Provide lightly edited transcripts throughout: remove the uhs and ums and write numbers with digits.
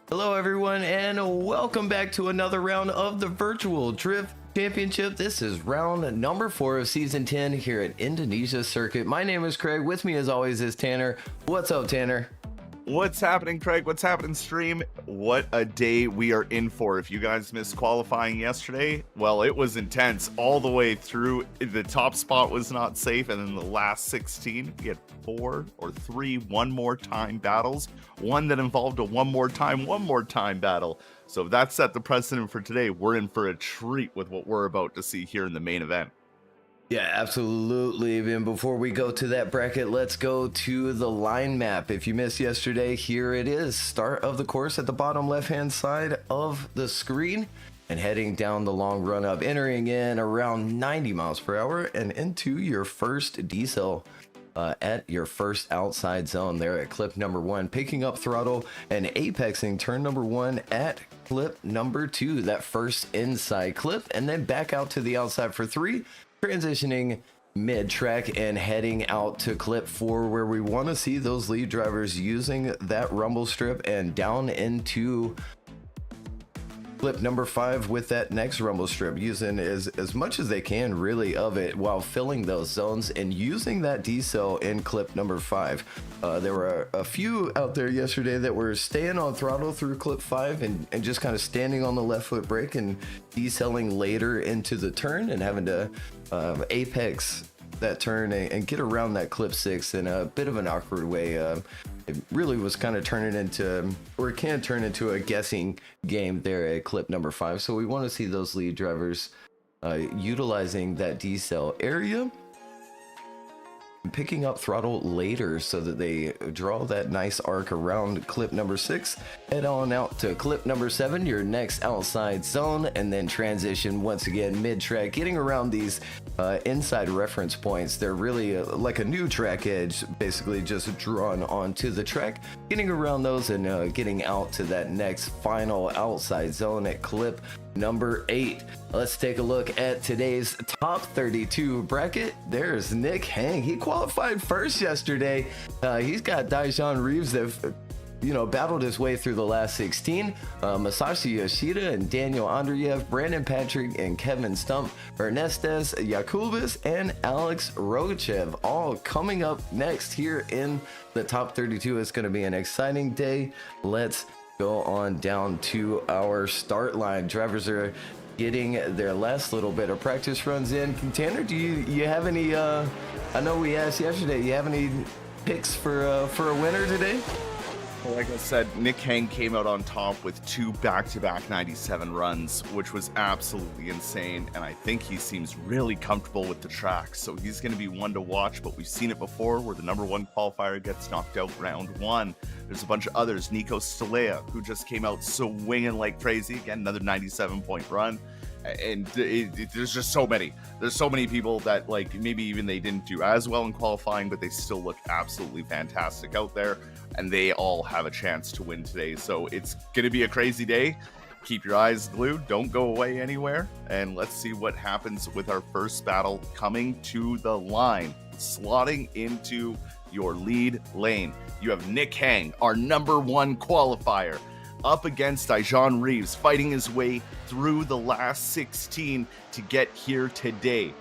Hello everyone and welcome back to another round of the Virtual Drift Championship. This is round number 4 of season 10 here at Indonesia circuit. My name is Craig. With me as always is Tanner. What's up, Tanner? What's happening, Craig? What's happening, stream? What a day we are in for. If you guys missed qualifying yesterday, well, it was intense all the way through. The top spot was not safe, and then the last 16, we had 4 or 3 one more time battles, one that involved a one more time battle. So if that set the precedent for today, we're in for a treat with what we're about to see here in the main event. Yeah, absolutely. And before we go to that bracket, let's go to the line map. If you missed yesterday, here it is. Start of the course at the bottom left-hand side of the screen and heading down the long run up, entering in around 90 miles per hour and into your first decel at your first outside zone there at clip number 1, picking up throttle and apexing turn number 1 at clip number 2, that first inside clip, and then back out to the outside for 3. Transitioning mid-track and heading out to clip 4, where we want to see those lead drivers using that rumble strip and down into clip number 5 with that next rumble strip, using as much as they can really of it while filling those zones and using that decel in clip number 5. There were a few out there yesterday that were staying on throttle through clip 5 and just kind of standing on the left foot brake and decelling later into the turn and having to apex that turn and get around that clip 6 in a bit of an awkward way. It really was kind of turning into, or it can turn into, a guessing game there at clip number 5. So we want to see those lead drivers utilizing that decel area and picking up throttle later so that they draw that nice arc around clip number 6, head on out to clip number 7, your next outside zone, and then transition once again mid-track, getting around these inside reference points. They're really like a new track edge, basically just drawn onto the track, getting around those and getting out to that next final outside zone at clip number 8. Let's take a look at today's top 32 bracket. There's Nick Hang. He qualified first yesterday. He's got Daijun Reeves that battled his way through the last 16. Masashi Yoshida and Daniel Andreev, Brandon Patrick and Kevin Stump, Ernestes Yakubis and Alex Rogachev, all coming up next here in the top 32. It's going to be an exciting day. Let's go on down to our start line. Drivers are getting their last little bit of practice runs in. Tanner, do you have any I know we asked yesterday, you have any picks for a winner today? Well, like I said, Nick Hang came out on top with 2 back-to-back 97 runs, which was absolutely insane, and I think he seems really comfortable with the track, so he's going to be one to watch. But we've seen it before where the number 1 qualifier gets knocked out round 1. There's a bunch of others. Nico Stalea, who just came out swinging like crazy, again, another 97-point run. And there's just so many. There's so many people that, like, maybe even they didn't do as well in qualifying, but they still look absolutely fantastic out there, and they all have a chance to win today. So it's going to be a crazy day. Keep your eyes glued. Don't go away anywhere. And let's see what happens with our first battle coming to the line. Slotting into your lead lane, you have Nick Hang, our number 1 qualifier, up against Daijun Reeves, fighting his way through the last 16 to get here today.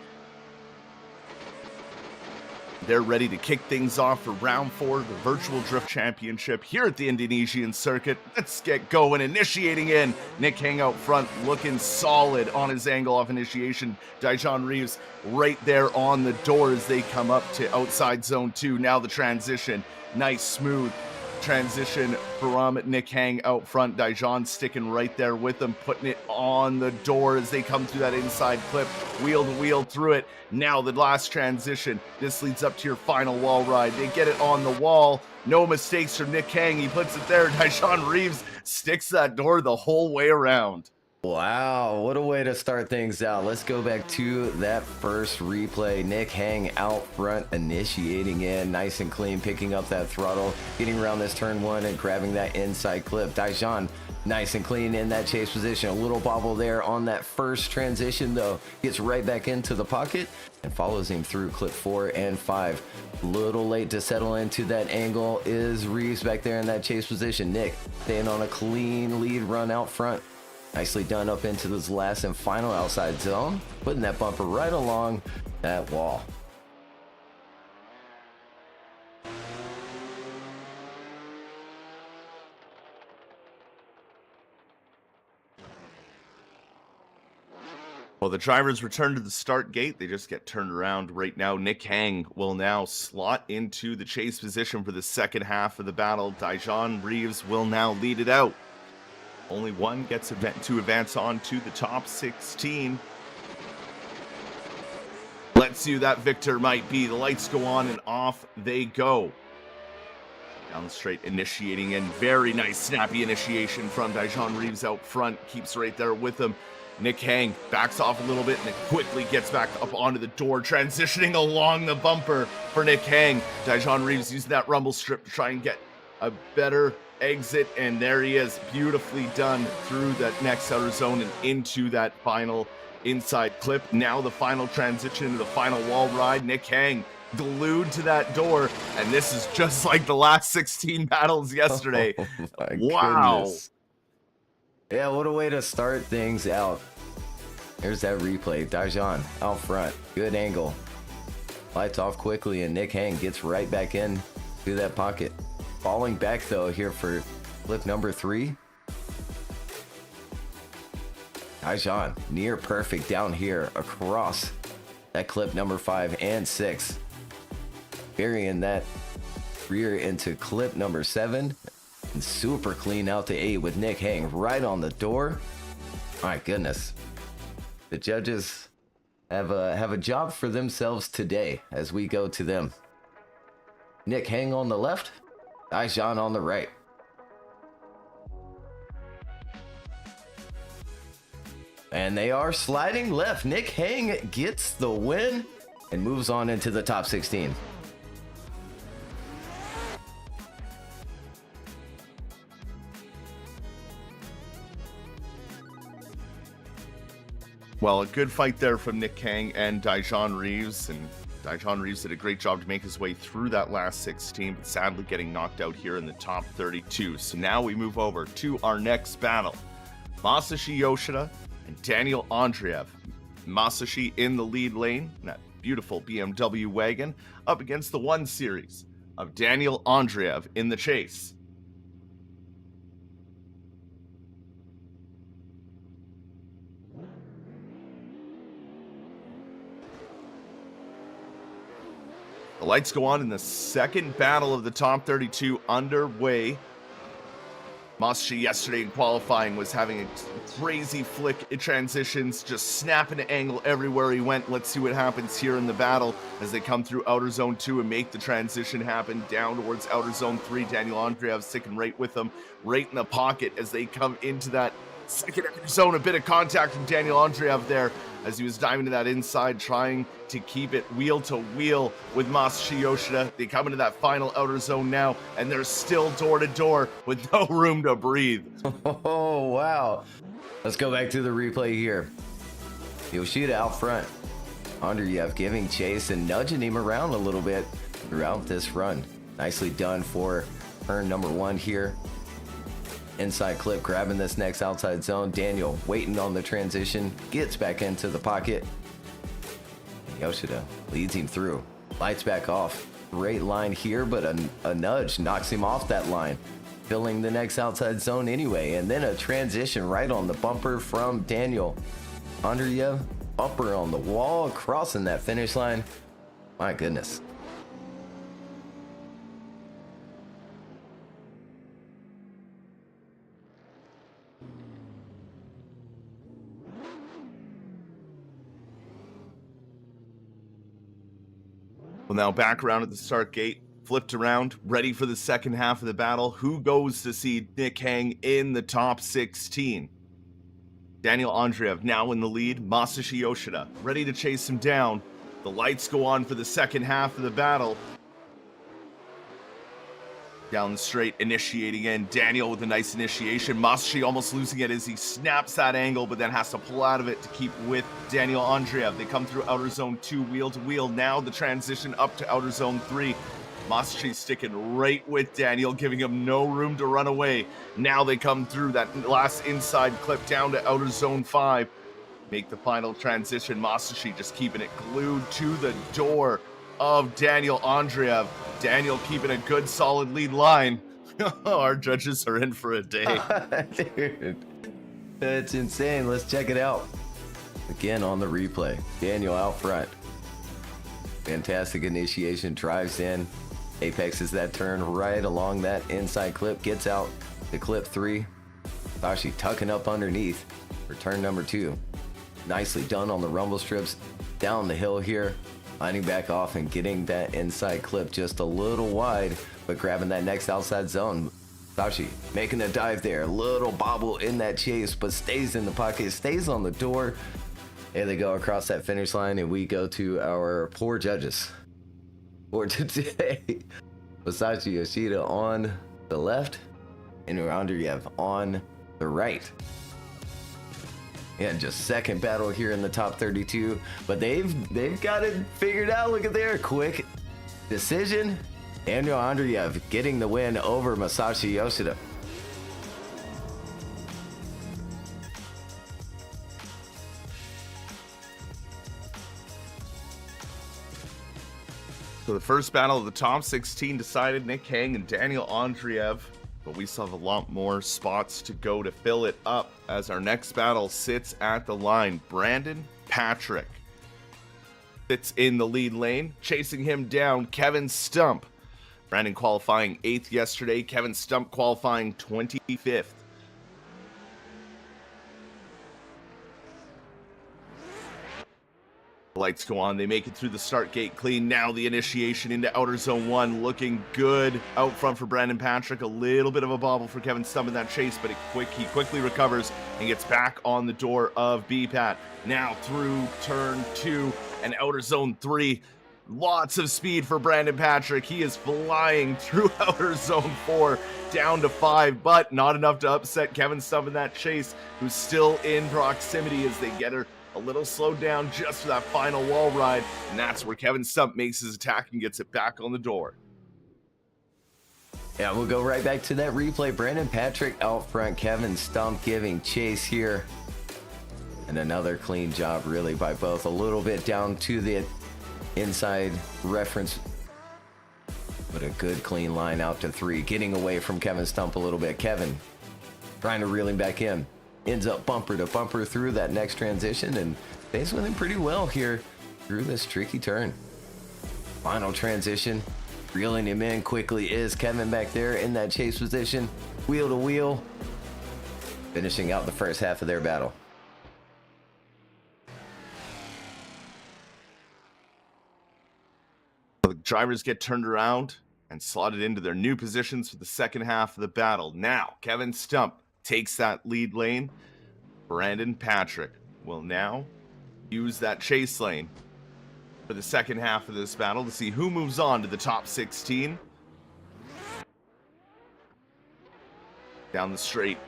They're ready to kick things off for round 4 of the Virtual Drift Championship here at the Indonesian circuit. Let's get going. Initiating in, Nick Hang out front, looking solid on his angle off initiation. Daijun Reeves right there on the door as they come up to outside zone 2. Now the transition, nice smooth transition from Nick Hang out front. Daijun sticking right there with them, putting it on the door as they come through that inside clip, wheel to wheel through it. Now the last transition. This leads up to your final wall ride. They get it on the wall. No mistakes from Nick Hang. He puts it there. Daijun Reeves sticks that door the whole way around. Wow, what a way to start things out. Let's go back to that first replay. Nick Hang out front, initiating in, nice and clean, picking up that throttle, getting around this turn one and grabbing that inside clip. Daejeon, nice and clean in that chase position. A little bobble there on that first transition though. Gets right back into the pocket and follows him through clip 4 and 5. Little late to settle into that angle is Reeves back there in that chase position. Nick staying on a clean lead run out front. Nicely done up into this last and final outside zone, putting that bumper right along that wall. Well, the drivers return to the start gate. They just get turned around right now. Nick Hang will now slot into the chase position for the second half of the battle. Daejeon Reeves will now lead it out. Only one gets to advance on to the top 16. Let's see who that victor might be. The lights go on and off they go. Down the straight, initiating in. Very nice, snappy initiation from Daejeon Reeves out front. Keeps right there with him. Nick Hang backs off a little bit and then quickly gets back up onto the door, transitioning along the bumper for Nick Hang. Daejeon Reeves using that rumble strip to try and get a better exit, and there he is, beautifully done through that next outer zone and into that final inside clip. Now the final transition into the final wall ride. Nick Hang glued to that door, and this is just like the last 16 battles yesterday. Oh, my wow. Goodness. Yeah, what a way to start things out. Here's that replay. Daejeon out front, good angle. Lights off quickly, and Nick Hang gets right back in to that pocket. Falling back though here for clip number 3. Daejeon near perfect down here across that clip number 5 and 6. Burying that rear into clip number 7. And super clean out to 8 with Nick Hang right on the door. My goodness. The judges have a job for themselves today as we go to them. Nick Hang on the left, Daejeon on the right. And they are sliding left. Nick Hang gets the win and moves on into the top 16. Well, a good fight there from Nick Hang and Daejeon Reeves, and Daejeon Reeves did a great job to make his way through that last 16, but sadly getting knocked out here in the top 32. So now we move over to our next battle. Masashi Yoshida and Daniel Andreev. Masashi in the lead lane, in that beautiful BMW wagon, up against the 1 Series of Daniel Andreev in the chase. The lights go on in the second battle of the top 32 underway. Masashi yesterday in qualifying was having a crazy flick in transitions, just snapping an angle everywhere he went. Let's see what happens here in the battle as they come through outer zone 2 and make the transition happen down towards outer zone 3. Daniel Andreev sticking right with them, right in the pocket as they come into that second zone. A bit of contact from Daniel Andreev there as he was diving to that inside, trying to keep it wheel to wheel with Masashi Yoshida. They come into that final outer zone now, and they're still door to door with no room to breathe. Oh, wow. Let's go back to the replay here. Yoshida out front. Andreev giving chase and nudging him around a little bit throughout this run. Nicely done for turn number 1 here. Inside clip, grabbing this next outside zone. Daniel waiting on the transition, gets back into the pocket. Yoshida leads him through. Lights back off. Great line here, but a nudge knocks him off that line. Filling the next outside zone anyway. And then a transition right on the bumper from Daniel Andreev. Bumper on the wall, crossing that finish line. My goodness. Well, now back around at the start gate, flipped around, ready for the second half of the battle. Who goes to see Nick Hang in the top 16? Daniel Andreev now in the lead. Masashi Yoshida ready to chase him down. The lights go on for the second half of the battle. Down the straight, initiating in. Daniel with a nice initiation. Masashi almost losing it as he snaps that angle, but then has to pull out of it to keep with Daniel Andreev. They come through outer zone 2, wheel to wheel. Now the transition up to outer zone 3. Masashi sticking right with Daniel, giving him no room to run away. Now they come through that last inside clip down to outer zone 5. Make the final transition. Masashi just keeping it glued to the door of Daniel Andreev. Daniel keeping a good solid lead line. Our judges are in for a day. Dude, that's insane. Let's check it out. Again on the replay. Daniel out front. Fantastic initiation, drives in. Apexes that turn right along that inside clip, gets out to clip 3. Sashi tucking up underneath for turn number 2. Nicely done on the rumble strips. Down the hill here, lining back off and getting that inside clip just a little wide, but grabbing that next outside zone. Sashi making a dive there, little bobble in that chase, but stays in the pocket, stays on the door. There they go across that finish line, and we go to our poor judges for today. Masashi Yoshida on the left and Andreev on the right. And just second battle here in the top 32, but they've got it figured out. Look at there, quick decision. Daniel Andreev getting the win over Masashi Yoshida. So the first battle of the top 16 decided Nick Hang and Daniel Andreev, but we still have a lot more spots to go to fill it up as our next battle sits at the line. Brandon Patrick sits in the lead lane, chasing him down Kevin Stump. Brandon qualifying 8th yesterday, Kevin Stump qualifying 25th. Lights go on, they make it through the start gate clean. Now the initiation into outer zone 1 looking good out front for Brandon Patrick. A little bit of a bobble for Kevin Stump in that chase, but he quickly recovers and gets back on the door of BPAT. Now through turn 2 and outer zone 3. Lots of speed for Brandon Patrick. He is flying through outer zone 4 down to 5, but not enough to upset Kevin Stump in that chase, who's still in proximity as they get her a little slowed down just for that final wall ride, and that's where Kevin Stump makes his attack and gets it back on the door. Yeah, we'll go right back to that replay. Brandon Patrick out front, Kevin Stump giving chase here. And another clean job really by both. A little bit down to the inside reference, but a good clean line out to 3, getting away from Kevin Stump a little bit. Kevin trying to reel him back in. Ends up bumper to bumper through that next transition and stays with him pretty well here through this tricky turn. Final transition, reeling him in quickly is Kevin back there in that chase position, wheel to wheel, finishing out the first half of their battle. The drivers get turned around and slotted into their new positions for the second half of the battle. Now, Kevin Stump takes that lead lane. Brandon Patrick will now use that chase lane for the second half of this battle to see who moves on to the top 16. Down the straight.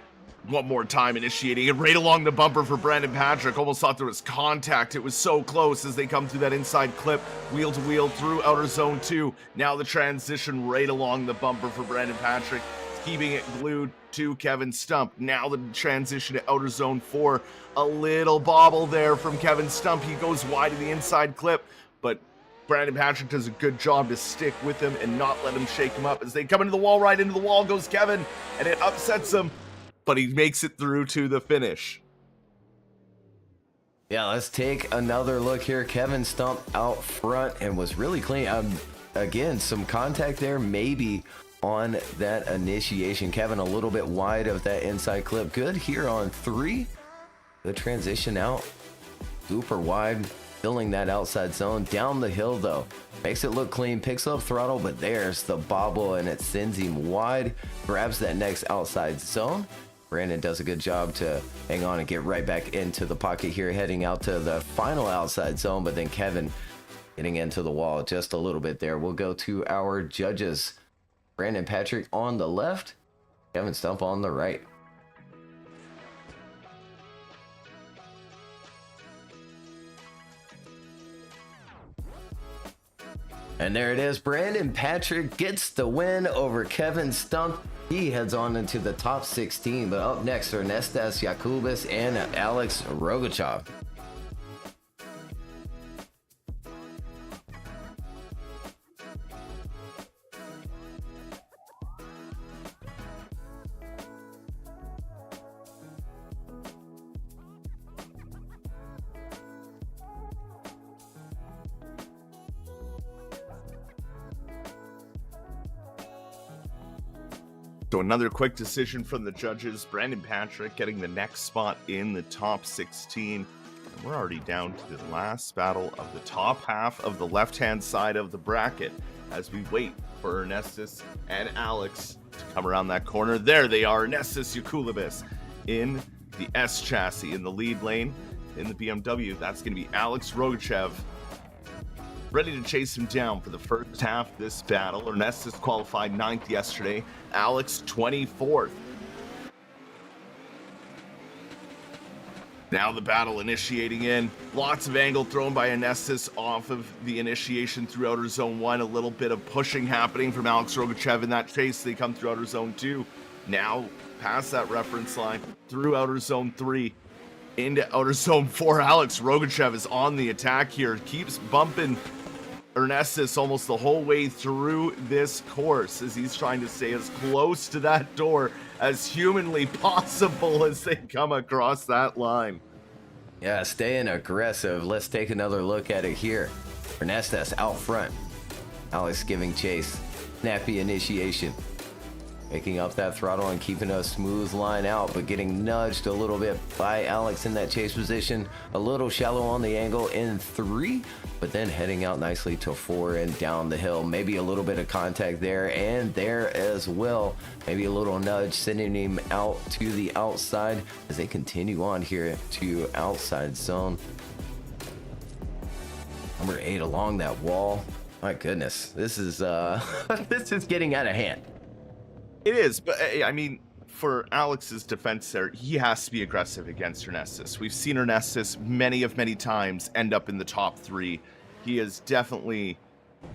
One more time, initiating it right along the bumper for Brandon Patrick. Almost thought there was contact. It was so close as they come through that inside clip, wheel to wheel through outer zone 2. Now the transition right along the bumper for Brandon Patrick, keeping it glued to Kevin Stump. Now the transition to outer zone 4. A little bobble there from Kevin Stump. He goes wide to the inside clip, but Brandon Patrick does a good job to stick with him and not let him shake him up. As they come into the wall, right into the wall goes Kevin, and it upsets him, but he makes it through to the finish. Yeah, let's take another look here. Kevin Stump out front and was really clean. Again, some contact there maybe on that initiation. Kevin a little bit wide of that inside clip. Good here on 3. Good transition out. Super wide, filling that outside zone. Down the hill though. Makes it look clean, picks up throttle, but there's the bobble and it sends him wide. Grabs that next outside zone. Brandon does a good job to hang on and get right back into the pocket here, heading out to the final outside zone, but then Kevin getting into the wall just a little bit there. We'll go to our judges. Brandon Patrick on the left, Kevin Stump on the right. And there it is. Brandon Patrick gets the win over Kevin Stump. He heads on into the top 16. But up next are Ernestas Yakubis and Alex Rogachev. So another quick decision from the judges. Brandon Patrick getting the next spot in the top 16. And we're already down to the last battle of the top half of the left-hand side of the bracket as we wait for Ernestas and Alex to come around that corner. There they are, Ernestas Yakulibis in the S chassis in the lead lane. In the BMW, that's going to be Alex Rogachev, ready to chase him down for the first half of this battle. Ernestas qualified 9th yesterday, Alex 24th. Now the battle initiating in. Lots of angle thrown by Ernestas off of the initiation through outer zone 1. A little bit of pushing happening from Alex Rogachev in that chase. They come through outer zone 2. Now past that reference line through outer zone 3 into outer zone 4. Alex Rogachev is on the attack here. Keeps bumping Ernestas almost the whole way through this course as he's trying to stay as close to that door as humanly possible as they come across that line. Yeah, staying aggressive. Let's take another look at it here. Ernestas out front. Alex giving chase. Snappy initiation. Picking up that throttle and keeping a smooth line out, but getting nudged a little bit by Alex in that chase position. A little shallow on the angle in 3, but then heading out nicely to 4 and down the hill. Maybe a little bit of contact there and there as well. Maybe a little nudge sending him out to the outside as they continue on here to outside zone. Number 8 along that wall. My goodness, this is this is getting out of hand. It is, but I mean, for Alex's defense there, he has to be aggressive against Ernestas. We've seen Ernestas many times end up in the top 3. He is definitely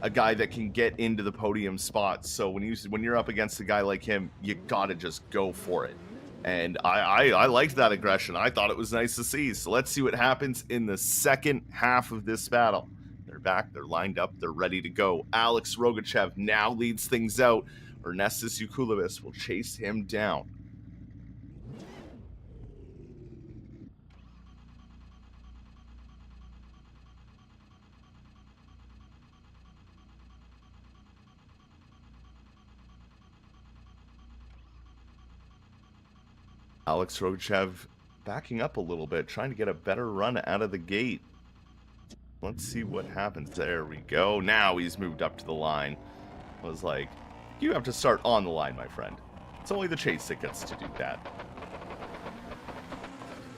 a guy that can get into the podium spots. So when you're up against a guy like him, you gotta just go for it. And I liked that aggression. I thought it was nice to see. So let's see what happens in the second half of this battle. They're back, they're lined up, they're ready to go. Alex Rogachev now leads things out. Ernestas Yakulibis will chase him down. Alex Rogachev backing up a little bit, trying to get a better run out of the gate. Let's see what happens. There we go. Now he's moved up to the line. Was like, you have to start on the line, my friend. It's only the chase that gets to do that.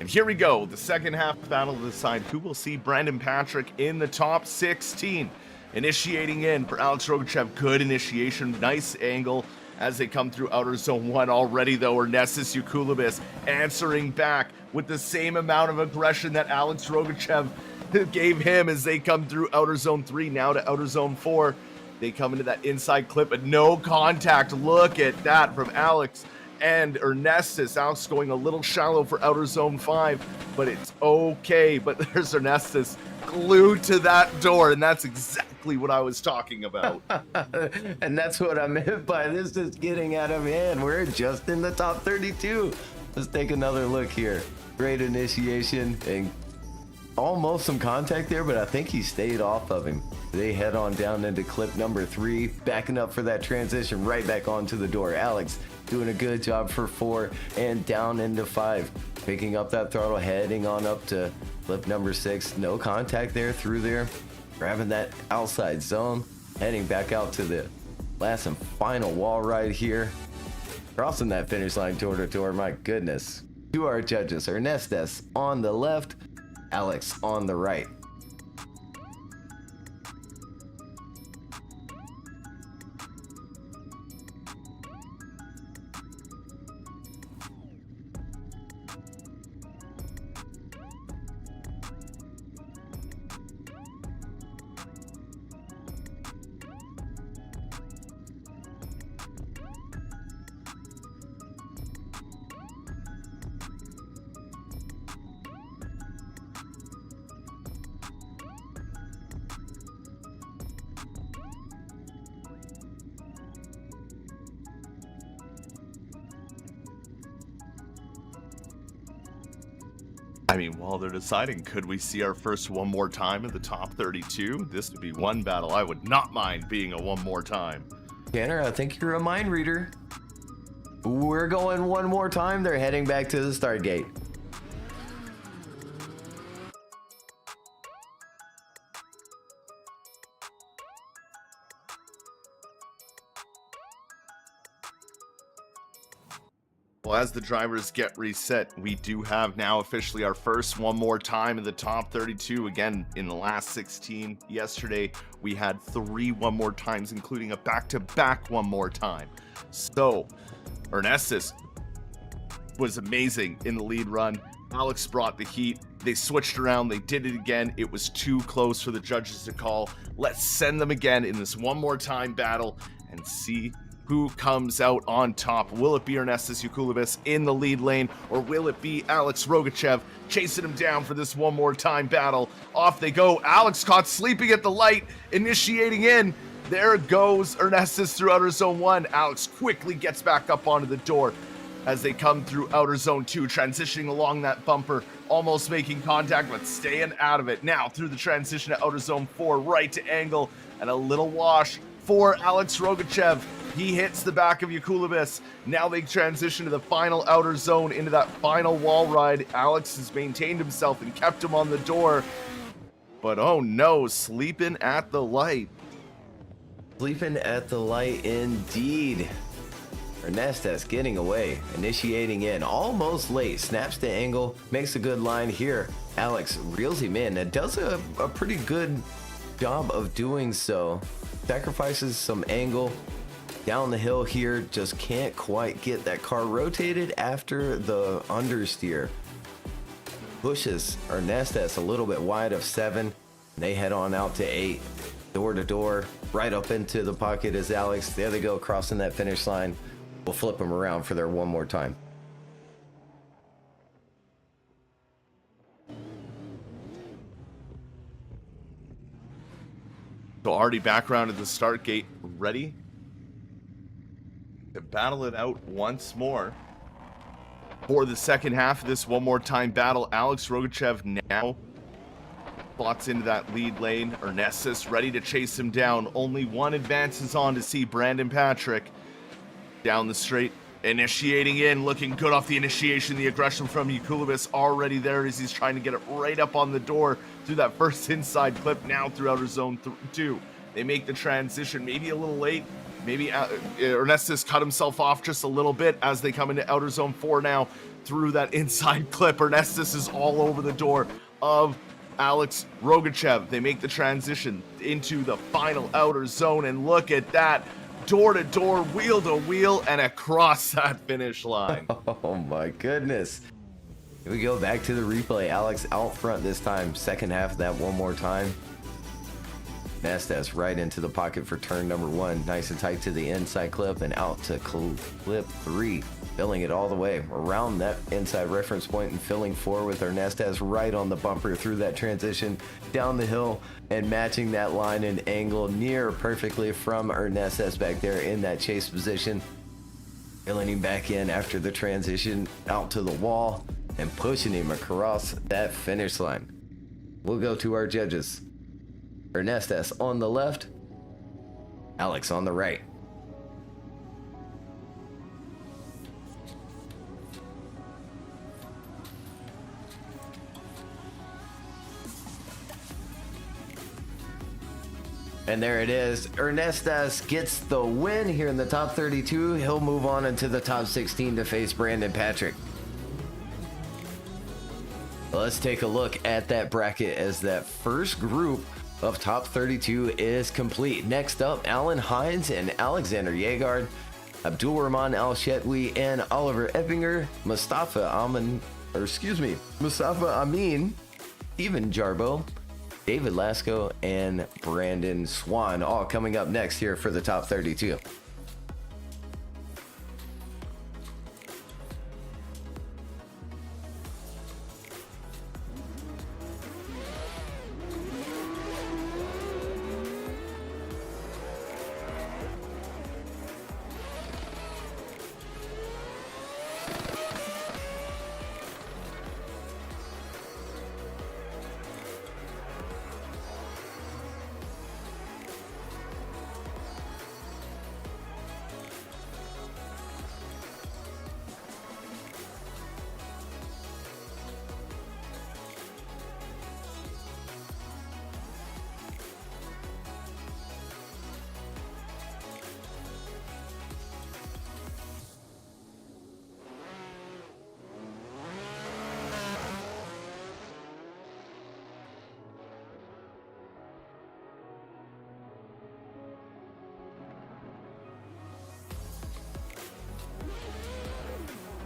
And here we go. The second half battle to decide who will see Brandon Patrick in the top 16. Initiating in for Alex Rogachev. Good initiation. Nice angle as they come through outer zone 1 already, though. Ernestas Yakulibis answering back with the same amount of aggression that Alex Rogachev gave him as they come through outer zone 3, now to outer zone 4. They come into that inside clip, but no contact. Look at that from Alex and Ernestas. Alex going a little shallow for outer zone 5, but it's okay. But there's Ernestas glued to that door, and that's exactly what I was talking about. And that's what I meant by this is getting out of hand. We're just in the top 32. Let's take another look here. Great initiation and almost some contact there, but I think he stayed off of him. They head on down into clip number 3, backing up for that transition right back onto the door. Alex doing a good job for 4 and down into 5, picking up that throttle, heading on up to clip number 6. No contact there through there, grabbing that outside zone, heading back out to the last and final wall right here. Crossing that finish line door to door, my goodness. To our judges, Ernestes on the left, Alex on the right. I mean, while they're deciding, could we see our first one more time in the top 32? This would be one battle I would not mind being a one more time. Tanner, I think you're a mind reader. We're going one more time. They're heading back to the start gate. Well, as the drivers get reset, we do have now officially our first one more time in the top 32. Again, in the last 16, yesterday, we had 3 one more times, including a back-to-back one more time. So, Ernestes was amazing in the lead run. Alex brought the heat. They switched around. They did it again. It was too close for the judges to call. Let's send them again in this one more time battle and see who comes out on top. Will it be Ernestes Yakulibis in the lead lane, or will it be Alex Rogachev chasing him down for this one more time battle? Off they go. Alex caught sleeping at the light, initiating in. There goes Ernestes through outer zone 1. Alex quickly gets back up onto the door as they come through outer zone 2, transitioning along that bumper, almost making contact, but staying out of it. Now through the transition to outer zone 4, right to angle, and a little wash for Alex Rogachev. He hits the back of Yakulibis. Now they transition to the final outer zone into that final wall ride. Alex has maintained himself and kept him on the door. But oh no, sleeping at the light. Sleeping at the light indeed. Ernestes getting away, initiating in, almost late, snaps the angle, makes a good line here. Alex reels him in and does a pretty good job of doing so. Sacrifices some angle down the hill here, just can't quite get that car rotated after the understeer. Pushes Ernestes a little bit wide of 7. They head on out to 8. Door to door, right up into the pocket is Alex. There they go, crossing that finish line. We'll flip them around for their one more time. So already back around at the start gate, ready to battle it out once more. For the second half of this one more time battle, Alex Rogachev now spots into that lead lane. Ernestes ready to chase him down. Only one advances on to see Brandon Patrick down the straight, initiating in, looking good off the initiation. The aggression from Yakulibis already there as he's trying to get it right up on the door through that first inside clip. Now through outer zone 2, they make the transition, maybe a little late. Maybe Ernestes cut himself off just a little bit as they come into outer zone 4 now through that inside clip. Ernestes is all over the door of Alex Rogachev. They make the transition into the final outer zone, and look at that. Door to door, wheel to wheel, and across that finish line. Oh my goodness. Here we go back to the replay. Alex out front this time. Second half of that one more time. Ernestes right into the pocket for turn number 1. Nice and tight to the inside clip and out to clip 3. Filling it all the way around that inside reference point and filling 4 with Ernestes right on the bumper through that transition down the hill and matching that line and angle near perfectly from Ernestes back there in that chase position. Filling him back in after the transition out to the wall and pushing him across that finish line. We'll go to our judges. Ernestes on the left, Alex on the right. And there it is. Ernestas gets the win here in the top 32. He'll move on into the top 16 to face Brandon Patrick. Let's take a look at that bracket as that first group of top 32 is complete. Next up, Alan Hines and Alexander Yegard, Abdulrahman Al-Shetwi and Oliver Eppinger, Mustafa Amin, Steven Jarbo, David Lasco, and Brandon Swan, all coming up next here for the top 32.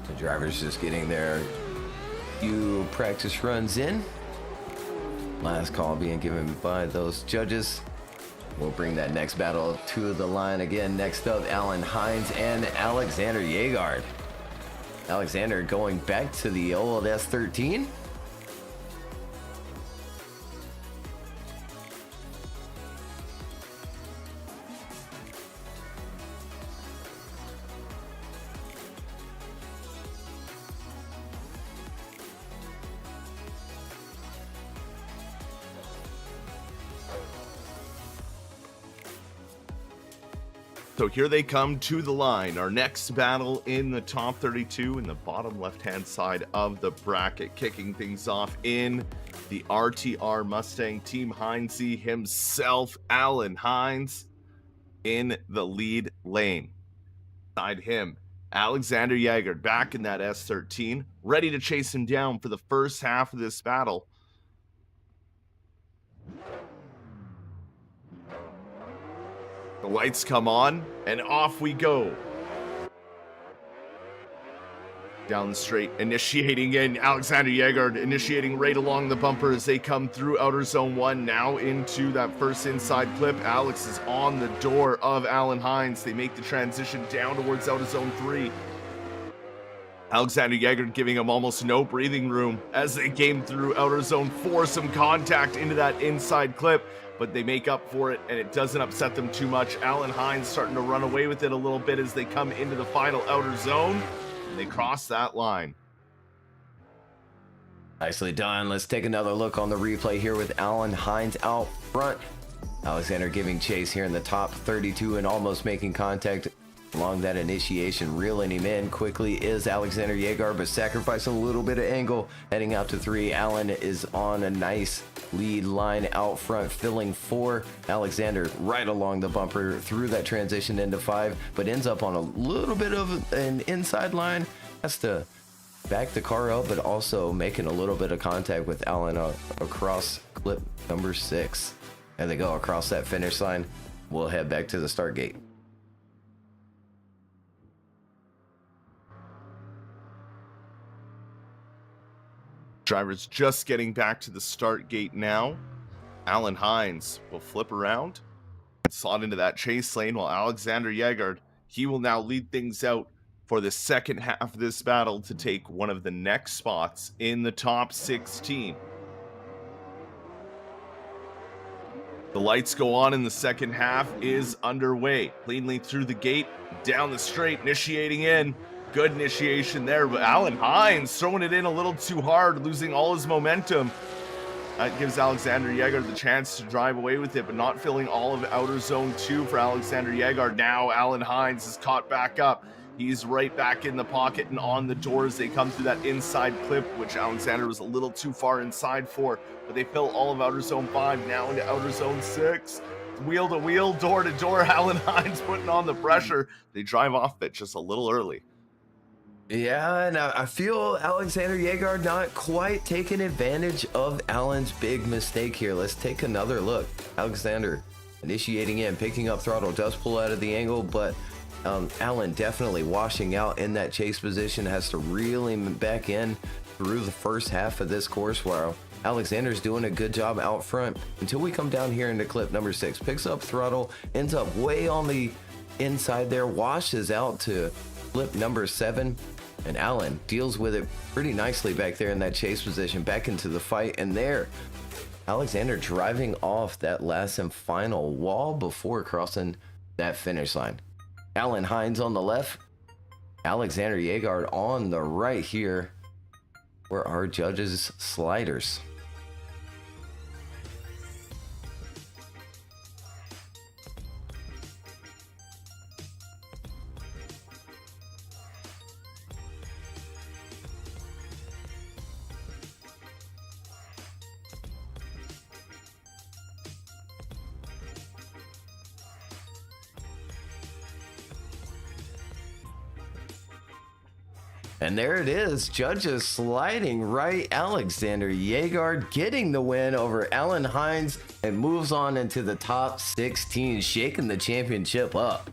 The drivers just getting their few practice runs in. Last call being given by those judges. We'll bring that next battle to the line again. Next up, Alan Hines and Alexander Yegard. Alexander going back to the old S13. So here they come to the line. Our next battle in the top 32 in the bottom left-hand side of the bracket. Kicking things off in the RTR Mustang Team Heinze himself, Alan Hines, in the lead lane. Beside him, Alexander Yegard back in that S13, ready to chase him down for the first half of this battle. The lights come on, and off we go. Down the straight, initiating in, Alexander Yegard initiating right along the bumper as they come through outer zone 1, now into that first inside clip. Alex is on the door of Alan Hines. They make the transition down towards outer zone 3. Alexander Yegard giving him almost no breathing room as they came through outer zone 4. Some contact into that inside clip, but they make up for it, and it doesn't upset them too much. Alan Hines starting to run away with it a little bit as they come into the final outer zone, and they cross that line. Nicely done. Let's take another look on the replay here with Alan Hines out front. Alexander giving chase here in the top 32 and almost making contact along that initiation, reeling him in quickly is Alexander Yegard, but sacrificing a little bit of angle, heading out to 3. Alan is on a nice lead line out front, filling 4. Alexander right along the bumper through that transition into 5, but ends up on a little bit of an inside line. Has to back the car up, but also making a little bit of contact with Alan across clip number 6. There they go, across that finish line. We'll head back to the start gate. Drivers just getting back to the start gate now. Alan Hines will flip around and slot into that chase lane, while Alexander Yegard, he will now lead things out for the second half of this battle to take one of the next spots in the top 16. The lights go on and the second half is underway. Cleanly through the gate, down the straight, initiating in. Good initiation there, but Alan Hines throwing it in a little too hard, losing all his momentum. That gives Alexander Yegard the chance to drive away with it, but not filling all of outer zone 2 for Alexander Yegard. Now Alan Hines is caught back up. He's right back in the pocket and on the door as they come through that inside clip, which Alexander was a little too far inside for, but they fill all of outer zone 5, now into outer zone 6. wheel to wheel, door to door. Alan Hines putting on the pressure. They drive off it just a little early. Yeah, and I feel Alexander Jaeger not quite taking advantage of Alan's big mistake here. Let's take another look. Alexander initiating in, picking up throttle, does pull out of the angle, but Alan definitely washing out in that chase position, has to reel him back in through the first half of this course, while Alexander's doing a good job out front until we come down here into clip number 6. Picks up throttle, ends up way on the inside there, washes out to clip number 7. And Alan deals with it pretty nicely back there in that chase position, back into the fight. And there, Alexander driving off that last and final wall before crossing that finish line. Alan Hines on the left, Alexander Jaeger on the right here, where our judges' sliders. And there it is, judges sliding right. Alexander Jaeger getting the win over Alan Hines and moves on into the top 16, shaking the championship up.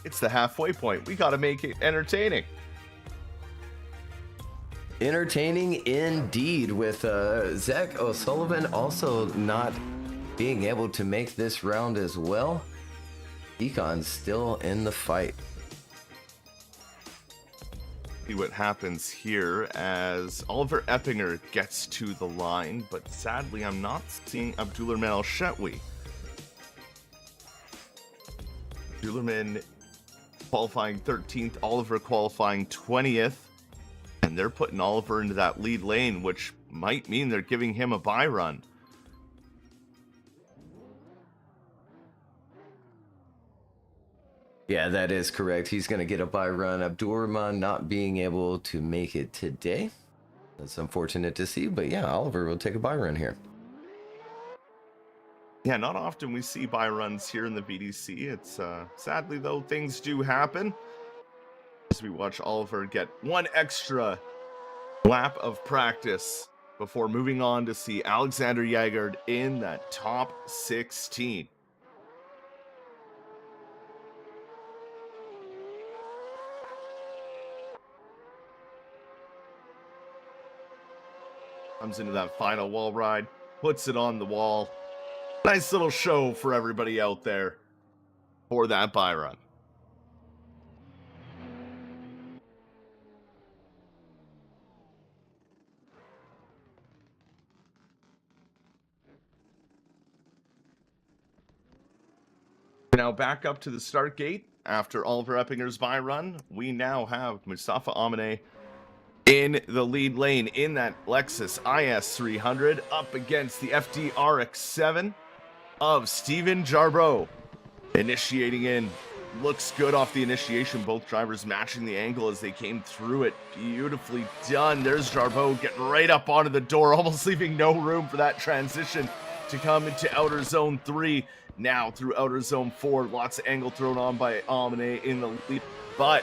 It's the halfway point. We got to make it entertaining. Entertaining indeed, with Zach O'Sullivan also not being able to make this round as well. Econ's still in the fight. See what happens here as Oliver Eppinger gets to the line, but sadly I'm not seeing Abdulrahman El Shetwi. Abdulrahman qualifying 13th, Oliver qualifying 20th, and they're putting Oliver into that lead lane, which might mean they're giving him a bye run. Yeah, that is correct. He's going to get a bye run. Abdurrahman not being able to make it today. That's unfortunate to see, but yeah, Oliver will take a bye run here. Yeah, not often we see bye runs here in the VDC. It's sadly though, things do happen. As we watch Oliver get one extra lap of practice before moving on to see Alexander Jaeger in that top 16. Comes into that final wall ride, puts it on the wall. Nice little show for everybody out there for that bye run. Now back up to the start gate after Oliver Eppinger's bye run. We now have Mustafa Amine in the lead lane in that Lexus IS 300 up against the FD RX-7 of Steven Jarbeau. Initiating in, looks good off the initiation. Both drivers matching the angle as they came through it. Beautifully done. There's Jarbeau getting right up onto the door, almost leaving no room for that transition to come into outer zone 3. Now through outer zone 4, lots of angle thrown on by Amine in the lead, but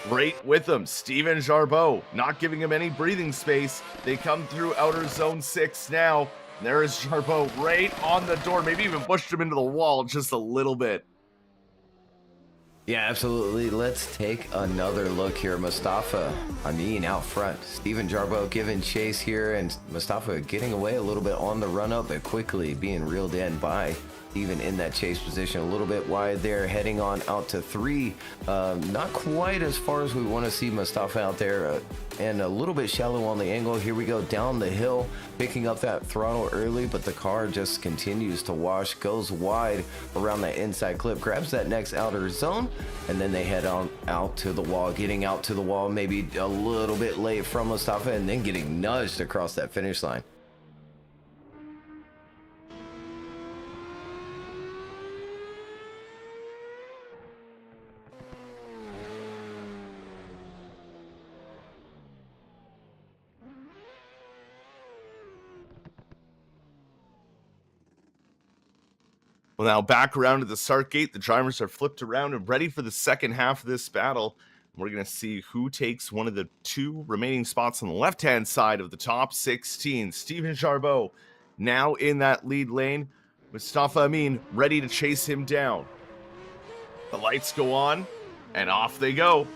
right with him, Steven Jarbeau, not giving him any breathing space. They come through outer zone 6 now. There is Jarbeau right on the door, maybe even pushed him into the wall just a little bit. Yeah, absolutely. Let's take another look here. Mustafa Amin out front. Steven Jarbeau giving chase here, and Mustafa getting away a little bit on the run up, but quickly being reeled in by Steven in that chase position. A little bit wide there, heading on out to 3. Not quite as far as we want to see Mustafa out there, and a little bit shallow on the angle. Here we go down the hill, picking up that throttle early, but the car just continues to wash, goes wide around that inside clip, grabs that next outer zone, and then they head on out to the wall, getting out to the wall maybe a little bit late from Mustafa, and then getting nudged across that finish line. Well, now back around to the start gate. The drivers are flipped around and ready for the second half of this battle. We're going to see who takes one of the two remaining spots on the left-hand side of the top 16. Steven Jarbeau now in that lead lane. Mustafa Amin ready to chase him down. The lights go on, and off they go.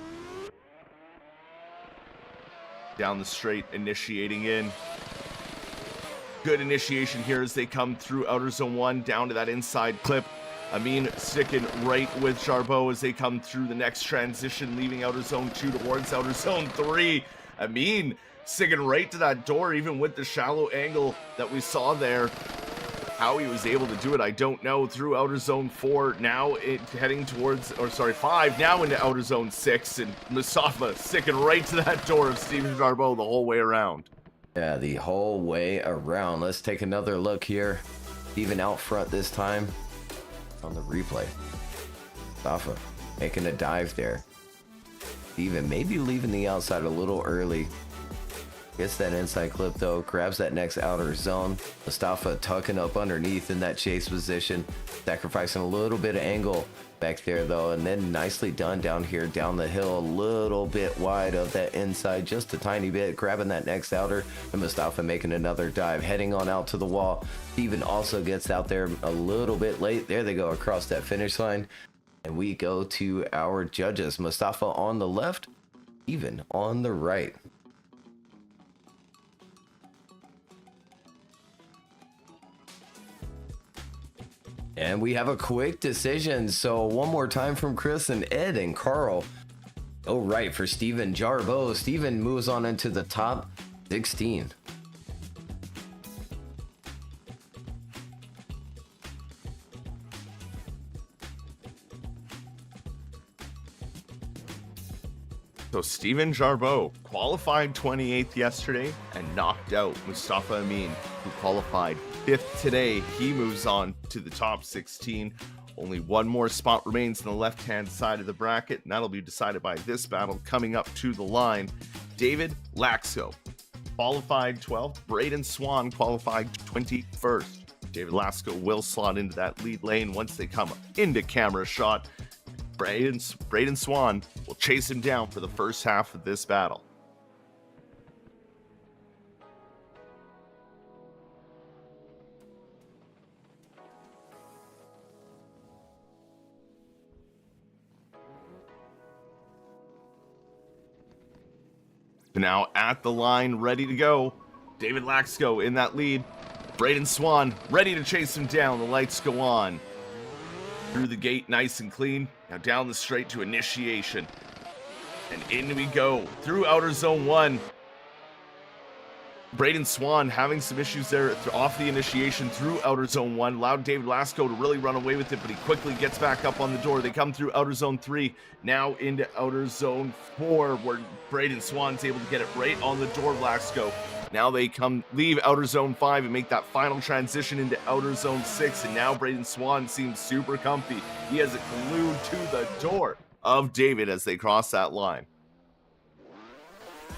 Down the straight, initiating in. Good initiation here as they come through outer zone 1 down to that inside clip. Amin sticking right with Jarbeau as they come through the next transition, leaving outer zone 2 towards outer zone 3. Amin sticking right to that door, even with the shallow angle that we saw there. How he was able to do it, I don't know. Through outer zone 4, now heading towards, 5, now into outer zone 6, and Mustafa sticking right to that door of Steven Jarbeau the whole way around. Yeah, the whole way around. Let's take another look here. Even out front this time on the replay. Mustafa making a dive there. Even maybe leaving the outside a little early. Gets that inside clip though, grabs that next outer zone. Mustafa tucking up underneath in that chase position, sacrificing a little bit of angle back there though, and then nicely done down here, down the hill, a little bit wide of that inside, just a tiny bit, grabbing that next outer, and Mustafa making another dive, heading on out to the wall. Steven also gets out there a little bit late. There they go across that finish line, and we go to our judges. Mustafa on the left, Steven on the right. And we have a quick decision. So one more time from Chris and Ed and Carl. Oh, right, for Steven Jarbeau. Steven moves on into the top 16. So Steven Jarbeau qualified 28th yesterday and knocked out Mustafa Amin, who qualified 5th today. He moves on to the top 16. Only one more spot remains on the left-hand side of the bracket, and that'll be decided by this battle coming up to the line. David Laxo qualified 12th. Braden Swan qualified 21st. David Laxo will slot into that lead lane once they come into camera shot. Braden Swan will chase him down for the first half of this battle. Now at the line, ready to go. David Laxo in that lead. Braden Swan ready to chase him down. The lights go on. Through the gate, nice and clean. Now down the straight to initiation. And in we go. Through outer zone 1. Braden Swan having some issues there off the initiation through outer zone 1. Allowed David Laxo to really run away with it, but he quickly gets back up on the door. They come through outer zone 3. Now into outer zone 4, where Braden Swan's able to get it right on the door of Laxo. Now they leave outer zone 5 and make that final transition into outer zone 6. And now Braden Swan seems super comfy. He has it glued to the door of David as they cross that line.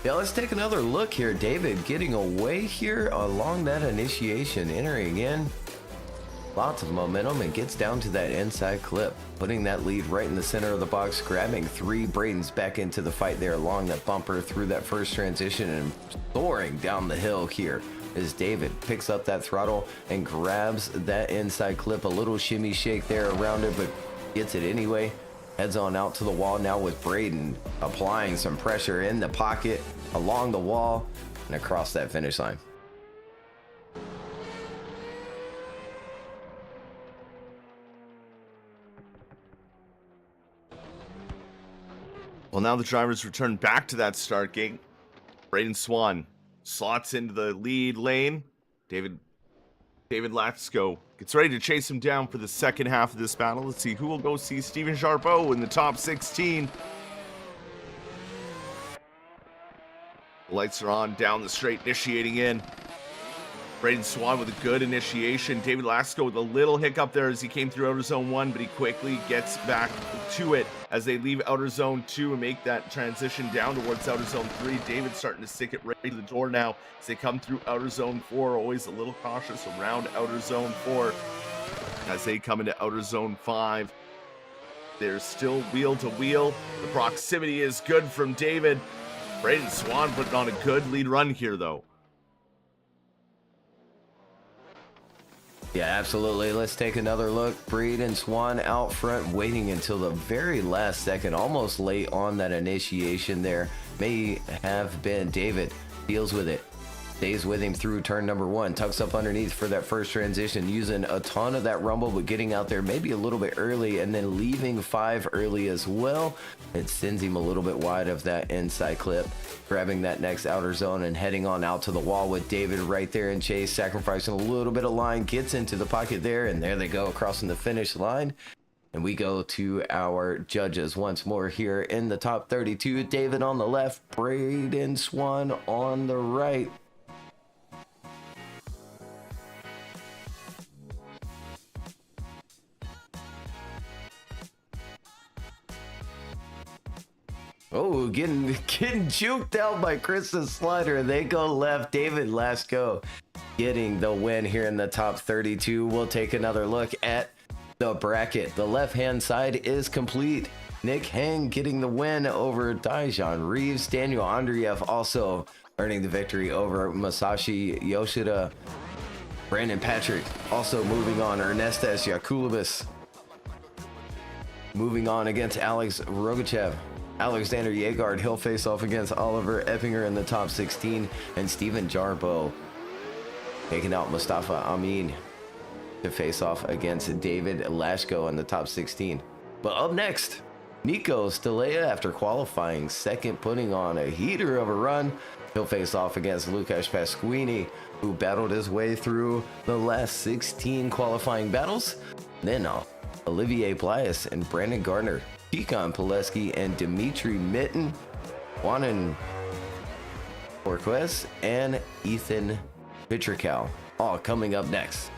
Yeah, let's take another look here. David getting away here along that initiation, entering in. Lots of momentum and gets down to that inside clip, putting that lead right in the center of the box, grabbing 3. Braden's back into the fight there along that bumper through that first transition and soaring down the hill here as David picks up that throttle and grabs that inside clip. A little shimmy shake there around it, but gets it anyway. Heads on out to the wall now with Braden applying some pressure in the pocket, along the wall, and across that finish line. Well, now the drivers return back to that start gate. Braden Swan slots into the lead lane. David Laxo gets ready to chase him down for the second half of this battle. Let's see who will go see Steven Jarbeau in the top 16. The lights are on down the straight, initiating in. Braden Swan with a good initiation. David Laxo with a little hiccup there as he came through outer zone 1, but he quickly gets back to it as they leave outer zone 2 and make that transition down towards outer zone 3. David's starting to stick it right to the door now as they come through outer zone 4. Always a little cautious around outer zone 4. as they come into outer zone 5. There's still wheel to wheel. The proximity is good from David. Braden Swan putting on a good lead run here, though. Yeah, absolutely. Let's take another look. Braden Swan out front, waiting until the very last second, almost late on that initiation there. May have been David. Deals with it. Stays with him through turn number 1. Tucks up underneath for that first transition, using a ton of that rumble, but getting out there maybe a little bit early and then leaving 5 early as well. It sends him a little bit wide of that inside clip. Grabbing that next outer zone and heading on out to the wall with David right there in chase, sacrificing a little bit of line, gets into the pocket there, and there they go, crossing the finish line. And we go to our judges once more here in the top 32. David on the left, Braden Swan on the right. Oh, getting juked out by Kristen Slider. They go left. David Lasco getting the win here in the top 32. We'll take another look at the bracket. The left-hand side is complete. Nick Hang getting the win over Daejeon Reeves. Daniel Andreev also earning the victory over Masashi Yoshida. Brandon Patrick also moving on. Ernestas Yakulibus moving on against Alex Rogachev. Alexander Yegard, he'll face off against Oliver Eppinger in the top 16. And Steven Jarbo taking out Mustafa Amin to face off against David Lashko in the top 16. But up next, Nico Stelea, after qualifying second, putting on a heater of a run. He'll face off against Lukasz Pasquini, who battled his way through the last 16 qualifying battles. Then Olivier Blias and Brandon Gardner, Tikhon Pileski and Dimitri Mitten, Juanan Orquez, and Ethan Vitrical, all coming up next.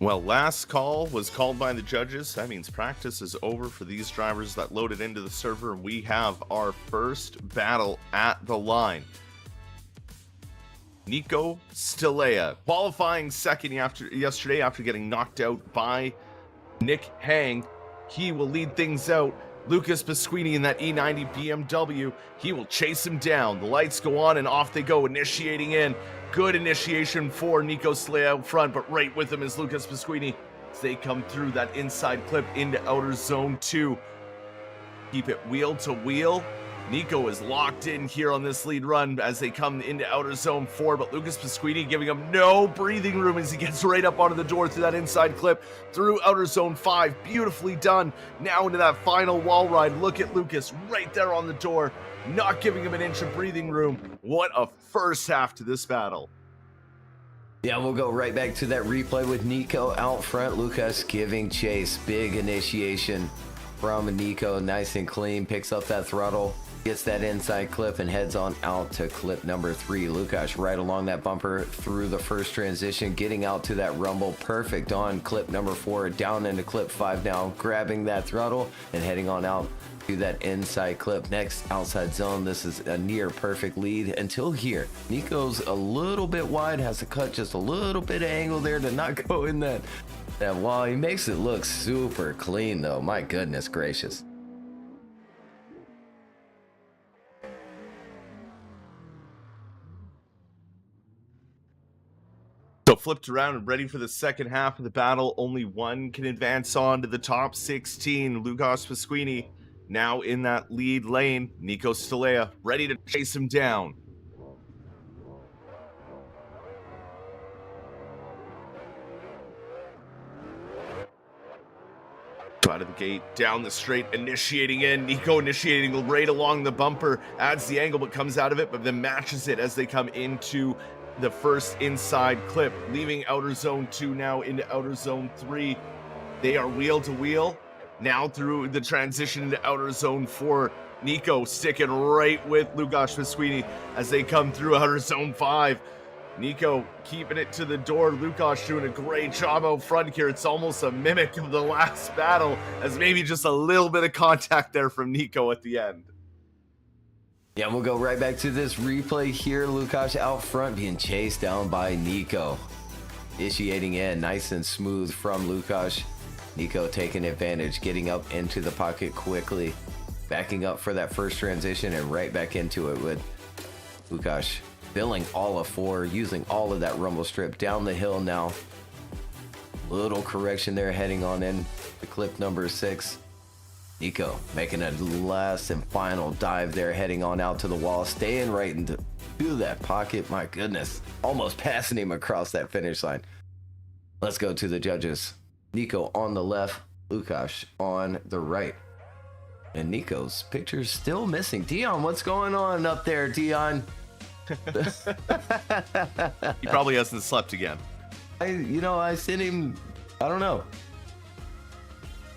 Well, last call was called by the judges. That means practice is over for these drivers that loaded into the server. We have our first battle at the line. Nico Stelea qualifying second yesterday after getting knocked out by Nick Hang. He will lead things out. Lucas Pasquini in that E90 BMW. He will chase him down. The lights go on and off they go, initiating in. Good initiation for Nico Stelea out front, but right with him is Lucas Pasquini as they come through that inside clip into outer zone 2. Keep it wheel to wheel. Nico is locked in here on this lead run as they come into outer zone 4, but Lucas Pasquini giving him no breathing room as he gets right up onto the door through that inside clip through outer zone 5. Beautifully done. Now into that final wall ride. Look at Lucas right there on the door, not giving him an inch of breathing room. What a first half to this battle. Yeah, we'll go right back to that replay with Nico out front. Lucas giving chase. Big initiation from Nico. Nice and clean. Picks up that throttle. Gets that inside clip and heads on out to clip number 3. Lukash right along that bumper through the first transition, getting out to that rumble. Perfect on clip number 4, down into clip 5 now, grabbing that throttle and heading on out to that inside clip. Next outside zone. This is a near perfect lead until here. Nico's a little bit wide, has to cut just a little bit of angle there to not go in that wall. He makes it look super clean though. My goodness gracious. So flipped around and ready for the second half of the battle. Only one can advance on to the top 16. Lucas Pasquini now in that lead lane. Nico Stelea ready to chase him down. Out of the gate, down the straight, initiating in. Nico initiating right along the bumper, adds the angle but comes out of it, but then matches it as they come into the first inside clip, leaving outer zone 2 now into outer zone 3. They are wheel to wheel now through the transition into outer zone 4. Nico sticking right with Lucas Pasquini as they come through outer zone 5. Nico keeping it to the door. Lucas doing a great job out front here. It's almost a mimic of the last battle, as maybe just a little bit of contact there from Nico at the end. Yeah, we'll go right back to this replay here. Lukash out front being chased down by Nico. Initiating in, nice and smooth from Lukash. Nico taking advantage, getting up into the pocket quickly. Backing up for that first transition and right back into it with Lukash filling all of 4, using all of that rumble strip down the hill now. Little correction there, heading on in to clip number 6. Nico making a last and final dive there, heading on out to the wall, staying right into that pocket. My goodness, almost passing him across that finish line. Let's go to the judges. Nico on the left, Lukash on the right. And Nico's picture's still missing. Dion, what's going on up there, Dion? He probably hasn't slept again. I sent him, I don't know.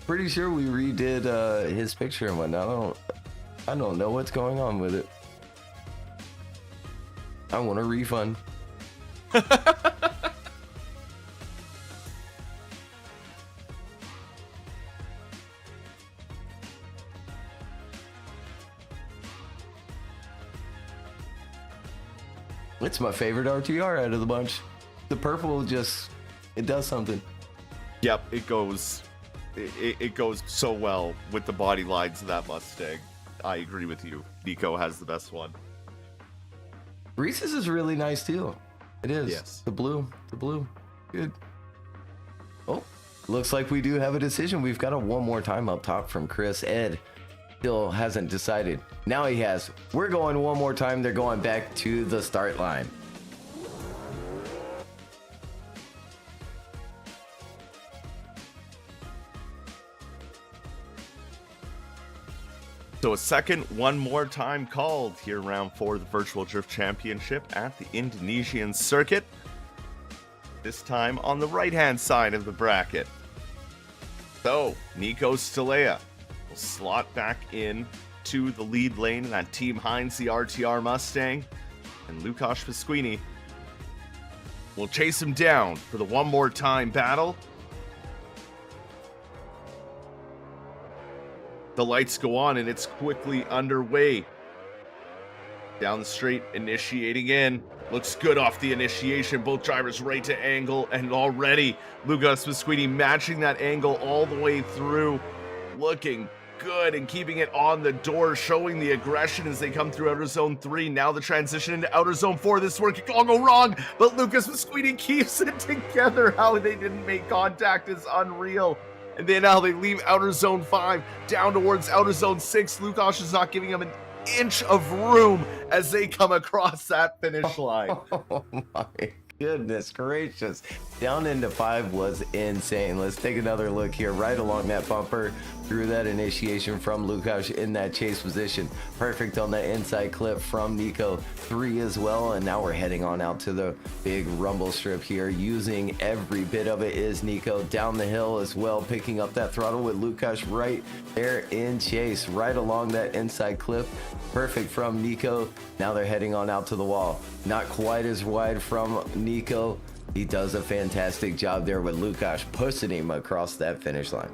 Pretty sure we redid his picture and whatnot. I don't know what's going on with it. I want a refund. It's my favorite RTR out of the bunch. The purple just, it does something. Yep, it goes so well with the body lines of that Mustang. I agree with you. Nico has the best one. Reese's is really nice too. It is. Yes. The blue. Good. Oh, looks like we do have a decision. We've got a one more time up top from Chris. Ed still hasn't decided. Now he has. We're going one more time. They're going back to the start line. So a second one more time called here, round 4 of the Virtual Drift Championship at the Indonesian circuit. This time on the right-hand side of the bracket. So Nico Stelea will slot back in to the lead lane in that Team Heinz, the RTR Mustang. And Lucas Pasquini will chase him down for the one more time battle. The lights go on and it's quickly underway. Down the straight, initiating in. Looks good off the initiation. Both drivers right to angle, and already Lucas Pasquini matching that angle all the way through. Looking good and keeping it on the door, showing the aggression as they come through outer zone 3. Now the transition into outer zone 4. This work could all go wrong, but Lucas Pasquini keeps it together. How they didn't make contact is unreal. And then now they leave outer zone 5 down towards outer zone 6. Lukash is not giving him an inch of room as they come across that finish line. Oh my goodness gracious. Down into 5 was insane. Let's take another look here. Right along that bumper, through that initiation from Lukasz in that chase position. Perfect on that inside clip from Nico. 3 as well. And now we're heading on out to the big rumble strip here. Using every bit of it is Nico. Down the hill as well, picking up that throttle with Lukasz right there in chase. Right along that inside clip. Perfect from Nico. Now they're heading on out to the wall. Not quite as wide from Nico. He does a fantastic job there with Lukasz pushing him across that finish line.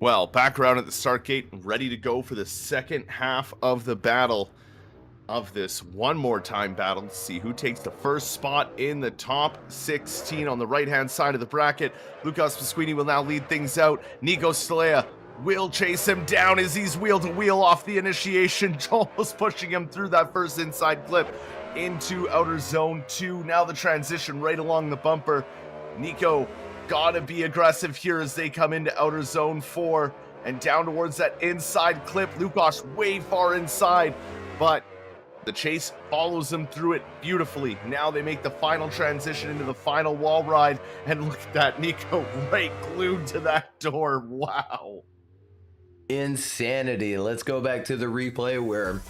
Well, back around at the start gate, ready to go for the second half of the battle of this one more time battle to see who takes the first spot in the top 16 on the right-hand side of the bracket. Lukasz Pasquini will now lead things out. Nico Stelea will chase him down as he's wheel to wheel off the initiation. Joel's pushing him through that first inside clip into outer zone 2. Now the transition right along the bumper. Nico gotta be aggressive here as they come into outer zone 4 and down towards that inside clip. Lukasz way far inside, but the chase follows them through it beautifully. Now they make the final transition into the final wall ride, and look at that, Nico right glued to that door. Wow. Insanity. Let's go back to the replay where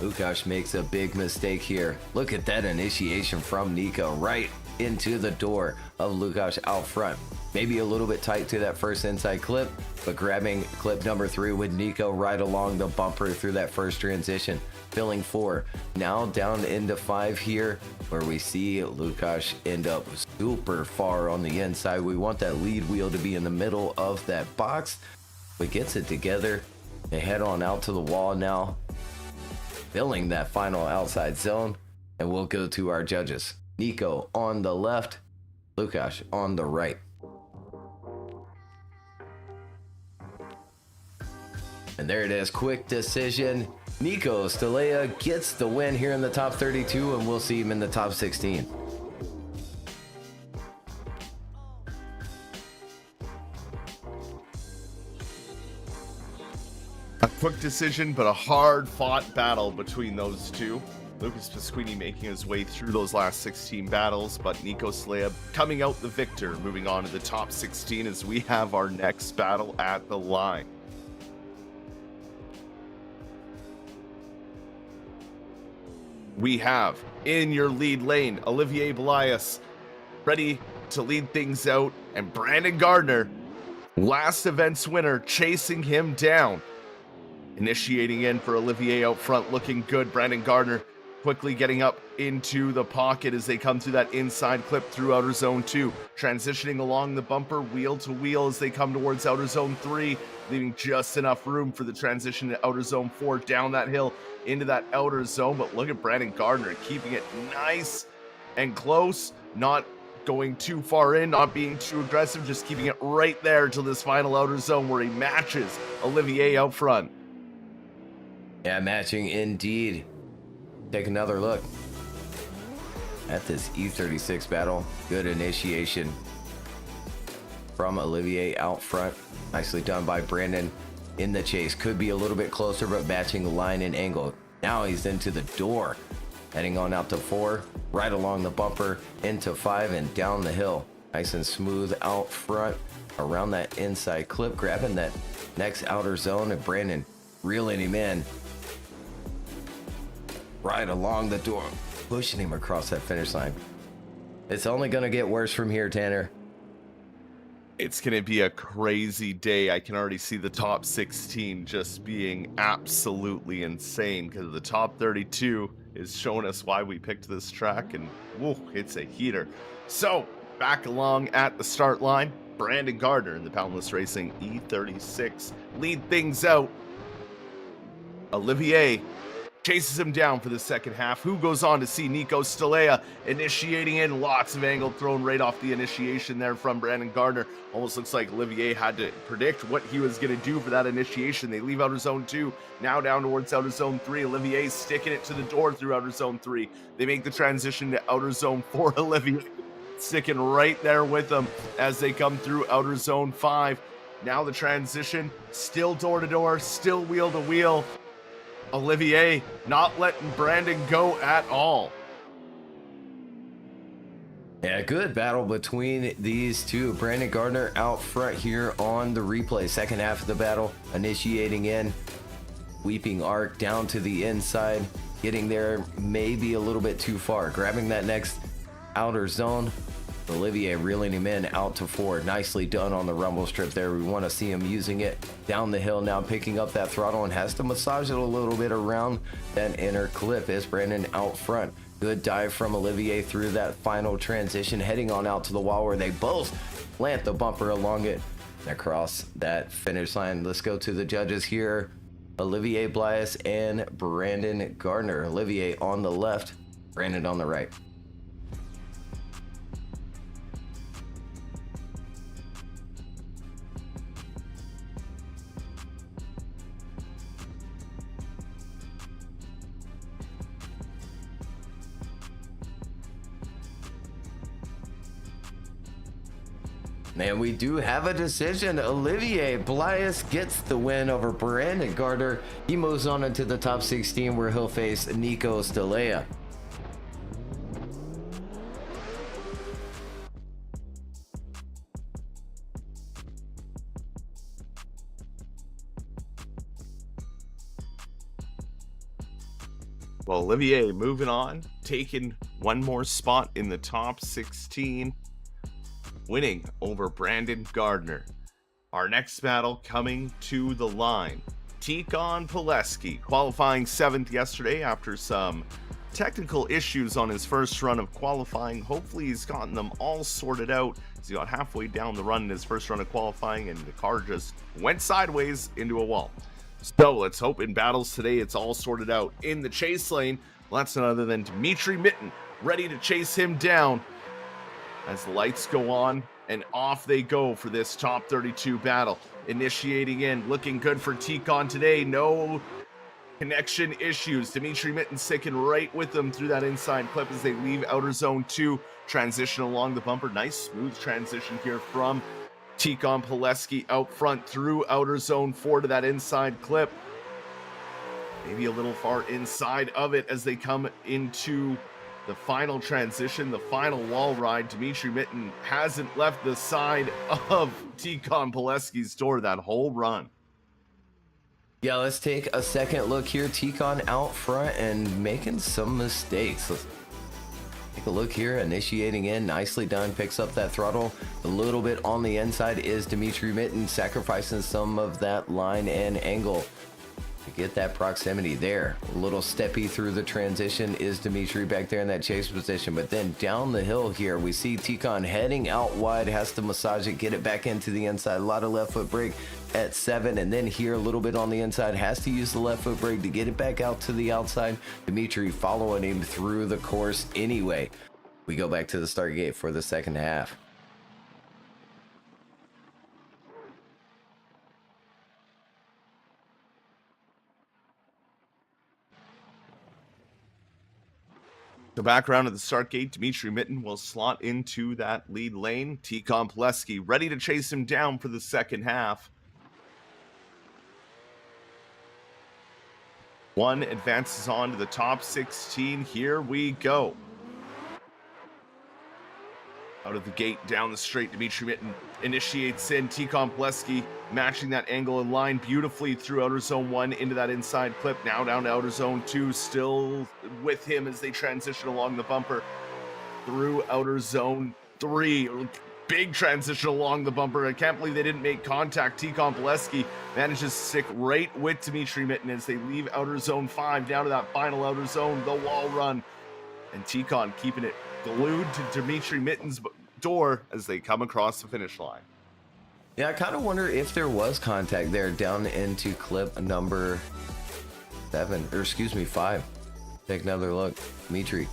Lukasz makes a big mistake here. Look at that initiation from Nico right into the door of Lukasz out front. Maybe a little bit tight to that first inside clip, but grabbing clip number 3 with Nico right along the bumper through that first transition. Filling 4. Now down into 5 here, where we see Lukasz end up super far on the inside. We want that lead wheel to be in the middle of that box, but gets it together. They head on out to the wall now, filling that final outside zone, and we'll go to our judges. Nico on the left, Lukasz on the right. And there it is, quick decision. Nico Stelea gets the win here in the top 32, and we'll see him in the top 16. A quick decision, but a hard-fought battle between those two. Lukasz Pasquini making his way through those last 16 battles, but Nico Stelea coming out the victor, moving on to the top 16 as we have our next battle at the line. We have in your lead lane, Olivier Belias, ready to lead things out, and Brandon Gardner, last event's winner, chasing him down. Initiating in for Olivier out front, looking good. Brandon Gardner quickly getting up into the pocket as they come through that inside clip through outer zone 2. Transitioning along the bumper, wheel to wheel as they come towards outer zone 3, leaving just enough room for the transition to outer zone 4, down that hill into that outer zone. But look at Brandon Gardner keeping it nice and close, not going too far in, not being too aggressive, just keeping it right there till this final outer zone where he matches Olivier out front. Yeah, matching indeed. Take another look at this E36 battle. Good initiation from Olivier out front. Nicely done by Brandon in the chase. Could be a little bit closer, but matching the line and angle. Now he's into the door. Heading on out to 4, right along the bumper, into 5, and down the hill. Nice and smooth out front, around that inside clip, grabbing that next outer zone, and Brandon reeling him in. Right along the door, pushing him across that finish line. It's only going to get worse from here, Tanner. It's going to be a crazy day. I can already see the top 16 just being absolutely insane because the top 32 is showing us why we picked this track, and whoa, it's a heater. So, back along at the start line, Brandon Gardner in the Boundless Racing E36 lead things out. Olivier chases him down for the second half. Who goes on to see Nico Stelea initiating in? Lots of angle thrown right off the initiation there from Brandon Gardner. Almost looks like Olivier had to predict what he was going to do for that initiation. They leave outer zone 2, now down towards outer zone 3. Olivier sticking it to the door through outer zone 3. They make the transition to outer zone 4. Olivier sticking right there with them as they come through outer zone 5. Now the transition, still door to door, still wheel to wheel. Olivier not letting Brandon go at all. Yeah, good battle between these two. Brandon Gardner out front here on the replay. Second half of the battle, initiating in. Weeping arc down to the inside. Getting there maybe a little bit too far. Grabbing that next outer zone. Olivier reeling him in out to 4. Nicely done on the rumble strip there. We want to see him using it down the hill now, picking up that throttle and has to massage it a little bit around that inner clip as Brandon out front. Good dive from Olivier through that final transition, heading on out to the wall where they both plant the bumper along it and across that finish line. Let's go to the judges here. Olivier Blias and Brandon Gardner. Olivier on the left, Brandon on the right. And we do have a decision. Olivier Blias gets the win over Brandon Gardner. He moves on into the top 16 where he'll face Nico Stelea. Well, Olivier moving on, taking one more spot in the top 16. Winning over Brandon Gardner. Our next battle coming to the line. Tikon Pileski, qualifying 7th yesterday after some technical issues on his first run of qualifying. Hopefully he's gotten them all sorted out as he got halfway down the run in his first run of qualifying and the car just went sideways into a wall. So let's hope in battles today it's all sorted out. In the chase lane, well, that's none other than Dimitri Mitten, ready to chase him down. As the lights go on and off they go for this top 32 battle. Initiating in, looking good for Tikon today. No connection issues. Dimitri Mitten sticking right with them through that inside clip as they leave outer zone 2. Transition along the bumper. Nice smooth transition here from Tikon Pileski out front through outer zone 4 to that inside clip. Maybe a little far inside of it as they come into the final transition, the final wall ride. Dimitri Mitten hasn't left the side of Tikon Pileski's door that whole run. Yeah, let's take a second look here. Tikon out front and making some mistakes. Let's take a look here. Initiating in, nicely done. Picks up that throttle a little bit on the inside is Dimitri Mitten, sacrificing some of that line and angle to get that proximity there. A little steppy through the transition is Dimitri back there in that chase position, but then down the hill here we see Tikon heading out wide, has to massage it, get it back into the inside. A lot of left foot brake at 7, and then here a little bit on the inside, has to use the left foot brake to get it back out to the outside. Dimitri following him through the course anyway. We go back to the start gate for the second half. The background of the start gate, Dimitri Mitten will slot into that lead lane. Tikon Pileski ready to chase him down for the second half. One advances on to the top 16. Here we go. Out of the gate, down the straight, Dimitri Mitten initiates in. Tikon Pileski matching that angle and line beautifully through outer zone 1 into that inside clip. Now down to outer zone 2, still with him as they transition along the bumper through outer zone 3. Big transition along the bumper. I can't believe they didn't make contact. Tikon Pileski manages to stick right with Dimitri Mitten as they leave outer zone 5 down to that final outer zone, the wall run. And Tikon keeping it glued to Dimitri Mitten's door as they come across the finish line. Yeah, I kind of wonder if there was contact there down into clip number 5. Take another look. Dimitri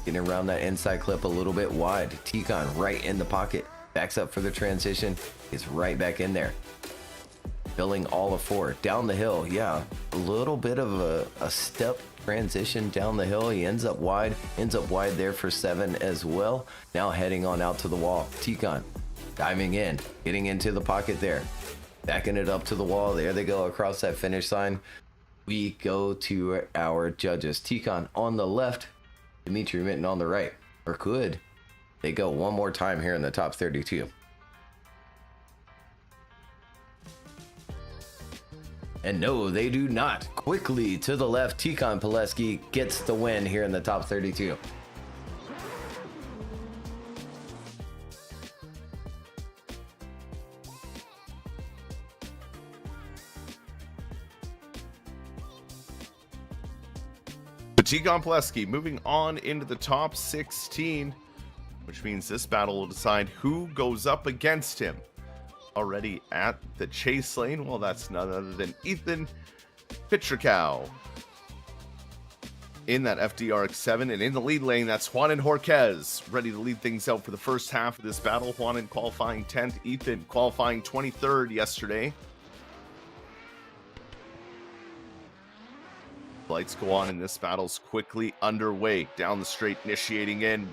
getting around that inside clip a little bit wide. Ticon right in the pocket. Backs up for the transition. Is right back in there. Filling all of 4. Down the hill. Yeah, a little bit of a step transition down the hill. He ends up wide. Ends up wide there for 7 as well. Now heading on out to the wall. Ticon diving in. Getting into the pocket there. Backing it up to the wall. There they go across that finish line. We go to our judges. Ticon on the left, Dimitri Mitten on the right. Or could they go one more time here in the top 32? And no, they do not. Quickly to the left, Ticon Pileski gets the win here in the top 32. Ticon Pileski moving on into the top 16, which means this battle will decide who goes up against him. Already at the chase lane, well, that's none other than Ethan Pitrakow in that FDRX7, and in the lead lane, that's Juan and Jorquez, ready to lead things out for the first half of this battle. Juan in qualifying 10th, Ethan qualifying 23rd yesterday. Lights go on, and this battle's quickly underway. Down the straight, initiating in.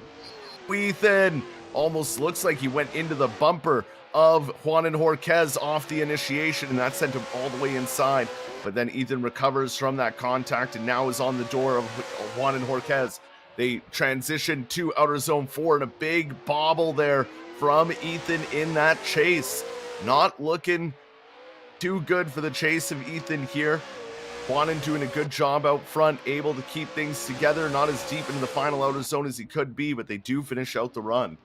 Ethan almost looks like he went into the bumper of Juan and Jorquez off the initiation, and that sent him all the way inside. But then Ethan recovers from that contact and now is on the door of Juan and Jorquez. They transition to outer zone 4, and a big bobble there from Ethan in that chase. Not looking too good for the chase of Ethan here. Juan doing a good job out front, able to keep things together, not as deep into the final outer zone as he could be, but they do finish out the run.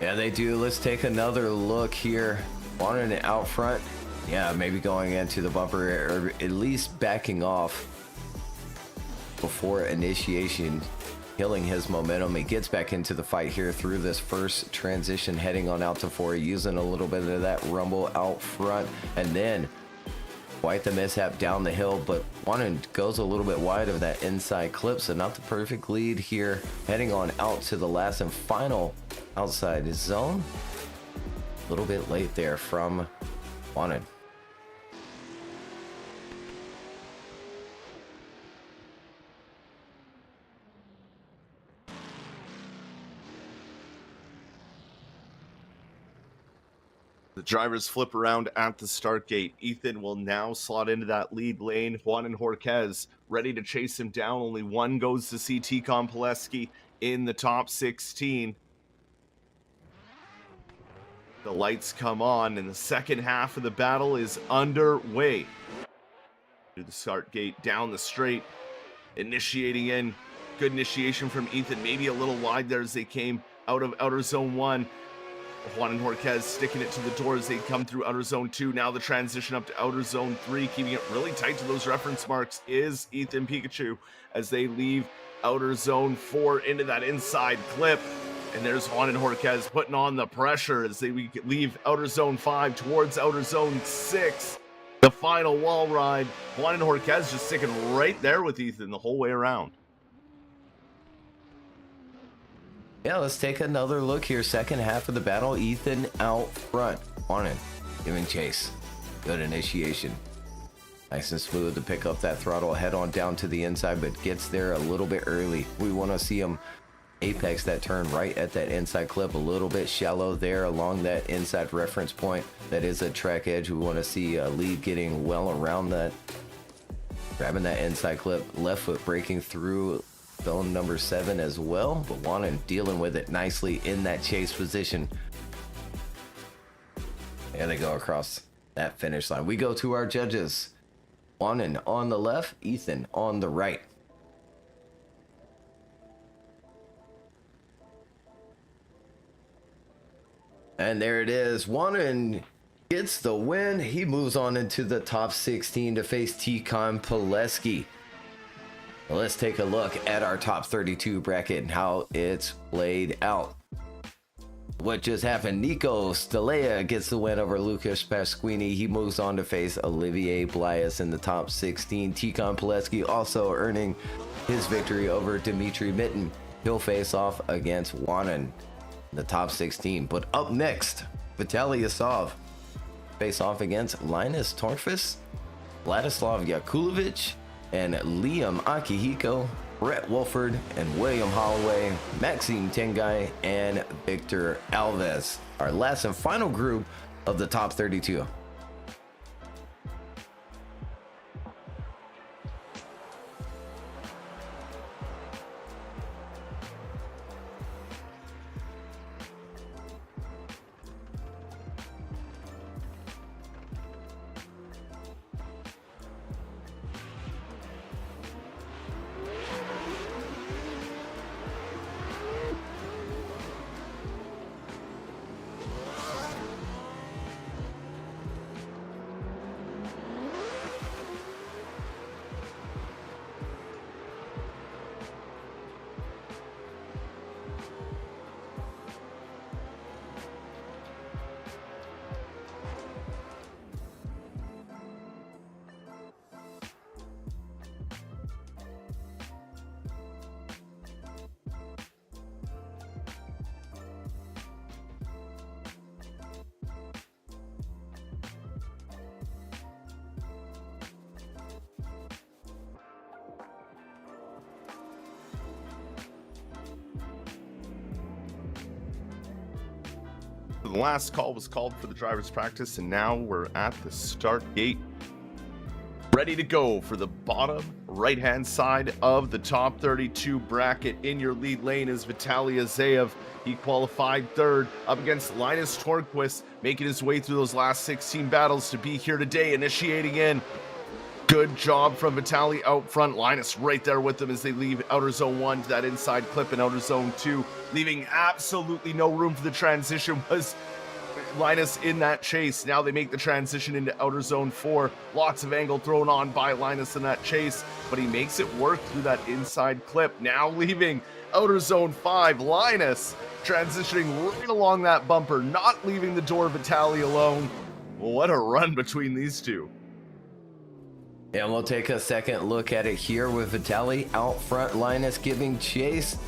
Yeah, they do. Let's take another look here. Juan out front. Yeah, maybe going into the bumper, or at least backing off before initiation, killing his momentum. He gets back into the fight here through this first transition, heading on out to 4, using a little bit of that rumble out front, and then quite the mishap down the hill, but Juan goes a little bit wide of that inside clip, so not the perfect lead here. Heading on out to the last and final outside zone. A little bit late there from Juan. The drivers flip around at the start gate. Ethan will now slot into that lead lane. Juan and Jorquez ready to chase him down. Only one goes to see Ticon Pileski in the top 16. The lights come on, and the second half of the battle is underway. Through the start gate, down the straight, initiating in. Good initiation from Ethan, maybe a little wide there as they came out of outer zone 1. Juan and Jorquez sticking it to the door as they come through outer zone 2. Now the transition up to outer zone 3, keeping it really tight to those reference marks, is Ethan Pikachu as they leave outer zone 4 into that inside clip. And there's Juan and Jorquez putting on the pressure as they leave outer zone 5 towards outer zone 6. The final wall ride. Juan and Jorquez just sticking right there with Ethan the whole way around. Yeah, let's take another look here. Second half of the battle, Ethan out front. Juan giving chase. Good initiation. Nice and smooth to pick up that throttle, head on down to the inside, but gets there a little bit early. We want to see him apex that turn right at that inside clip, a little bit shallow there along that inside reference point. That is a track edge. We want to see a lead getting well around that. Grabbing that inside clip, left foot breaking through zone number 7 as well, but Juan dealing with it nicely in that chase position. There they go across that finish line. We go to our judges. Juan on the left, Ethan on the right. And there it is. Juan gets the win. He moves on into the top 16 to face Ticon Pileski. Let's take a look at our top 32 bracket and how it's played out. What just happened? Nico Stelea gets the win over Lucas Pasquini. He moves on to face Olivier Blias in the top 16. Tikhon Pilecki also earning his victory over Dmitry Mitten. He'll face off against Wanan in the top 16. But up next, Vitaly Asov face off against Linus Torfus, Vladislav Yakulovich, and Liam Akihiko, Brett Wolford and William Holloway, Maxime Tengai, and Victor Alves. Our last and final group of the top 32. The last call was called for the driver's practice, and now we're at the start gate. Ready to go for the bottom right-hand side of the top 32 bracket. In your lead lane is Vitaly Azayev. He qualified third up against Linus Torquist, making his way through those last 16 battles to be here today, initiating in. Good job from Vitaly out front. Linus right there with them as they leave outer zone 1 to that inside clip in outer zone 2, leaving absolutely no room for the transition. Was Linus in that chase. Now they make the transition into outer zone 4. Lots of angle thrown on by Linus in that chase, but he makes it work through that inside clip. Now leaving outer zone 5. Linus transitioning right along that bumper, not leaving the door of Vitaly alone. Well, what a run between these two. And we'll take a second look at it here with Vitaly out front. Linus giving chase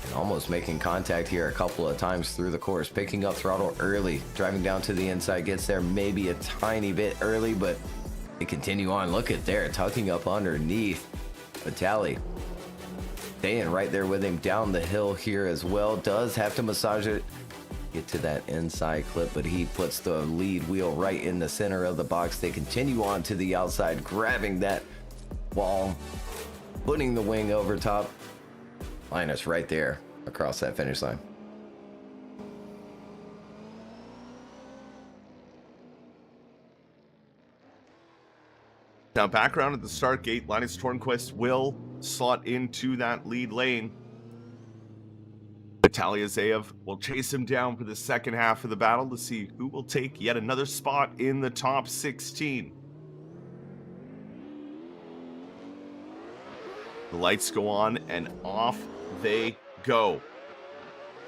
and almost making contact here a couple of times through the course, picking up throttle early, driving down to the inside, gets there maybe a tiny bit early, but they continue on. Look at there, tucking up underneath. Vitaly staying right there with him down the hill here as well. Does have to massage it, get to that inside clip, but he puts the lead wheel right in the center of the box. They continue on to the outside, grabbing that wall, putting the wing over top. Linus right there across that finish line. Now back around at the start gate, Linus Tornquist will slot into that lead lane. Vitaly Azayev will chase him down for the second half of the battle to see who will take yet another spot in the top 16. The lights go on and off they go.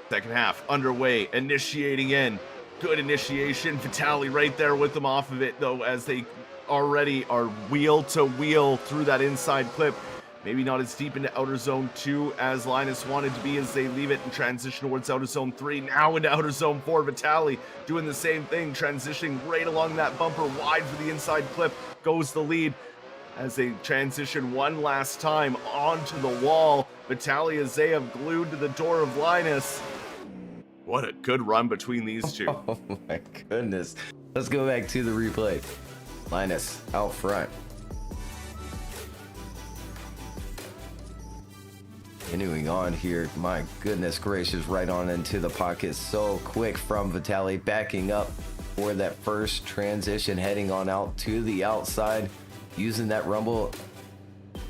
Second half underway, initiating in. Good initiation. Vitaly right there with them off of it, though, as they already are wheel to wheel through that inside clip. Maybe not as deep into outer zone 2 as Linus wanted to be as they leave it and transition towards outer zone 3. Now into outer zone 4. Vitaly doing the same thing, transitioning right along that bumper, wide for the inside clip. Goes the lead as they transition one last time onto the wall. Vitaly Azayev glued to the door of Linus. What a good run between these two. Oh my goodness. Let's go back to the replay. Linus out front. Continuing on here, my goodness gracious, right on into the pocket so quick from Vitaly, backing up for that first transition, heading on out to the outside, using that rumble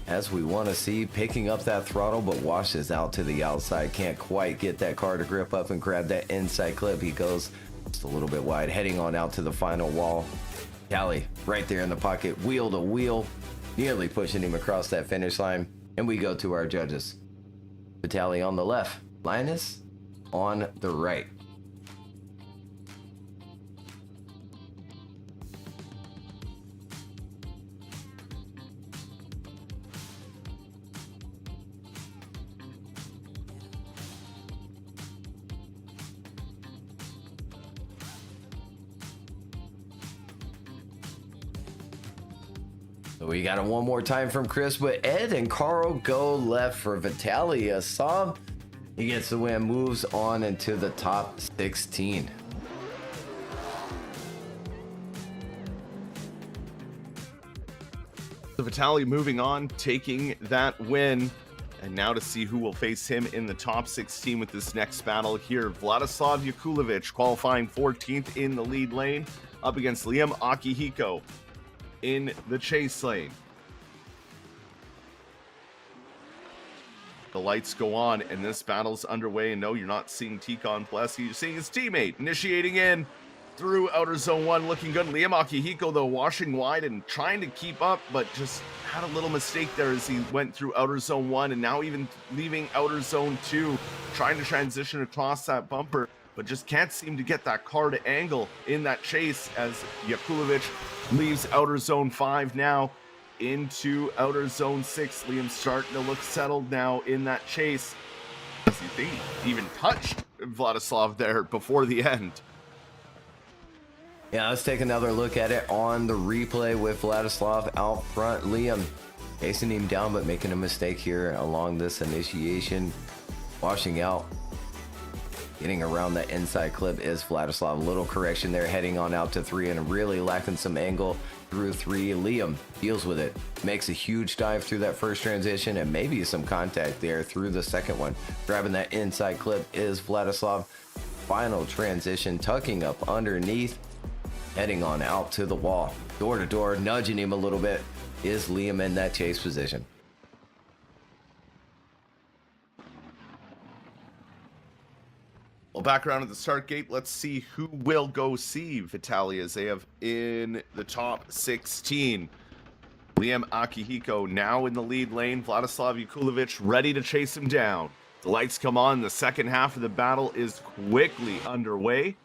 as we want to see, picking up that throttle, but washes out to the outside. Can't quite get that car to grip up and grab that inside clip. He goes just a little bit wide, heading on out to the final wall. Vitaly right there in the pocket, wheel to wheel, nearly pushing him across that finish line. And we go to our judges. Vitaly on the left, Linus on the right. So we got it one more time from Chris, but Ed and Carl go left for Vitaly Asov. He gets the win, moves on into the top 16. So Vitaly moving on, taking that win. And now to see who will face him in the top 16 with this next battle here. Vladislav Yakulovich qualifying 14th in the lead lane, up against Liam Akihiko in the chase lane. The lights go on and this battle's underway. And no, you're not seeing Tikon Plesky, you're seeing his teammate initiating in through outer zone 1, looking good. Liam Akihiko though washing wide and trying to keep up, but just had a little mistake there as he went through outer zone 1 and now even leaving outer zone 2, trying to transition across that bumper, but just can't seem to get that car to angle in that chase as Yakulovich leaves outer zone 5 now into outer zone 6. Liam's starting to look settled now in that chase. As you think he even touched Vladislav there before the end. Yeah, let's take another look at it on the replay with Vladislav out front. Liam chasing him down, but making a mistake here along this initiation. Washing out. Getting around that inside clip is Vladislav. A little correction there, heading on out to 3 and really lacking some angle through 3. Liam deals with it. Makes a huge dive through that first transition and maybe some contact there through the second one. Grabbing that inside clip is Vladislav. Final transition, tucking up underneath. Heading on out to the wall, door to door, nudging him a little bit, is Liam in that chase position. Well, back around at the start gate, let's see who will go see Vitaly Azayev in the top 16. Liam Akihiko now in the lead lane. Vladislav Yakulovich ready to chase him down. The lights come on. The second half of the battle is quickly underway.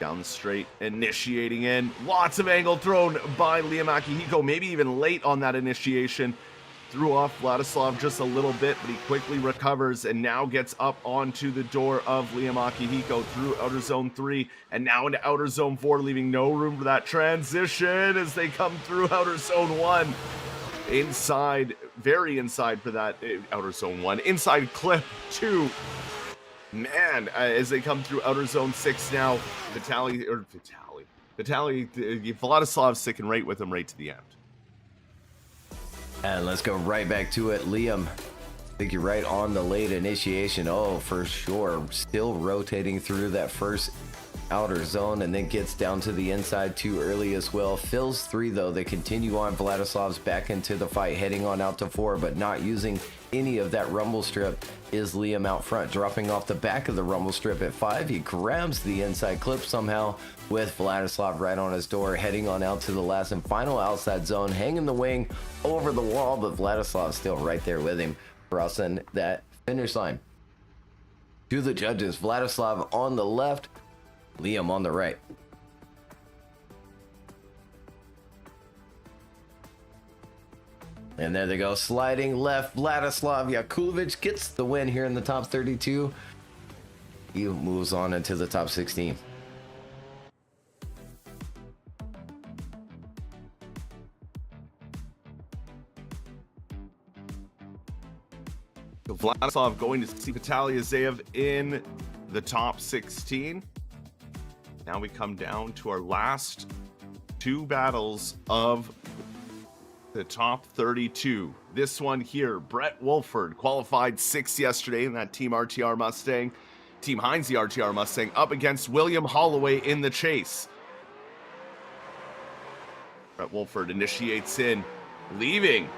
Down the straight, initiating in. Lots of angle thrown by Liam Akihiko, maybe even late on that initiation. Threw off Vladislav just a little bit, but he quickly recovers and now gets up onto the door of Liam Akihiko through outer zone 3 and now into outer zone 4, leaving no room for that transition as they come through outer zone 1. Inside, very inside for that outer zone 1. Inside clip 2. Man, as they come through outer zone 6 now, Vladislav's sticking right with him right to the end. And let's go right back to it. Liam, I think you're right on the late initiation. Oh, for sure. Still rotating through that first outer zone and then gets down to the inside too early as well. Fills 3 though. They continue on. Vladislav's back into the fight, heading on out to 4, but not using any of that rumble strip is Liam out front, dropping off the back of the rumble strip at 5. He grabs the inside clip somehow with Vladislav right on his door, heading on out to the last and final outside zone, hanging the wing over the wall, but Vladislav's still right there with him, crossing that finish line. To the judges, Vladislav on the left, Liam on the right. And there they go, sliding left. Vladislav Yakulovich gets the win here in the top 32. He moves on into the top 16. So Vladislav going to see Vitaly Azayev in the top 16. Now we come down to our last 2 battles of the top 32. This one here, Brett Wolford qualified 6th yesterday in that Team RTR Mustang, Team Heinz the RTR Mustang, up against William Holloway in the chase. Brett Wolford initiates in, leaving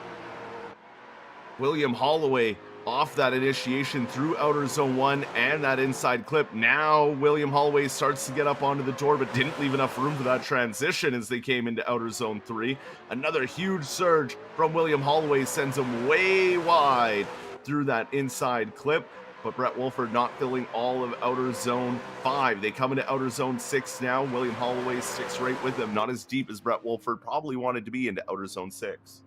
William Holloway off that initiation through outer zone 1 and that inside clip. Now William Holloway starts to get up onto the door, but didn't leave enough room for that transition as they came into outer zone 3. Another huge surge from William Holloway sends him way wide through that inside clip, but Brett Wolford not filling all of outer zone 5. They come into outer zone 6 now. William Holloway sticks right with them, not as deep as Brett Wolford probably wanted to be into outer zone 6.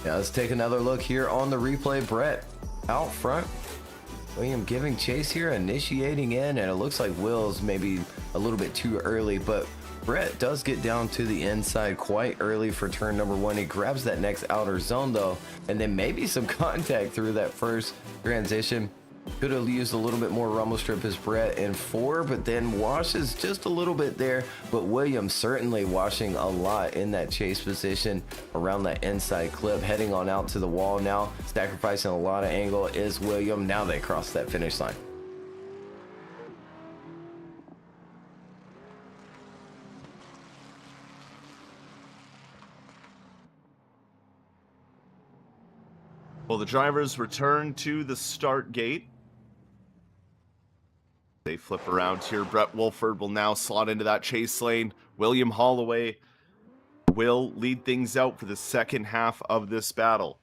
Yeah, let's take another look here on the replay. Brett out front. William giving chase here, initiating in, and it looks like Will's maybe a little bit too early, but Brett does get down to the inside quite early for turn number 1. He grabs that next outer zone though, and then maybe some contact through that first transition. Could have used a little bit more rumble strip as Brett in 4, but then washes just a little bit there. But William certainly washing a lot in that chase position around that inside clip, heading on out to the wall now, sacrificing a lot of angle is William. Now they cross that finish line. Well, the drivers return to the start gate. They flip around here. Brett Wolford will now slot into that chase lane. William Holloway will lead things out for the second half of this battle.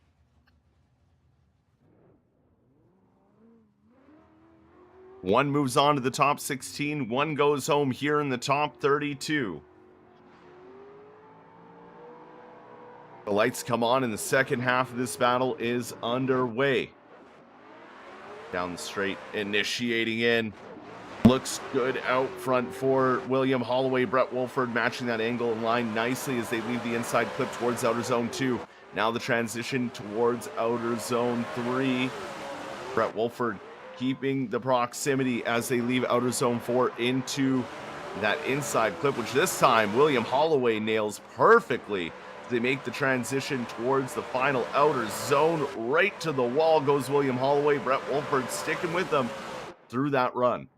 One moves on to the top 16. One goes home here in the top 32. The lights come on and the second half of this battle is underway. Down the straight, initiating in. Looks good out front for William Holloway. Brett Wolford matching that angle and line nicely as they leave the inside clip towards outer zone 2. Now the transition towards outer zone 3. Brett Wolford keeping the proximity as they leave outer zone 4 into that inside clip, which this time William Holloway nails perfectly. They make the transition towards the final outer zone. Right to the wall goes William Holloway. Brett Wolford sticking with them through that run.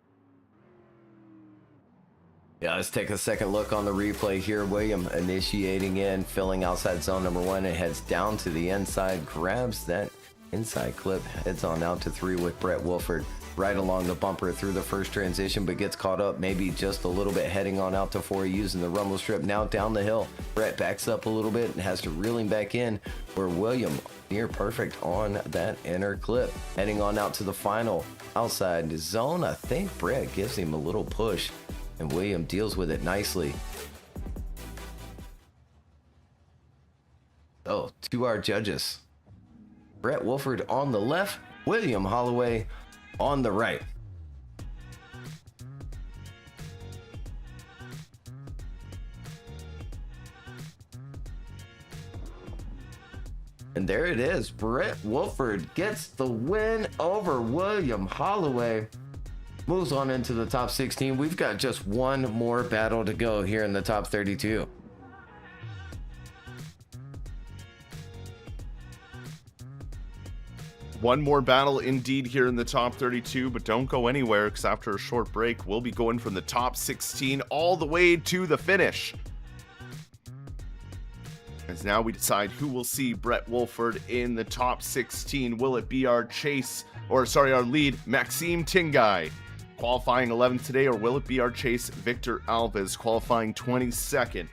Yeah, let's take a second look on the replay here. William initiating in, filling outside zone number 1, and heads down to the inside, grabs that inside clip, heads on out to 3 with Brett Wolford. Right along the bumper through the first transition, but gets caught up maybe just a little bit, heading on out to 4 using the rumble strip. Now down the hill, Brett backs up a little bit and has to reel him back in, where William near perfect on that inner clip. Heading on out to the final outside zone. I think Brett gives him a little push and William deals with it nicely. So to our judges, Brett Wolford on the left, William Holloway on the right. And there it is. Brett Wolford gets the win over William Holloway. Moves on into the top 16. We've got just one more battle to go here in the top 32. One more battle indeed here in the top 32, but don't go anywhere because after a short break, we'll be going from the top 16 all the way to the finish. As now we decide who will see Brett Wolford in the top 16. Will it be our lead, Maxime Tingai, qualifying 11th today, or will it be our chase, Victor Alves, qualifying 22nd?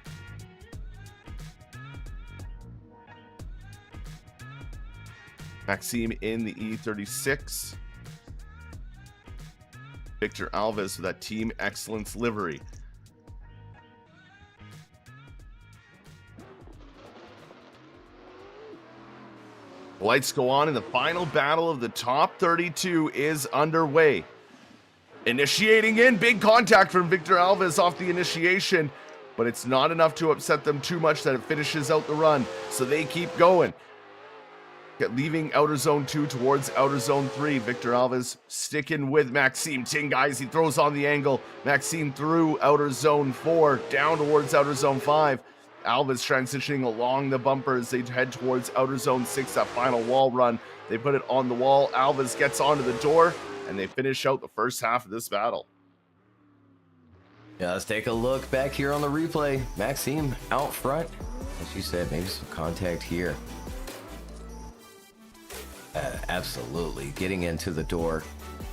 Maxime in the E36. Victor Alves with that Team Excellence livery. Lights go on and the final battle of the top 32 is underway. Initiating in, big contact from Victor Alves off the initiation, but it's not enough to upset them too much that it finishes out the run, so they keep going. Leaving outer zone 2 towards outer zone 3. Victor Alves sticking with Maxime Tingai as he throws on the angle. Maxime through outer zone 4, down towards outer zone 5. Alves transitioning along the bumper as they head towards outer zone 6, that final wall run. They put it on the wall. Alves gets onto the door, and they finish out the first half of this battle. Yeah, let's take a look back here on the replay. Maxime out front. As you said, maybe some contact here. Absolutely getting into the door.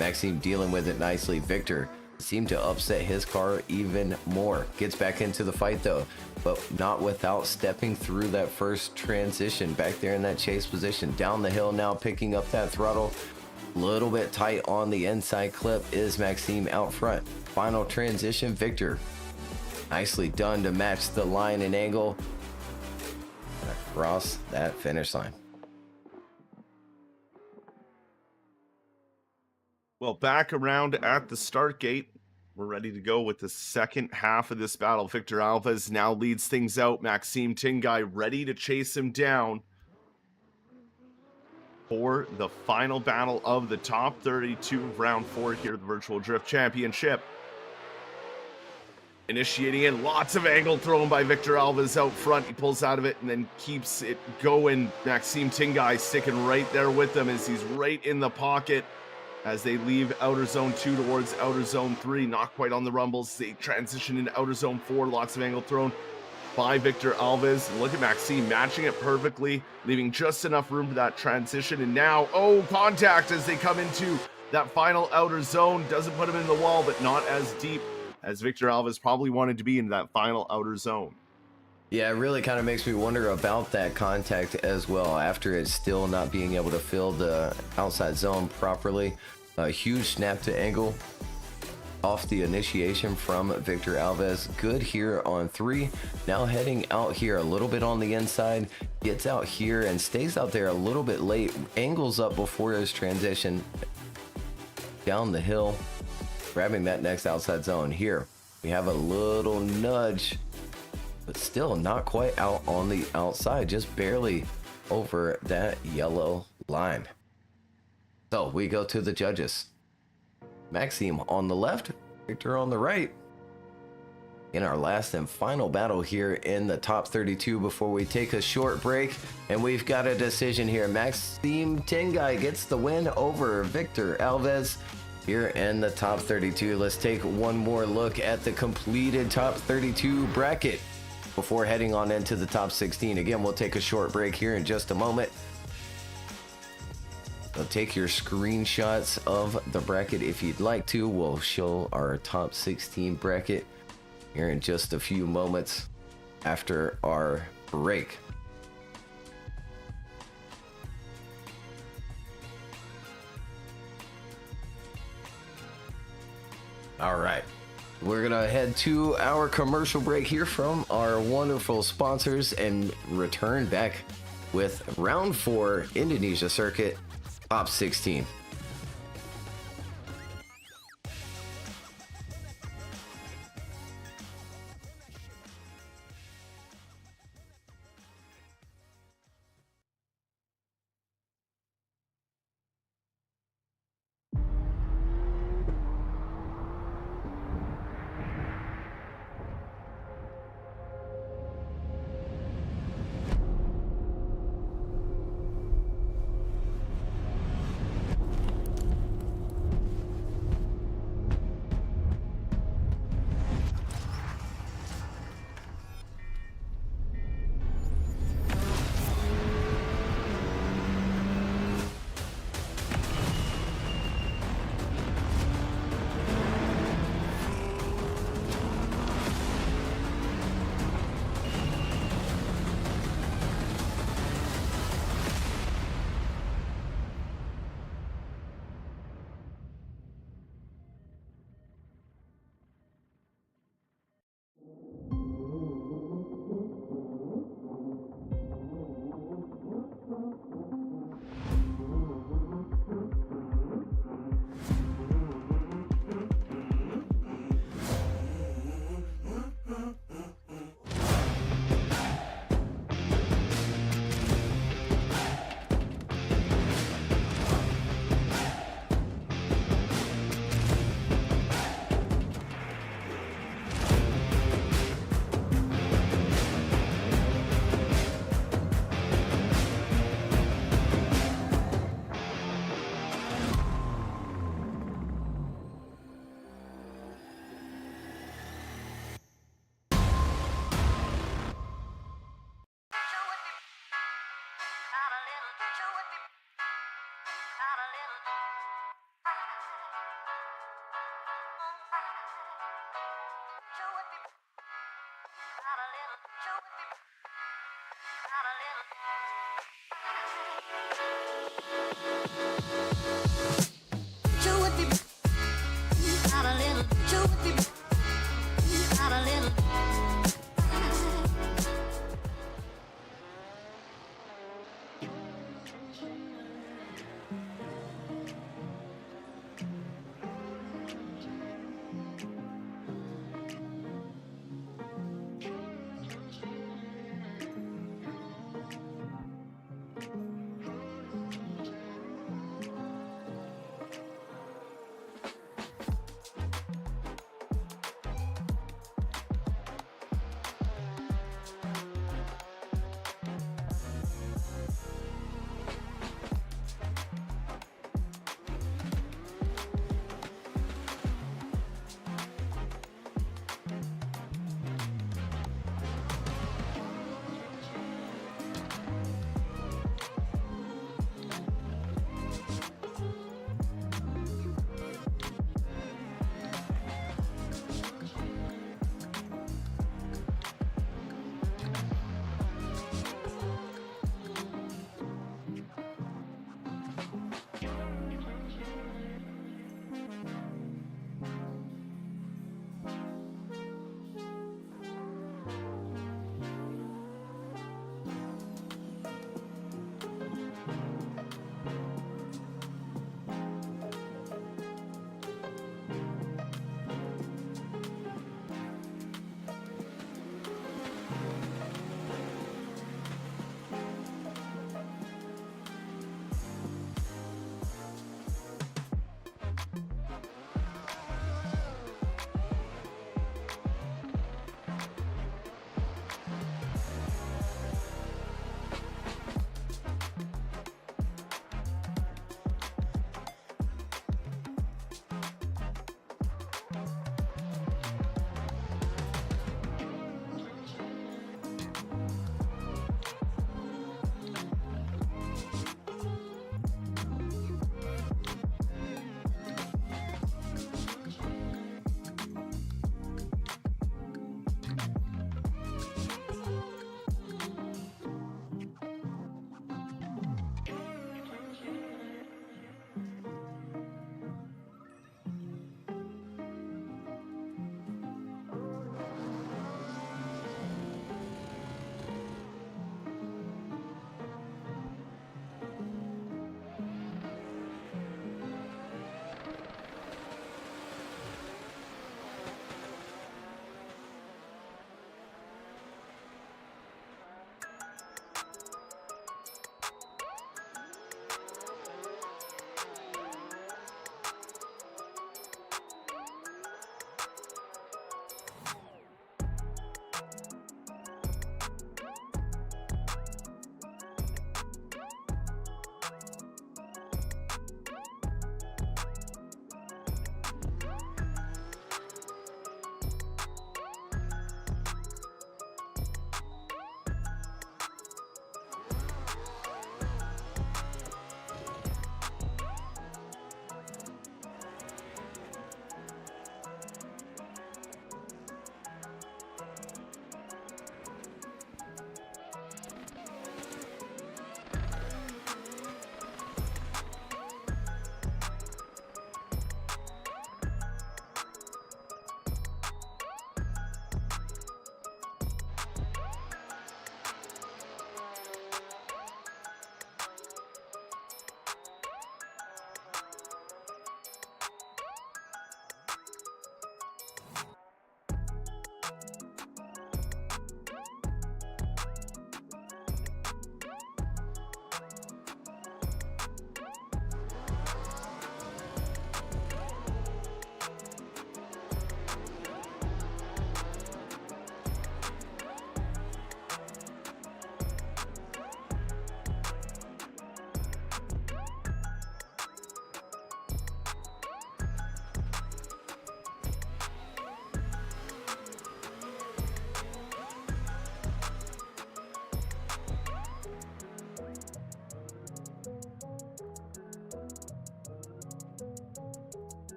Maxime dealing with it nicely. Victor seemed to upset his car even more. Gets back into the fight though, but not without stepping through that first transition back there in that chase position. Down the hill now, picking up that throttle. Little bit tight on the inside clip is Maxime out front. Final transition, Victor nicely done to match the line and angle across that finish line. Well, back around at the start gate, We're ready to go with the second half of this battle. Victor Alves now leads things out. Maxime Tingai ready to chase him down for the final battle of the top 32 of round 4 here at the Virtual Drift Championship. Initiating in, lots of angle thrown by Victor Alves out front. He pulls out of it and then keeps it going. Maxime Tingai sticking right there with him as he's right in the pocket as they leave outer zone 2 towards outer zone 3. Not quite on the rumbles. They transition into outer zone 4. Lots of angle thrown by Victor Alves. And look at Maxime matching it perfectly, leaving just enough room for that transition. And now, contact as they come into that final outer zone. Doesn't put him in the wall, but not as deep as Victor Alves probably wanted to be in that final outer zone. Yeah, it really kind of makes me wonder about that contact as well, after it still not being able to fill the outside zone properly. A huge snap to angle off the initiation from Victor Alves. Good here on 3. Now heading out here a little bit on the inside, gets out here and stays out there a little bit late, angles up before his transition down the hill, grabbing that next outside zone. Here we have a little nudge, but still not quite out on the outside, just barely over that yellow line. So we go to the judges. Maxime on the left, Victor on the right. In our last and final battle here in the top 32 before we take a short break. And we've got a decision here. Maxime Tingai gets the win over Victor Alves here in the top 32. Let's take one more look at the completed top 32 bracket before heading on into the top 16. Again, we'll take a short break here in just a moment. So take your screenshots of the bracket if you'd like to. We'll show our top 16 bracket here in just a few moments after our break. All right, we're gonna head to our commercial break here from our wonderful sponsors and return back with round 4 Indonesia circuit top 16.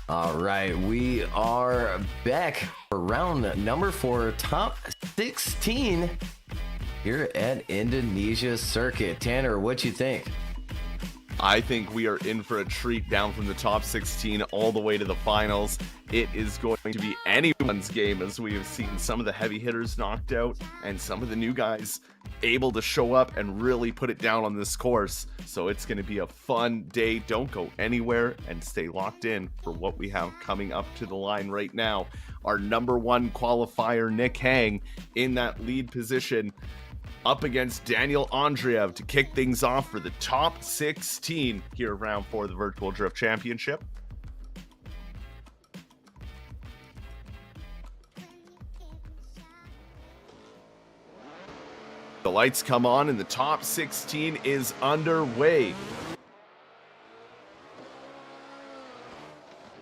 All right, we are back for round number 4, top 16 here at Indonesia Circuit. Tanner, what you think? I think we are in for a treat down from the top 16 all the way to the finals. It is going to be anyone's game, as we have seen some of the heavy hitters knocked out and some of the new guys able to show up and really put it down on this course. So it's going to be a fun day. Don't go anywhere and stay locked in for what we have coming up to the line right now. Our number 1 qualifier, Nick Hang, in that lead position, up against Daniel Andreev to kick things off for the top 16 here round 4 of the Virtual Drift Championship. The lights come on and the top 16 is underway.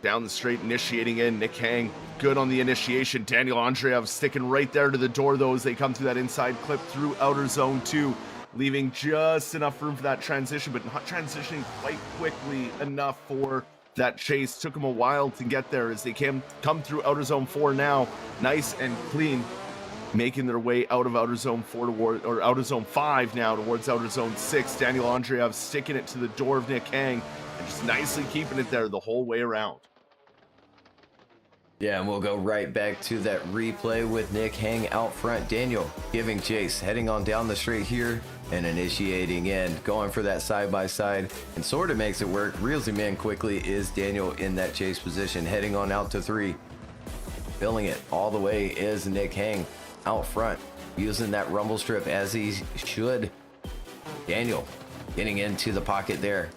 Down the straight, initiating in, Nick Hang, good on the initiation. Daniel Andreev sticking right there to the door, though, as they come through that inside clip through outer zone 2, leaving just enough room for that transition, but not transitioning quite quickly enough for that chase. Took them a while to get there as they come through outer zone 4 now, nice and clean, making their way out of outer zone 4 toward, or outer zone 5 now towards outer zone 6. Daniel Andreev sticking it to the door of Nick Hang and just nicely keeping it there the whole way around. Yeah, and we'll go right back to that replay with Nick Hang out front. Daniel giving chase, heading on down the straight here and initiating in, going for that side-by-side, and sort of makes it work. Reels him in quickly is Daniel in that chase position, heading on out to 3. Filling it all the way is Nick Hang out front, using that rumble strip as he should. Daniel getting into the pocket there.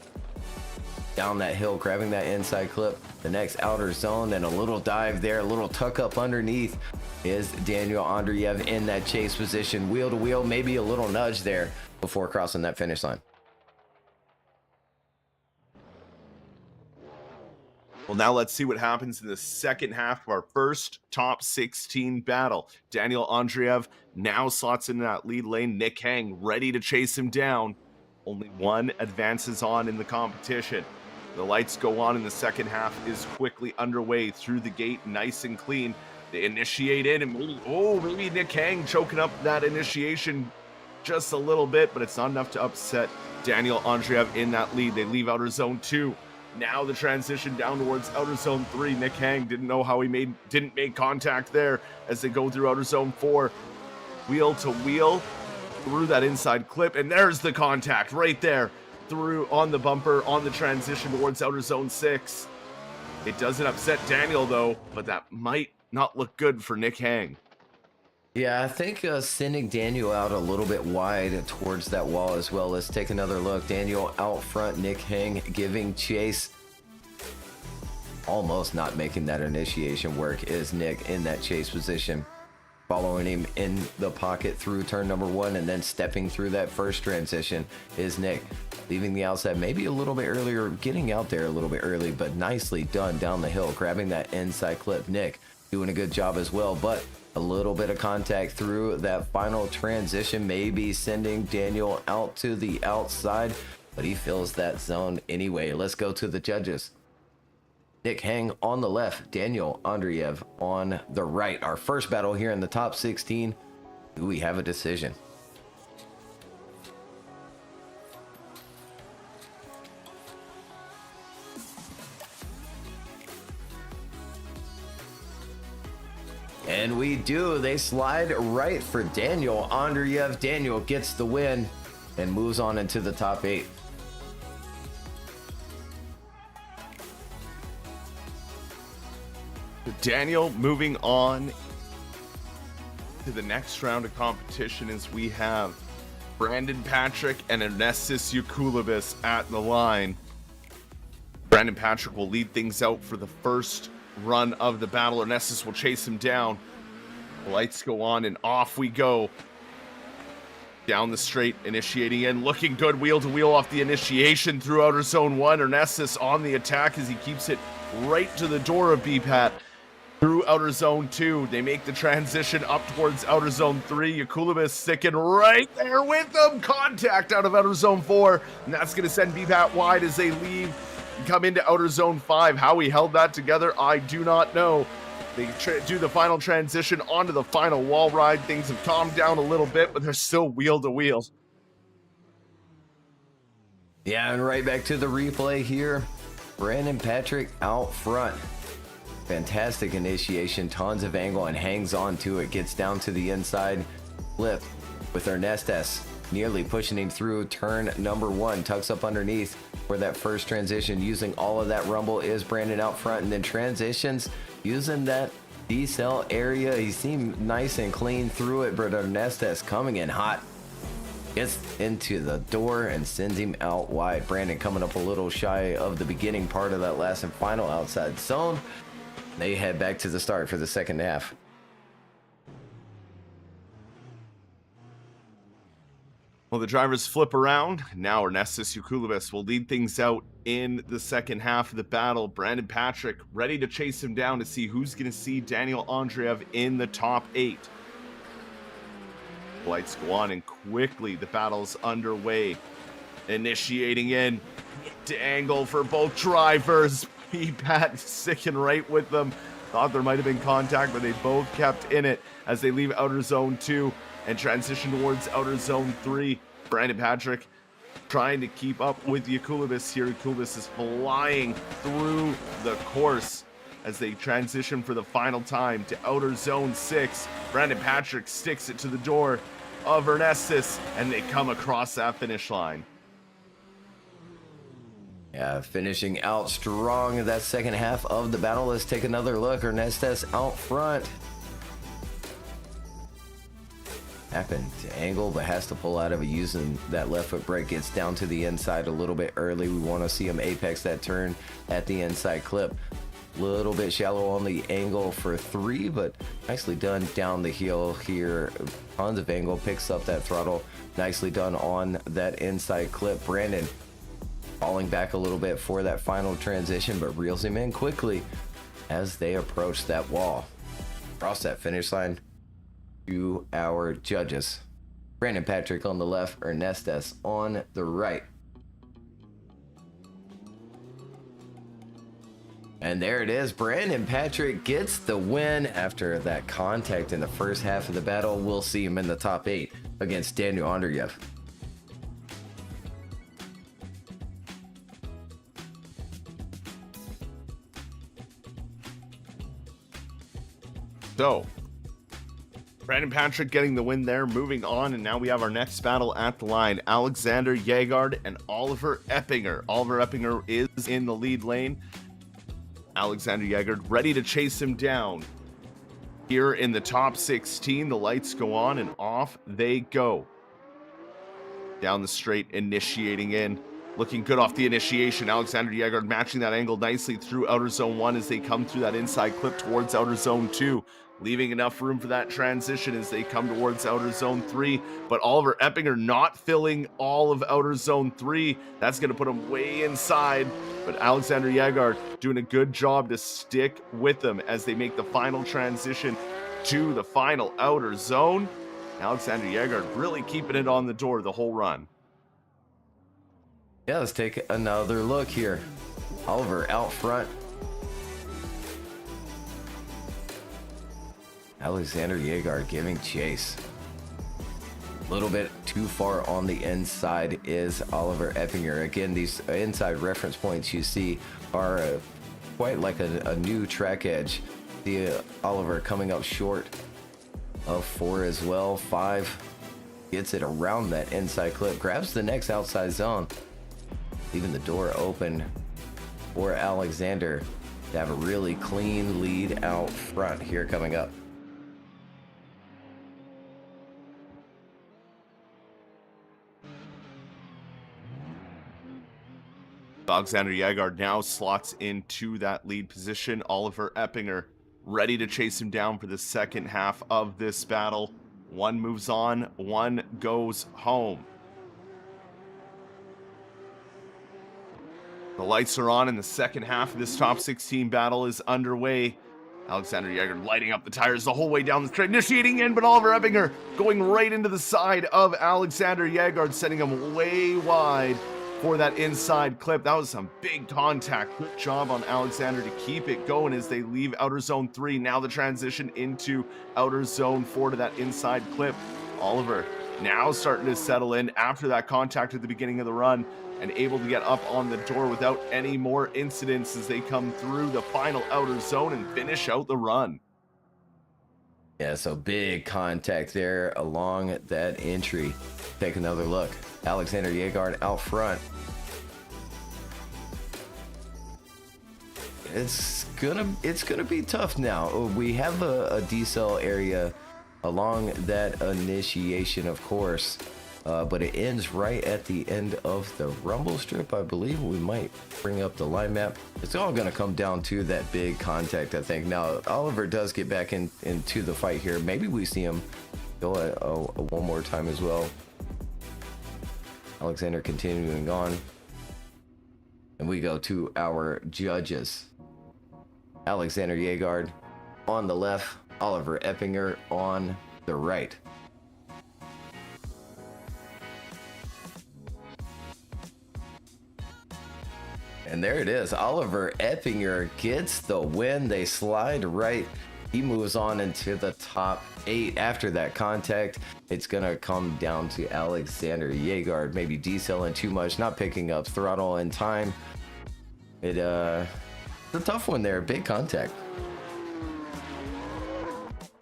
Down that hill, grabbing that inside clip, the next outer zone, and a little dive there, a little tuck up underneath is Daniel Andreev in that chase position, wheel to wheel, maybe a little nudge there before crossing that finish line. Well, now let's see what happens in the second half of our first top 16 battle. Daniel Andreev now slots in that lead lane. Nick Hang ready to chase him down. Only one advances on in the competition. The lights go on and the second half is quickly underway through the gate, nice and clean. They initiate in and maybe Nick Hang choking up that initiation just a little bit, but it's not enough to upset Daniel Andreev in that lead. They leave outer zone 2. Now the transition down towards outer zone 3. Nick Hang didn't know how he didn't make contact there as they go through outer zone 4. Wheel to wheel through that inside clip, and there's the contact right there through on the bumper on the transition towards outer zone 6. It doesn't upset Daniel though, but that might not look good for Nick Hang. Yeah, I think sending Daniel out a little bit wide towards that wall as well. Let's take another look. Daniel out front, Nick Hang giving chase. Almost not making that initiation work is Nick in that chase position. Following him in the pocket through turn number 1 and then stepping through that first transition is Nick. Leaving the outside maybe a little bit earlier, getting out there a little bit early, but nicely done down the hill, grabbing that inside clip. Nick doing a good job as well, but a little bit of contact through that final transition, maybe sending Daniel out to the outside, but he fills that zone anyway. Let's go to the judges. Nick Hang on the left, Daniel Andreev on the right. Our first battle here in the top 16. Do we have a decision? And we do. They slide right for Daniel Andreev. Daniel gets the win and moves on into the top 8. Daniel moving on to the next round of competition as we have Brandon Patrick and Ernestus Yakulibis at the line. Brandon Patrick will lead things out for the first run of the battle. Ernestus will chase him down. The lights go on and off we go. Down the straight, initiating in, looking good, wheel to wheel off the initiation through outer zone 1. Ernestus on the attack as he keeps it right to the door of BPAT. Through outer zone 2, they make the transition up towards outer zone 3. Yakulibis sticking right there with them. Contact out of outer zone 4, and that's going to send BPAT wide as they leave come into outer zone 5. How he held that together, I do not know. They do the final transition onto the final wall ride. Things have calmed down a little bit, but they're still wheel to wheel. Yeah, and right back to the replay here. Brandon Patrick out front. Fantastic initiation, tons of angle, and hangs on to it. Gets down to the inside flip with Ernestes nearly pushing him through turn number 1. Tucks up underneath for that first transition. Using all of that rumble is Brandon out front, and then transitions using that decel area. He seemed nice and clean through it, but Ernestes coming in hot. Gets into the door and sends him out wide. Brandon coming up a little shy of the beginning part of that last and final outside zone. They head back to the start for the second half. Well, the drivers flip around. Now Ernestes Yakulibas will lead things out in the second half of the battle. Brandon Patrick ready to chase him down to see who's going to see Daniel Andreev in the top 8. Lights go on, and quickly the battle's underway. Initiating in to angle for both drivers. Pat sticking right with them. Thought there might have been contact, but they both kept in it as they leave outer zone 2 and transition towards outer zone 3. Brandon Patrick trying to keep up with Yakulibas here. Yakulibas is flying through the course as they transition for the final time to outer zone 6. Brandon Patrick sticks it to the door of Ernestes, and they come across that finish line. Yeah, finishing out strong that second half of the battle. Let's take another look. Ernestes out front. Happened to angle, but has to pull out of it using that left foot brake. Gets down to the inside a little bit early. We want to see him apex that turn at the inside clip. Little bit shallow on the angle for 3, but nicely done down the hill here. Tons of angle, picks up that throttle. Nicely done on that inside clip. Brandon falling back a little bit for that final transition, but reels him in quickly as they approach that wall. Across that finish line to our judges. Brandon Patrick on the left, Ernestes on the right. And there it is. Brandon Patrick gets the win after that contact in the first half of the battle. We'll see him in the top 8 against Daniel Andreev. So, Brandon Patrick getting the win there, moving on, and now we have our next battle at the line. Alexander Yegard and Oliver Eppinger. Oliver Eppinger is in the lead lane. Alexander Yegard ready to chase him down. Here in the top 16, the lights go on and off they go. Down the straight, initiating in. Looking good off the initiation. Alexander Yegard matching that angle nicely through outer zone 1 as they come through that inside clip towards outer zone 2. Leaving enough room for that transition as they come towards outer zone 3. But Oliver Eppinger not filling all of outer zone 3. That's going to put him way inside. But Alexander Yegard doing a good job to stick with them as they make the final transition to the final outer zone. Alexander Yegard really keeping it on the door the whole run. Yeah, let's take another look here. Oliver out front. Alexander Yegard giving chase. A little bit too far on the inside is Oliver Eppinger. Again, these inside reference points you see are quite like a new track edge. The Oliver coming up short of 4 as well. 5 gets it around that inside clip, grabs the next outside zone, leaving the door open for Alexander to have a really clean lead out front here coming up. Alexander Yegard now slots into that lead position. Oliver Eppinger ready to chase him down for the second half of this battle. One moves on, one goes home. The lights are on and the second half of this top 16 battle is underway. Alexander Yegard lighting up the tires the whole way down the straight, initiating in, but Oliver Eppinger going right into the side of Alexander Yegard, sending him way wide. for that inside clip. That was some big contact. Good job on Alexander to keep it going as they leave outer zone 3. Now the transition into outer zone 4 to that inside clip. Oliver now starting to settle in after that contact at the beginning of the run and able to get up on the door without any more incidents as they come through the final outer zone and finish out the run. Yeah, so big contact there along that entry. Take another look. Alexander Yegard out front. It's gonna be tough now. We have a decel area along that initiation, of course, but it ends right at the end of the rumble strip. I believe we might bring up the line map. It's all gonna come down to that big contact, I think. Now Oliver does get back into the fight here. Maybe we see him go one more time as well. Alexander continuing on, and we go to our judges. Alexander Yegard on the left, Oliver Eppinger on the right. And there it is. Oliver Eppinger gets the win. They slide right. He moves on into the top 8 after that contact. It's going to come down to Alexander Yegard, maybe decelling too much, not picking up throttle in time. It's a tough one there. Big contact.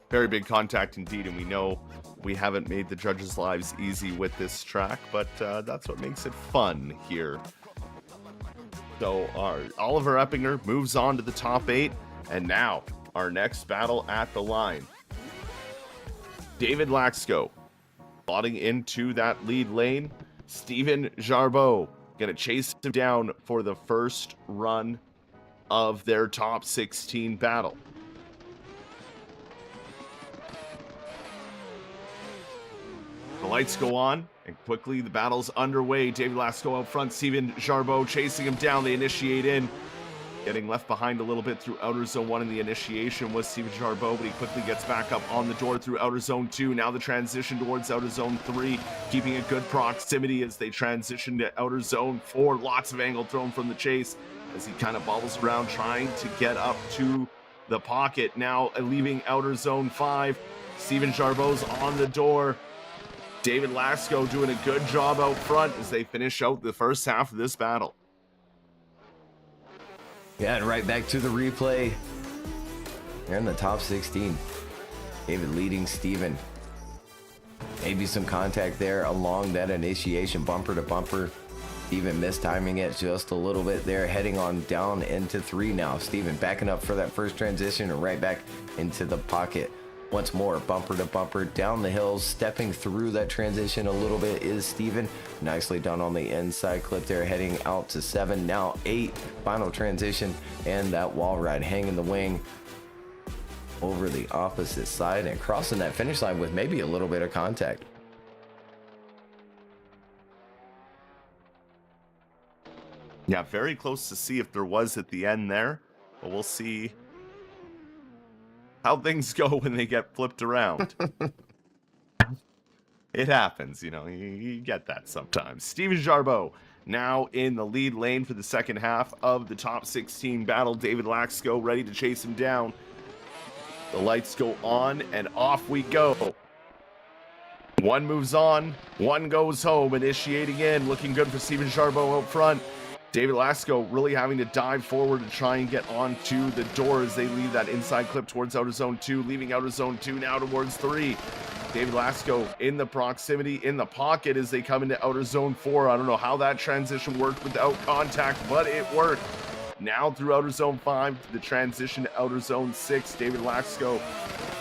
Very big contact indeed, and we know we haven't made the judges' lives easy with this track, but that's what makes it fun here. So our Oliver Eppinger moves on to the top 8, and now our next battle at the line. David Laxko slotting into that lead lane. Steven Jarbeau gonna chase him down for the first run of their top 16 battle. The lights go on, and quickly the battle's underway. David Laxko out front, Steven Jarbeau chasing him down. They initiate in. Getting left behind a little bit through outer zone 1 in the initiation was Steven Jarbeau, but he quickly gets back up on the door through outer zone 2. Now the transition towards outer zone 3, keeping a good proximity as they transition to outer zone 4. Lots of angle thrown from the chase as he kind of bobbles around trying to get up to the pocket. Now leaving outer zone 5, Steven Jarbeau's on the door. David Laxko doing a good job out front as they finish out the first half of this battle. Yeah, and right back to the replay. They're in the top 16. David leading Steven. Maybe some contact there along that initiation, bumper to bumper. Steven mistiming it just a little bit there, heading on down into 3 now. Steven backing up for that first transition and right back into the pocket. Once more, bumper to bumper, down the hills, stepping through that transition a little bit is Steven. Nicely done on the inside clip there, heading out to 7, now 8. Final transition, and that wall ride hanging the wing over the opposite side and crossing that finish line with maybe a little bit of contact. Yeah, very close to see if there was at the end there, but we'll see how things go when they get flipped around. It happens, you get that sometimes. Steven Jarbeau now in the lead lane for the second half of the top 16 battle. David Laxko ready to chase him down. The lights go on and off we go. One moves on, one goes home, initiating in, looking good for Steven Jarbeau out front. David Laxko really having to dive forward to try and get onto the door as they leave that inside clip towards outer zone 2, leaving outer zone 2 now towards 3. David Laxko in the proximity, in the pocket as they come into outer zone 4. I don't know how that transition worked without contact, but it worked. Now through outer zone 5 to the transition to outer zone 6. David Laxko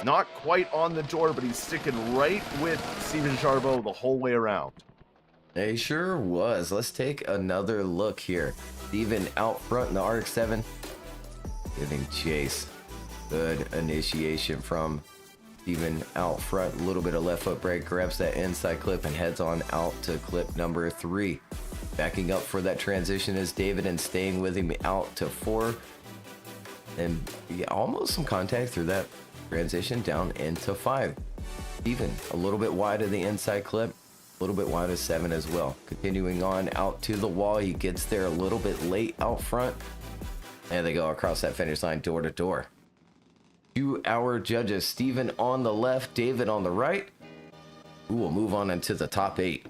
not quite on the door, but he's sticking right with Steven Jarbeau the whole way around. He sure was. Let's take another look here. Steven out front in the RX-7, giving chase. Good initiation from Steven out front. A little bit of left foot brake, grabs that inside clip and heads on out to clip number 3. Backing up for that transition is David and staying with him out to 4. And yeah, almost some contact through that transition down into 5. Steven a little bit wide of the inside clip. A little bit wide of 7 as well. Continuing on out to the wall, he gets there a little bit late out front, and they go across that finish line door to door. To our judges, Steven on the left, David on the right, who will move on into the top 8.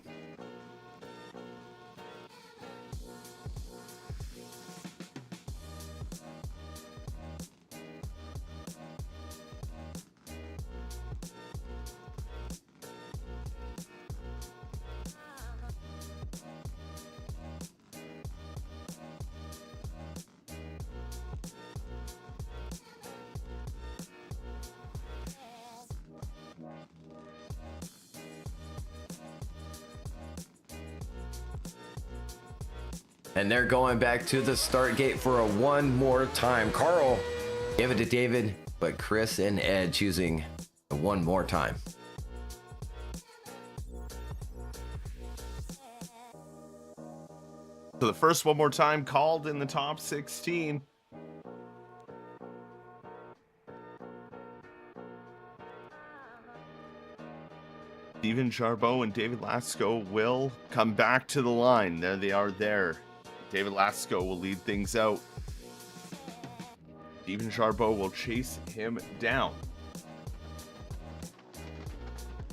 And they're going back to the start gate for a one more time. Carl gave it to David, but Chris and Ed choosing one more time. So the first one more time called in the top 16. Steven Charbot and David Lasco will come back to the line. There they are there. David Lasco will lead things out. Steven Charbot will chase him down.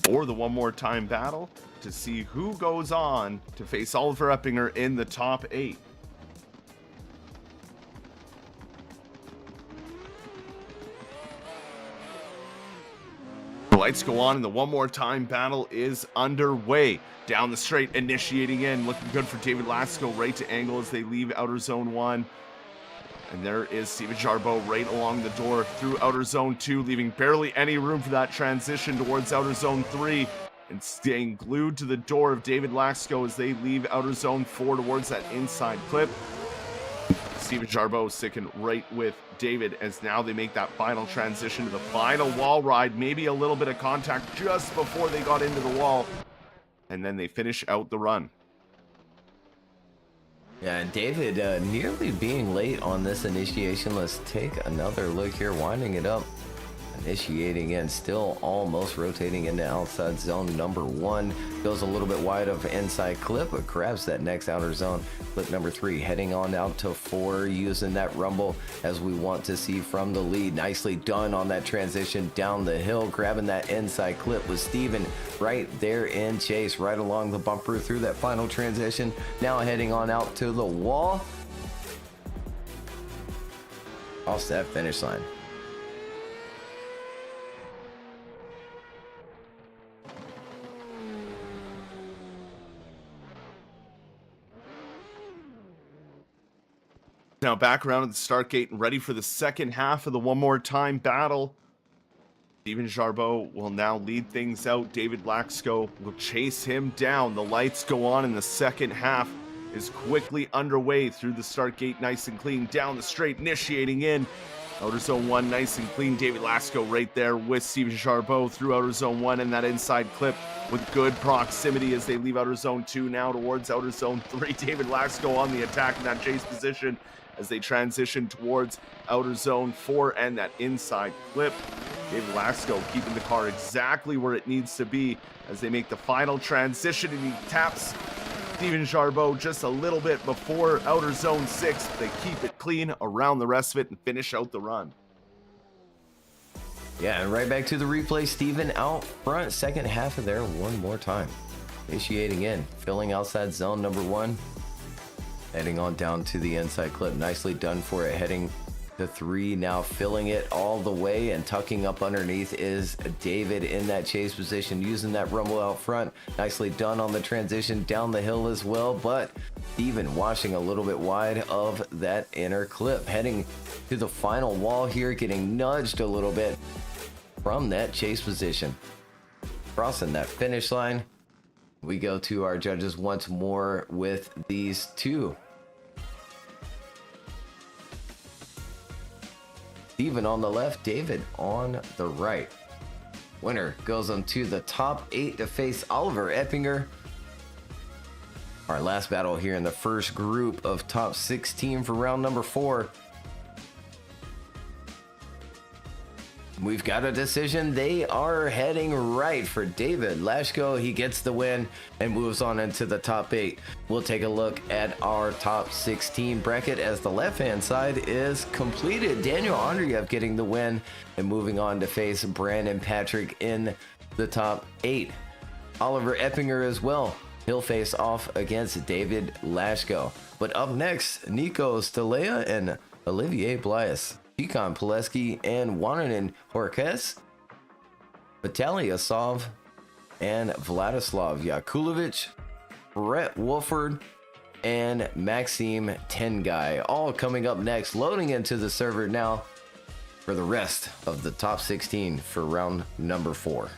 For the one more time battle to see who goes on to face Oliver Eppinger in the top 8. The lights go on and the one more time battle is underway. Down the straight, initiating in, looking good for David Lasco, right to angle as they leave outer zone 1. And there is Steven Charbot right along the door through outer zone 2, leaving barely any room for that transition towards outer zone 3. And staying glued to the door of David Lasco as they leave outer zone 4 towards that inside clip. Steven Charbot sticking right with David as now they make that final transition to the final wall ride. Maybe a little bit of contact just before they got into the wall. And then they finish out the run. Yeah, and David nearly being late on this initiation. Let's take another look here, winding it up. Initiating in, still almost rotating into outside zone number 1. Goes a little bit wide of inside clip, but grabs that next outer zone. Clip number 3, heading on out to 4, using that rumble as we want to see from the lead. Nicely done on that transition down the hill, grabbing that inside clip with Steven right there in chase, right along the bumper through that final transition. Now heading on out to the wall. Off that finish line. Now back around at the start gate and ready for the second half of the one more time battle. Steven Charbot will now lead things out. David Lasco will chase him down. The lights go on and the second half is quickly underway through the start gate, nice and clean. Down the straight, initiating in. Outer zone 1, nice and clean. David Lasco right there with Steven Charbot through outer zone 1 and that inside clip with good proximity as they leave outer zone 2 now towards outer zone 3. David Lasco on the attack in that chase position as they transition towards outer zone 4 and that inside clip. David Lasco keeping the car exactly where it needs to be as they make the final transition, and he taps Steven Charbot just a little bit before outer zone 6. They keep it clean around the rest of it and finish out the run. Yeah, and right back to the replay. Steven out front, second half of there one more time. Initiating in, filling outside zone number 1. Heading on down to the inside clip. Nicely done for it. Heading to 3 now, filling it all the way and tucking up underneath is David in that chase position, using that rumble out front. Nicely done on the transition down the hill as well, but Steven washing a little bit wide of that inner clip. Heading to the final wall here, getting nudged a little bit from that chase position. Crossing that finish line. We go to our judges once more with these two. Steven on the left, David on the right. Winner goes on to the top 8 to face Oliver Eppinger. Our last battle here in the first group of top 16 for round number 4. We've got a decision. They are heading right for David Lashko. He gets the win and moves on into the top 8. We'll take a look at our top 16 bracket as the left-hand side is completed. Daniel Andreev getting the win and moving on to face Brandon Patrick in the top 8. Oliver Eppinger as well. He'll face off against David Lashko. But up next, Nico Stelea and Olivier Blias. Pekan Pileski and Wananen Horkes, Vitaly Asov, and Vladislav Yakulovich, Brett Wolford, and Maxime Tengai. All coming up next, loading into the server now for the rest of the top 16 for round number 4.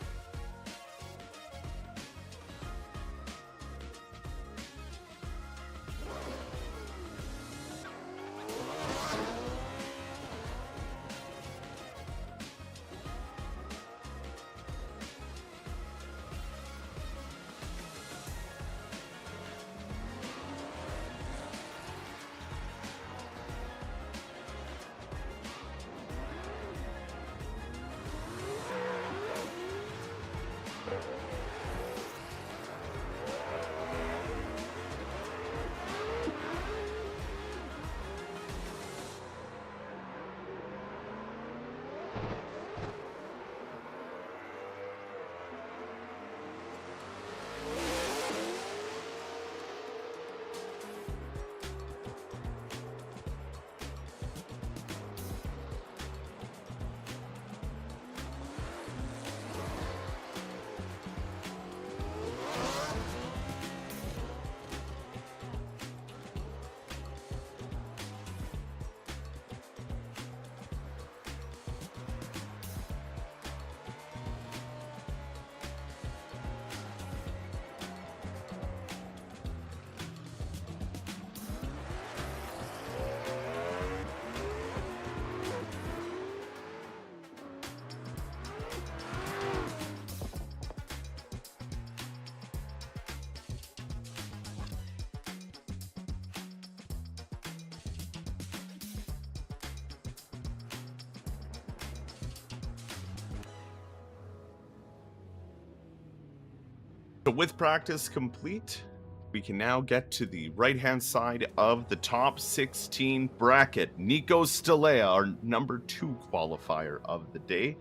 So with practice complete, we can now get to the right-hand side of the top 16 bracket. Nico Stelea, our number 2 qualifier of the day,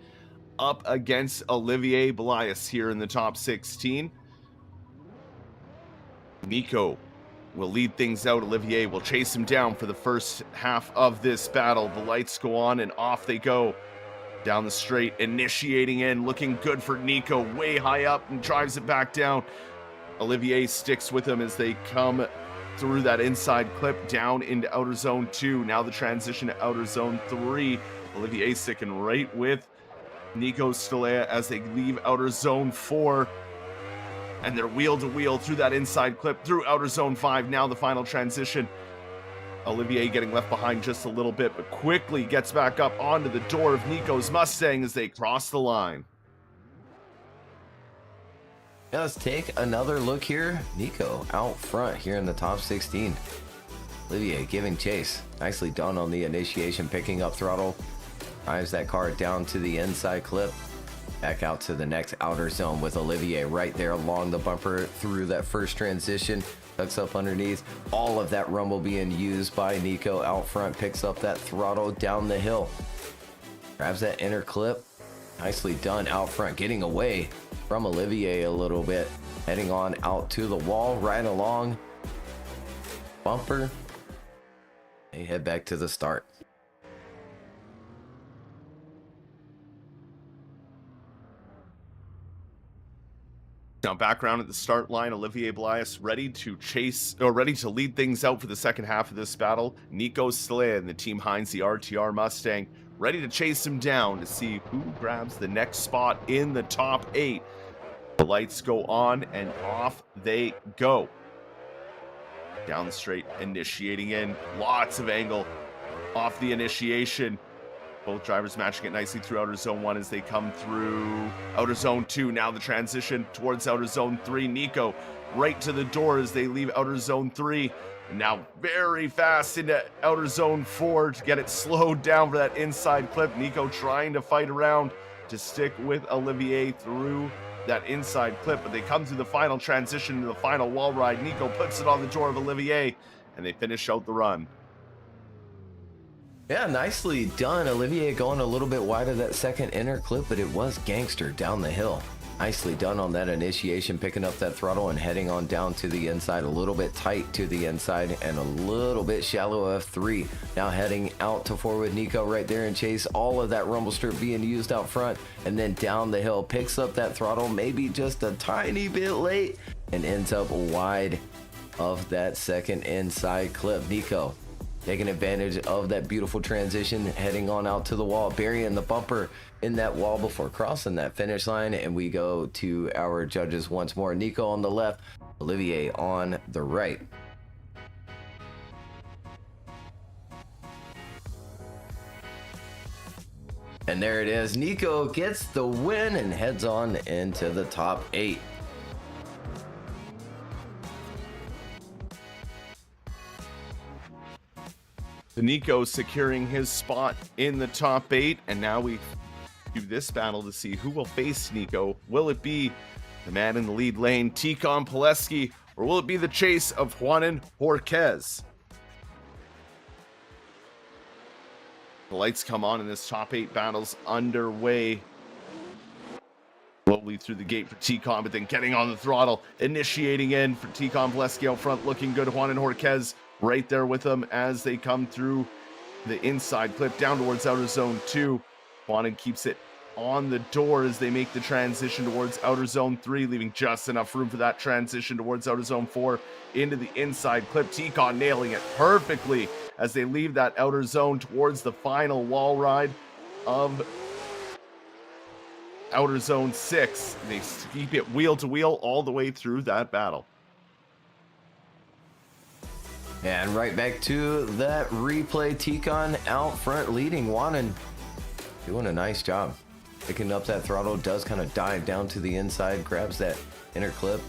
up against Olivier Blias here in the top 16. Nico will lead things out. Olivier will chase him down for the first half of this battle. The lights go on and off they go. Down the straight, initiating in, looking good for Nico, way high up and drives it back down. Olivier sticks with him as they come through that inside clip down into outer zone 2. Now the transition to outer zone 3. Olivier sticking right with Nico Stelea as they leave outer zone 4. And they're wheel to wheel through that inside clip through outer zone 5. Now the final transition. Olivier getting left behind just a little bit, but quickly gets back up onto the door of Nico's Mustang as they cross the line. Now let's take another look here. Nico out front here in the top 16. Olivier giving chase. Nicely done on the initiation, picking up throttle. Drives that car down to the inside clip. Back out to the next outer zone with Olivier right there along the bumper through that first transition. Tucks up underneath. All of that rumble being used by Nico out front. Picks up that throttle down the hill. Grabs that inner clip. Nicely done out front. Getting away from Olivier a little bit. Heading on out to the wall. Right along. Bumper. They head back to the start. Now back around at the start line, Olivier Blias ready to lead things out for the second half of this battle. Nico Stelea and the Team Heinz, the RTR Mustang, ready to chase him down to see who grabs the next spot in the top 8. The lights go on and off they go. Down the straight, initiating in, lots of angle off the initiation. Both drivers matching it nicely through outer zone 1 as they come through outer zone 2. Now the transition towards outer zone 3. Nico right to the door as they leave outer zone 3. Now very fast into outer zone 4 to get it slowed down for that inside clip. Nico trying to fight around to stick with Olivier through that inside clip, but they come to the final transition to the final wall ride. Nico puts it on the door of Olivier, and they finish out the run. Yeah, nicely done. Olivier going a little bit wide of that second inner clip, but it was Gangster down the hill. Nicely done on that initiation, picking up that throttle and heading on down to the inside, a little bit tight to the inside and a little bit shallow F3. Now heading out to forward Nico right there in chase, all of that rumble strip being used out front, and then down the hill, picks up that throttle, maybe just a tiny bit late, and ends up wide of that second inside clip. Nico taking advantage of that beautiful transition, heading on out to the wall, burying the bumper in that wall before crossing that finish line. And we go to our judges once more. Nico on the left, Olivier on the right. And there it is. Nico gets the win and heads on into the top 8. Nico securing his spot in the top 8, and now we do this battle to see who will face Nico. Will it be the man in the lead lane, Tikhon Pileski, or will it be the chase of Juanan Jorquez? The lights come on and this top 8 battle's underway. Slowly through the gate for Tikhon, but then getting on the throttle, initiating in for Tikhon Pileski out front, looking good. Juanan Jorquez right there with them as they come through the inside clip down towards outer zone 2. Juanan keeps it on the door as they make the transition towards outer zone 3, leaving just enough room for that transition towards outer zone 4 into the inside clip. Tikhon nailing it perfectly as they leave that outer zone towards the final wall ride of outer zone 6. They keep it wheel to wheel all the way through that battle. And right back to that replay. Tikhon out front leading. Juanan doing a nice job. Picking up that throttle, does kind of dive down to the inside, grabs that inner clip.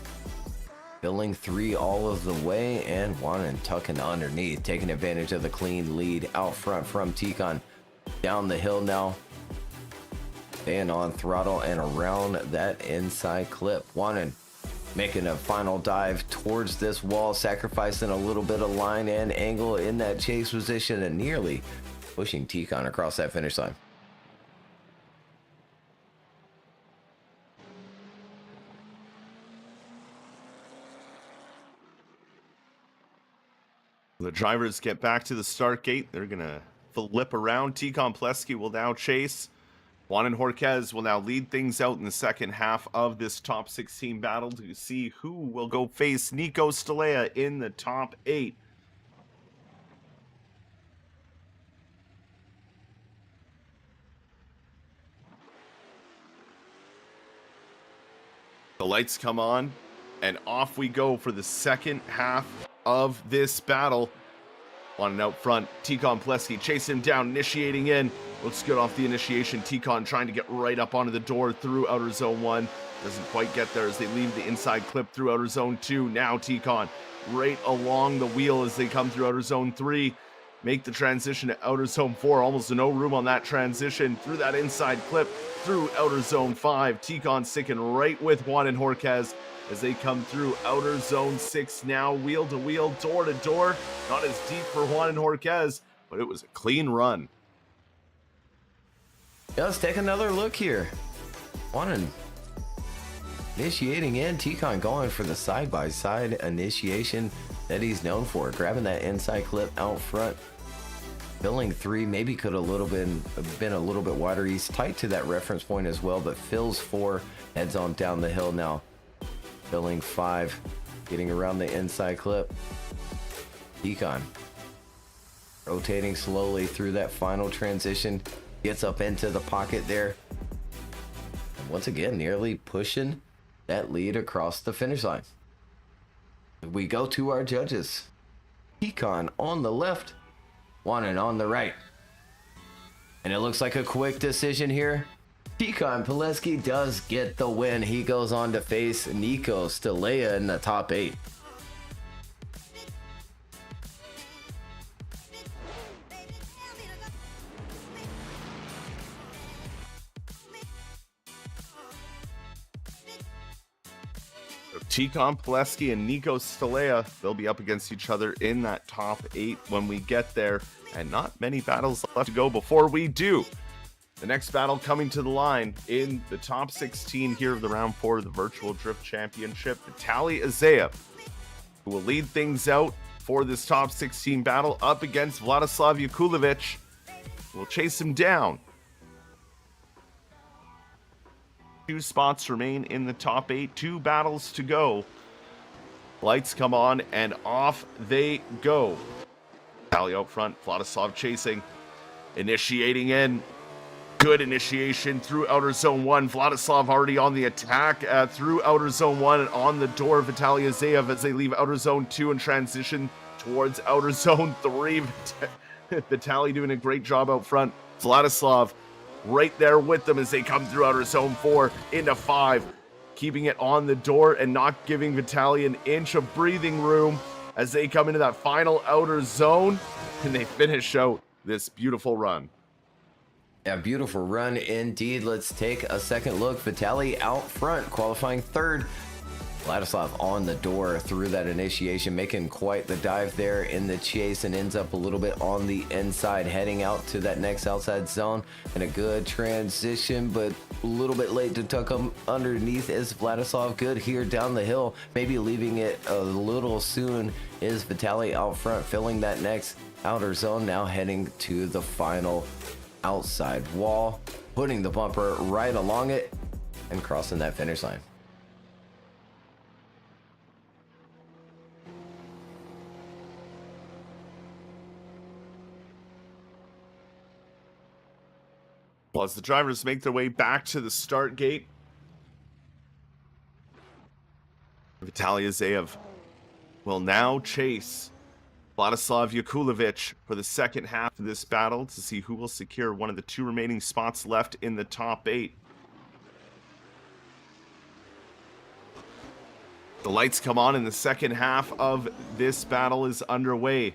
Filling 3 all of the way, and Juanan tucking underneath, taking advantage of the clean lead out front from Tikhon. Down the hill now. Staying on throttle and around that inside clip. Juanan making a final dive towards this wall, sacrificing a little bit of line and angle in that chase position and nearly pushing Tikhon across that finish line. The drivers get back to the start gate. They're going to flip around. Tikhon Pileski will now chase. Juanan Jorquez will now lead things out in the second half of this top 16 battle to see who will go face Nico Stelea in the top 8. The lights come on, and off we go for the second half of this battle. Juanan out front, Tikhon Pileski chasing him down, initiating in. Looks good off the initiation. Tikhon trying to get right up onto the door through outer zone 1. Doesn't quite get there as they leave the inside clip through outer zone 2. Now Tikhon right along the wheel as they come through outer zone 3. Make the transition to outer zone 4. Almost no room on that transition through that inside clip through outer zone 5. Tikhon sticking right with Juanan Jorquez as they come through outer zone 6 now. Wheel to wheel, door to door. Not as deep for Juanan Jorquez, but it was a clean run. Yeah, let's take another look here. Juanan initiating in. Tikhon going for the side-by-side initiation that he's known for. Grabbing that inside clip out front. Filling 3, maybe could have been a little bit wider. He's tight to that reference point as well, but fills 4, heads on down the hill now. Filling 5, getting around the inside clip. Tikhon rotating slowly through that final transition. Gets up into the pocket there. And once again, nearly pushing that lead across the finish line. We go to our judges. Tikhon on the left, Juanan on the right. And it looks like a quick decision here. Tikhon Pileski does get the win. He goes on to face Nico Stelea in the top 8. Tikhon Pileski and Nico Stalea, they'll be up against each other in that top 8 when we get there, and not many battles left to go before we do. The next battle coming to the line in the top 16 here of the round 4 of the Virtual Drift Championship, Vitaly Azayev, who will lead things out for this top 16 battle up against Vladislav Yakulovich, who will chase him down. 2 spots remain in the top 8, 2 battles to go. Lights come on and off they go. Vitaly out front, Vladislav chasing, initiating in. Good initiation through outer zone 1. Vladislav already on the attack through outer zone 1 and on the door of Vitaly Azayev as they leave outer zone 2 and transition towards outer zone 3. Vitaly doing a great job out front. Vladislav right there with them as they come through outer zone 4 into 5, keeping it on the door and not giving Vitaly an inch of breathing room as they come into that final outer zone and they finish out this beautiful run. Yeah, beautiful run indeed. Let's take a second look. Vitaly out front, qualifying 3rd. Vladislav on the door through that initiation, making quite the dive there in the chase, and ends up a little bit on the inside, heading out to that next outside zone. And a good transition, but a little bit late to tuck him underneath is Vladislav. Good here down the hill, maybe leaving it a little soon is Vitaly out front, filling that next outer zone, now heading to the final outside wall, putting the bumper right along it and crossing that finish line. Well, as the drivers make their way back to the start gate, Vitaly Azayev will now chase Vladislav Yakulovich for the second half of this battle to see who will secure one of the 2 remaining spots left in the top 8. The lights come on and the second half of this battle is underway.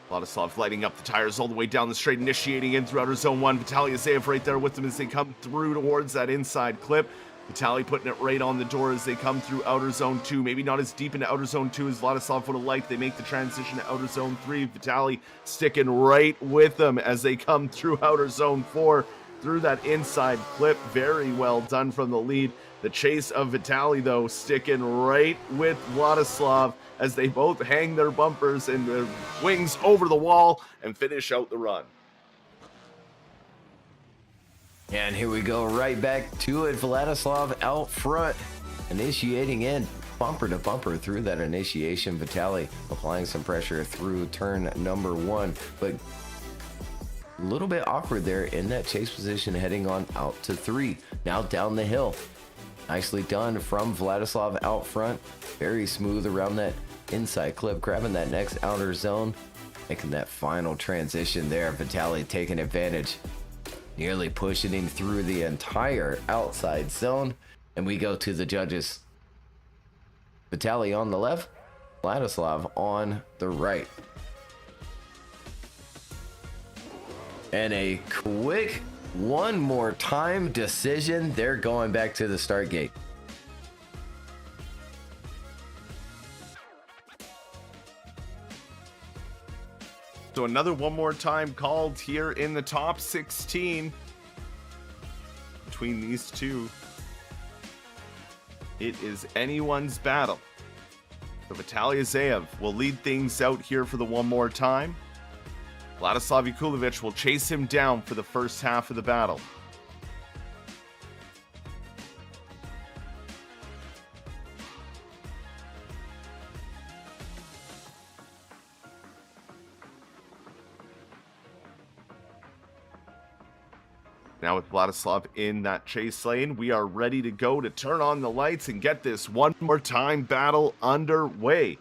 Vladislav lighting up the tires all the way down the straight, initiating in through outer zone 1. Vitaly Azayev right there with them as they come through towards that inside clip. Vitaly putting it right on the door as they come through outer zone 2. Maybe not as deep into outer zone 2 as Vladislav would have liked. They make the transition to outer zone 3. Vitaly sticking right with them as they come through outer zone 4. Through that inside clip. Very well done from the lead. The chase of Vitaly, though, sticking right with Vladislav as they both hang their bumpers and their wings over the wall and finish out the run. And here we go, right back to it. Vladislav out front, initiating in bumper to bumper through that initiation. Vitaly applying some pressure through turn number 1, but a little bit awkward there in that chase position, heading on out to 3. Now down the hill. Nicely done from Vladislav out front. Very smooth around that inside clip, grabbing that next outer zone, making that final transition there. Vitaly taking advantage, nearly pushing him through the entire outside zone. And we go to the judges. Vitaly on the left, Vladislav on the right. And a quick one more time decision. They're going back to the start gate. So another one more time called here in the top 16 between these two. It is anyone's battle. So Vitaly Azayev will lead things out here for the one more time. Vladislav Yakulovich will chase him down for the first half of the battle. Now with Vladislav in that chase lane, we are ready to go to turn on the lights and get this one more time battle underway.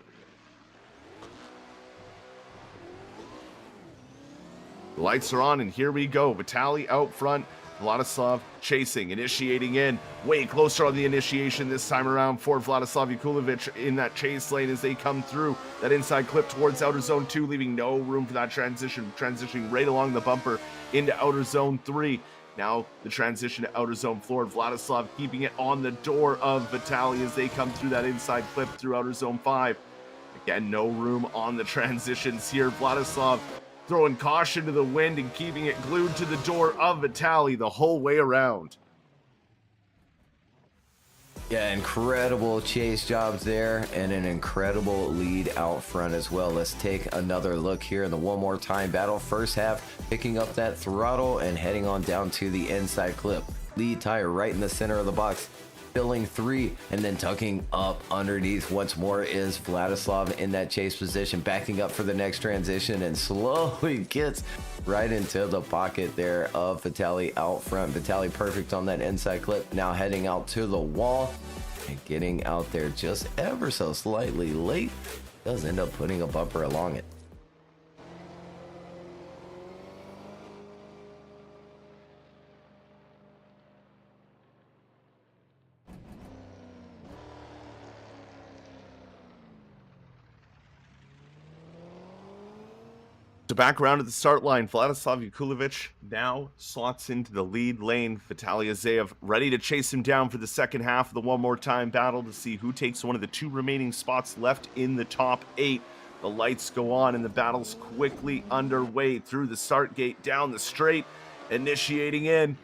The lights are on and here we go. Vitaly out front, Vladislav chasing, initiating in, way closer on the initiation this time around for Vladislav Yakulovich in that chase lane as they come through that inside clip towards outer zone 2, leaving no room for that transitioning right along the bumper into outer zone 3. Now the transition to outer zone floor. Vladislav keeping it on the door of Vitaly as they come through that inside clip through outer zone 5. Again, no room on the transitions here. Vladislav throwing caution to the wind and keeping it glued to the door of Vitaly the whole way around. Yeah, incredible chase jobs there and an incredible lead out front as well. Let's take another look here in the one more time battle. First half, picking up that throttle and heading on down to the inside clip. Lead tire right in the center of the box. Filling 3 and then tucking up underneath once more is Vladislav in that chase position, backing up for the next transition and slowly gets right into the pocket there of Vitaly out front. Vitaly perfect on that inside clip, now heading out to the wall and getting out there just ever so slightly late. Does end up putting a bumper along it. So back around at the start line, Vladislav Yakulovich now slots into the lead lane. Vitaly Azeyev ready to chase him down for the second half of the one more time battle to see who takes one of the 2 remaining spots left in the top 8. The lights go on and the battle's quickly underway through the start gate, down the straight, initiating in.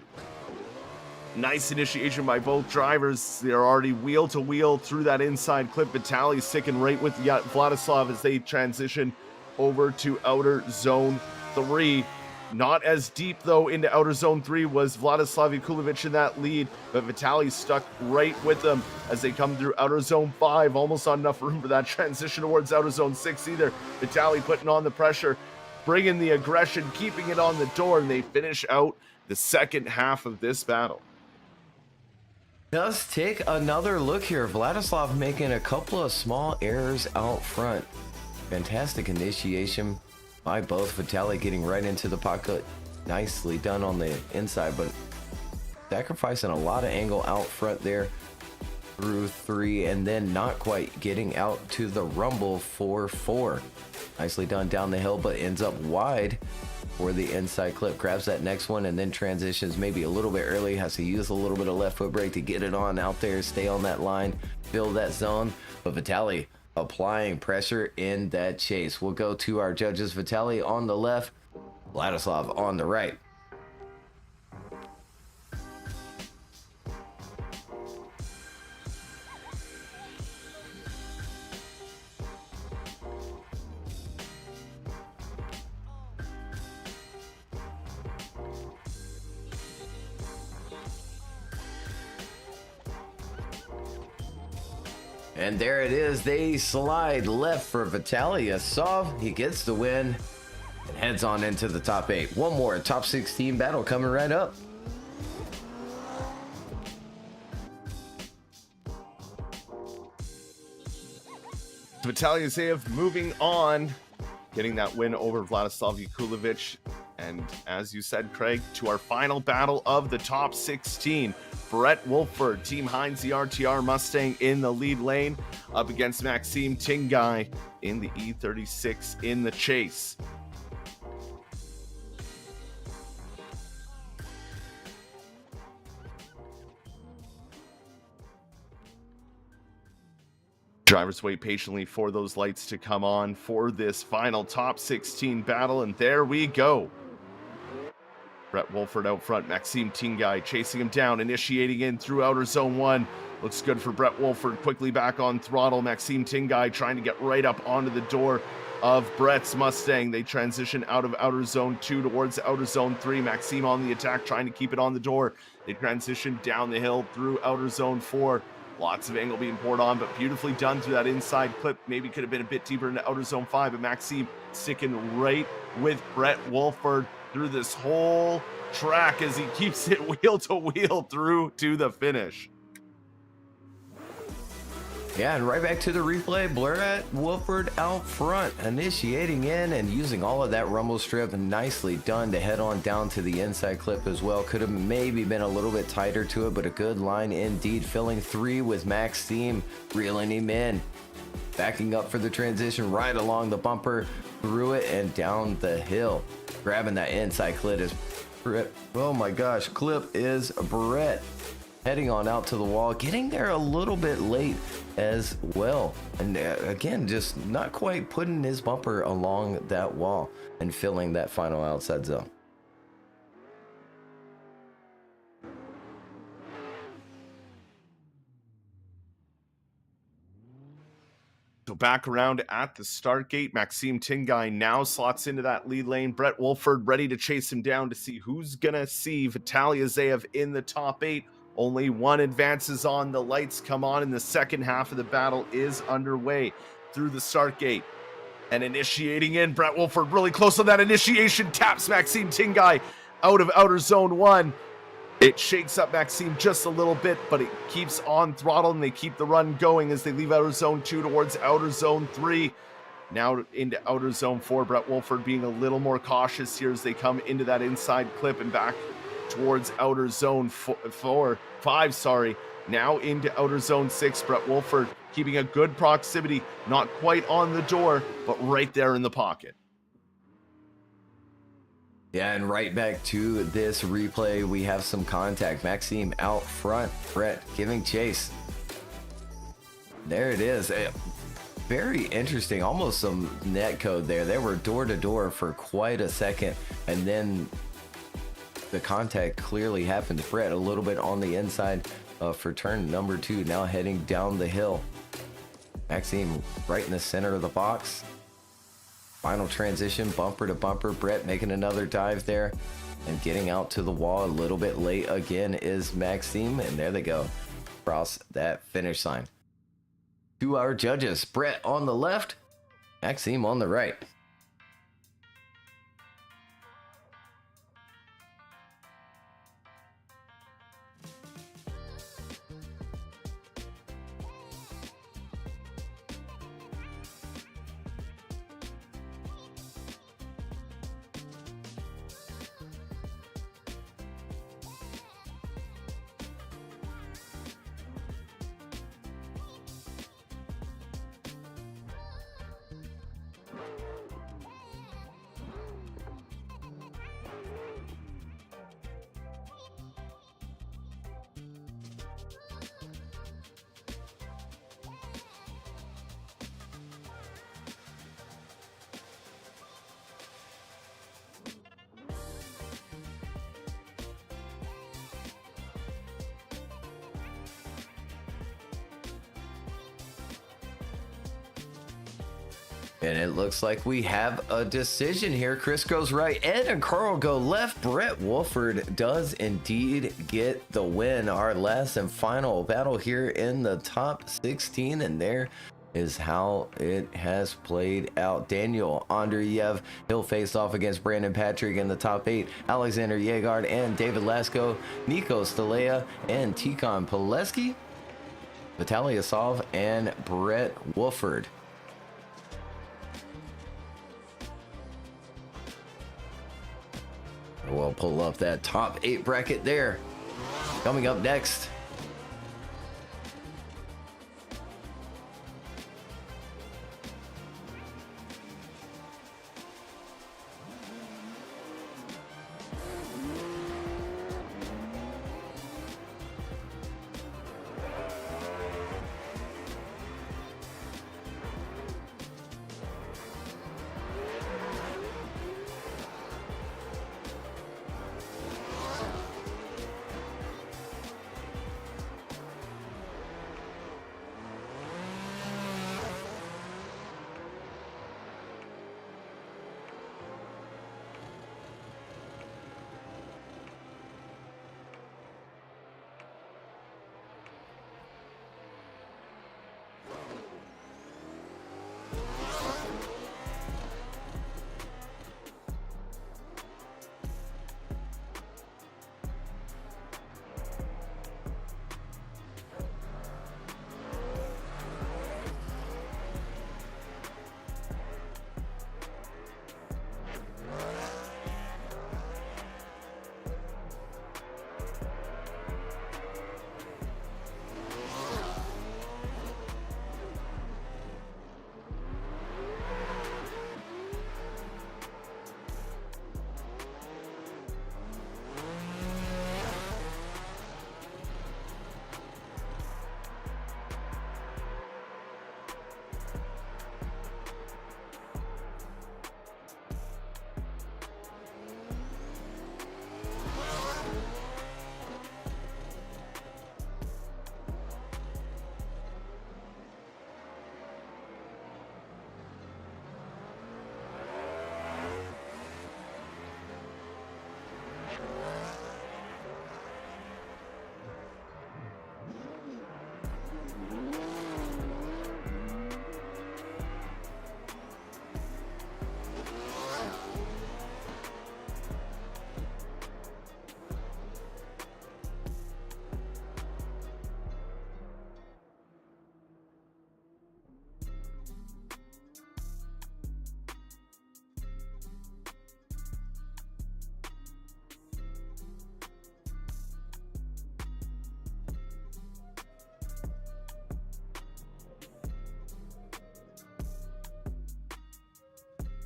Nice initiation by both drivers. They're already wheel to wheel through that inside clip. Vitaly sticking right with Vladislav as they transition over to outer zone 3. Not as deep though into outer zone 3 was Vladislav Yakulovich in that lead, but Vitaly stuck right with them as they come through outer zone 5. Almost not enough room for that transition towards outer zone 6 either. Vitaly putting on the pressure, bringing the aggression, keeping it on the door, and they finish out the second half of this battle. Let's take another look here. Vladislav making a couple of small errors out front. Fantastic initiation by both. Vitaly getting right into the pocket. Nicely done on the inside, but sacrificing a lot of angle out front there through 3 and then not quite getting out to the rumble for 4. Nicely done down the hill, but ends up wide for the inside clip. Grabs that next one and then transitions maybe a little bit early. Has to use a little bit of left foot brake to get it on out there, stay on that line, fill that zone. But Vitaly applying pressure in that chase. We'll go to our judges. Vitaly on the left, Vladislav on the right. And there it is. They slide left for Vitaly Azeyev. He gets the win and heads on into the top 8. One more top 16 battle coming right up. Vitaly Azeyev moving on, getting that win over Vladislav Yakulovich. And as you said, Craig, to our final battle of the top 16. Brett Wolford, Team Heinz RTR Mustang in the lead lane, up against Maxime Tingai in the E36 in the chase. Drivers wait patiently for those lights to come on for this final top 16 battle, and there we go. Brett Wolford out front, Maxime Tingai chasing him down, initiating in through outer zone 1. Looks good for Brett Wolford, quickly back on throttle. Maxime Tingai trying to get right up onto the door of Brett's Mustang. They transition out of outer zone 2 towards outer zone 3. Maxime on the attack, trying to keep it on the door. They transition down the hill through outer zone 4. Lots of angle being poured on, but beautifully done through that inside clip. Maybe could have been a bit deeper into outer zone 5, but Maxime sticking right with Brett Wolford through this whole track as he keeps it wheel to wheel through to the finish. Yeah, and right back to the replay. Brett Wolford out front, initiating in and using all of that rumble strip. Nicely done to head on down to the inside clip as well. Could have maybe been a little bit tighter to it, but a good line indeed. Filling 3 with Maxime, reeling him in. Backing up for the transition right along the bumper, through it and down the hill. Grabbing that inside clip is Brett. Oh my gosh, clip is Brett. Heading on out to the wall, getting there a little bit late as well. And again, just not quite putting his bumper along that wall and filling that final outside zone. So back around at the start gate, Maxime Tingai now slots into that lead lane. Brett Wolford ready to chase him down to see who's going to see Vitaly Azayev in the top 8. Only one advances on. The lights come on, and the second half of the battle is underway through the start gate. And initiating in, Brett Wolford really close on that initiation, taps Maxime Tingai out of outer zone 1. It shakes up Maxime just a little bit, but it keeps on throttle, and they keep the run going as they leave outer zone 2 towards outer zone 3. Now into outer zone 4, Brett Wolford being a little more cautious here as they come into that inside clip and back towards outer zone 5. Now into outer zone 6, Brett Wolford keeping a good proximity, not quite on the door, but right there in the pocket. Yeah, and right back to this replay, we have some contact. Maxime out front, Brett giving chase. There it is. Very interesting, almost some net code there. They were door to door for quite a second, and then the contact clearly happened. Brett a little bit on the inside for turn number 2, now heading down the hill. Maxime right in the center of the box. Final transition, bumper to bumper. Brett making another dive there and getting out to the wall a little bit late again is Maxime, and there they go across that finish line. To our judges, Brett on the left, Maxime on the right. And it looks like we have a decision here. Chris goes right, Ed and Carl go left. Brett Wolford does indeed get the win. Our last and final battle here in the top 16, and there is how it has played out. Daniel Andreev, he'll face off against Brandon Patrick in the top 8. Alexander Yegard and David Lasko, Nico Stalea and Tikhon Pileski, Vitaly Azayev and Brett Wolford. We'll pull up that top 8 bracket there. Coming up next.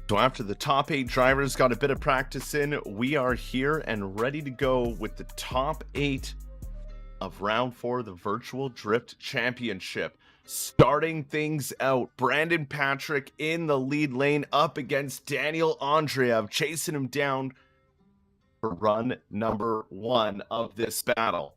So after the top 8 drivers got a bit of practice in, we are here and ready to go with the top 8 of round 4 of the Virtual Drift Championship. Starting things out, Brandon Patrick in the lead lane up against Daniel Andreev, chasing him down for run number 1 of this battle.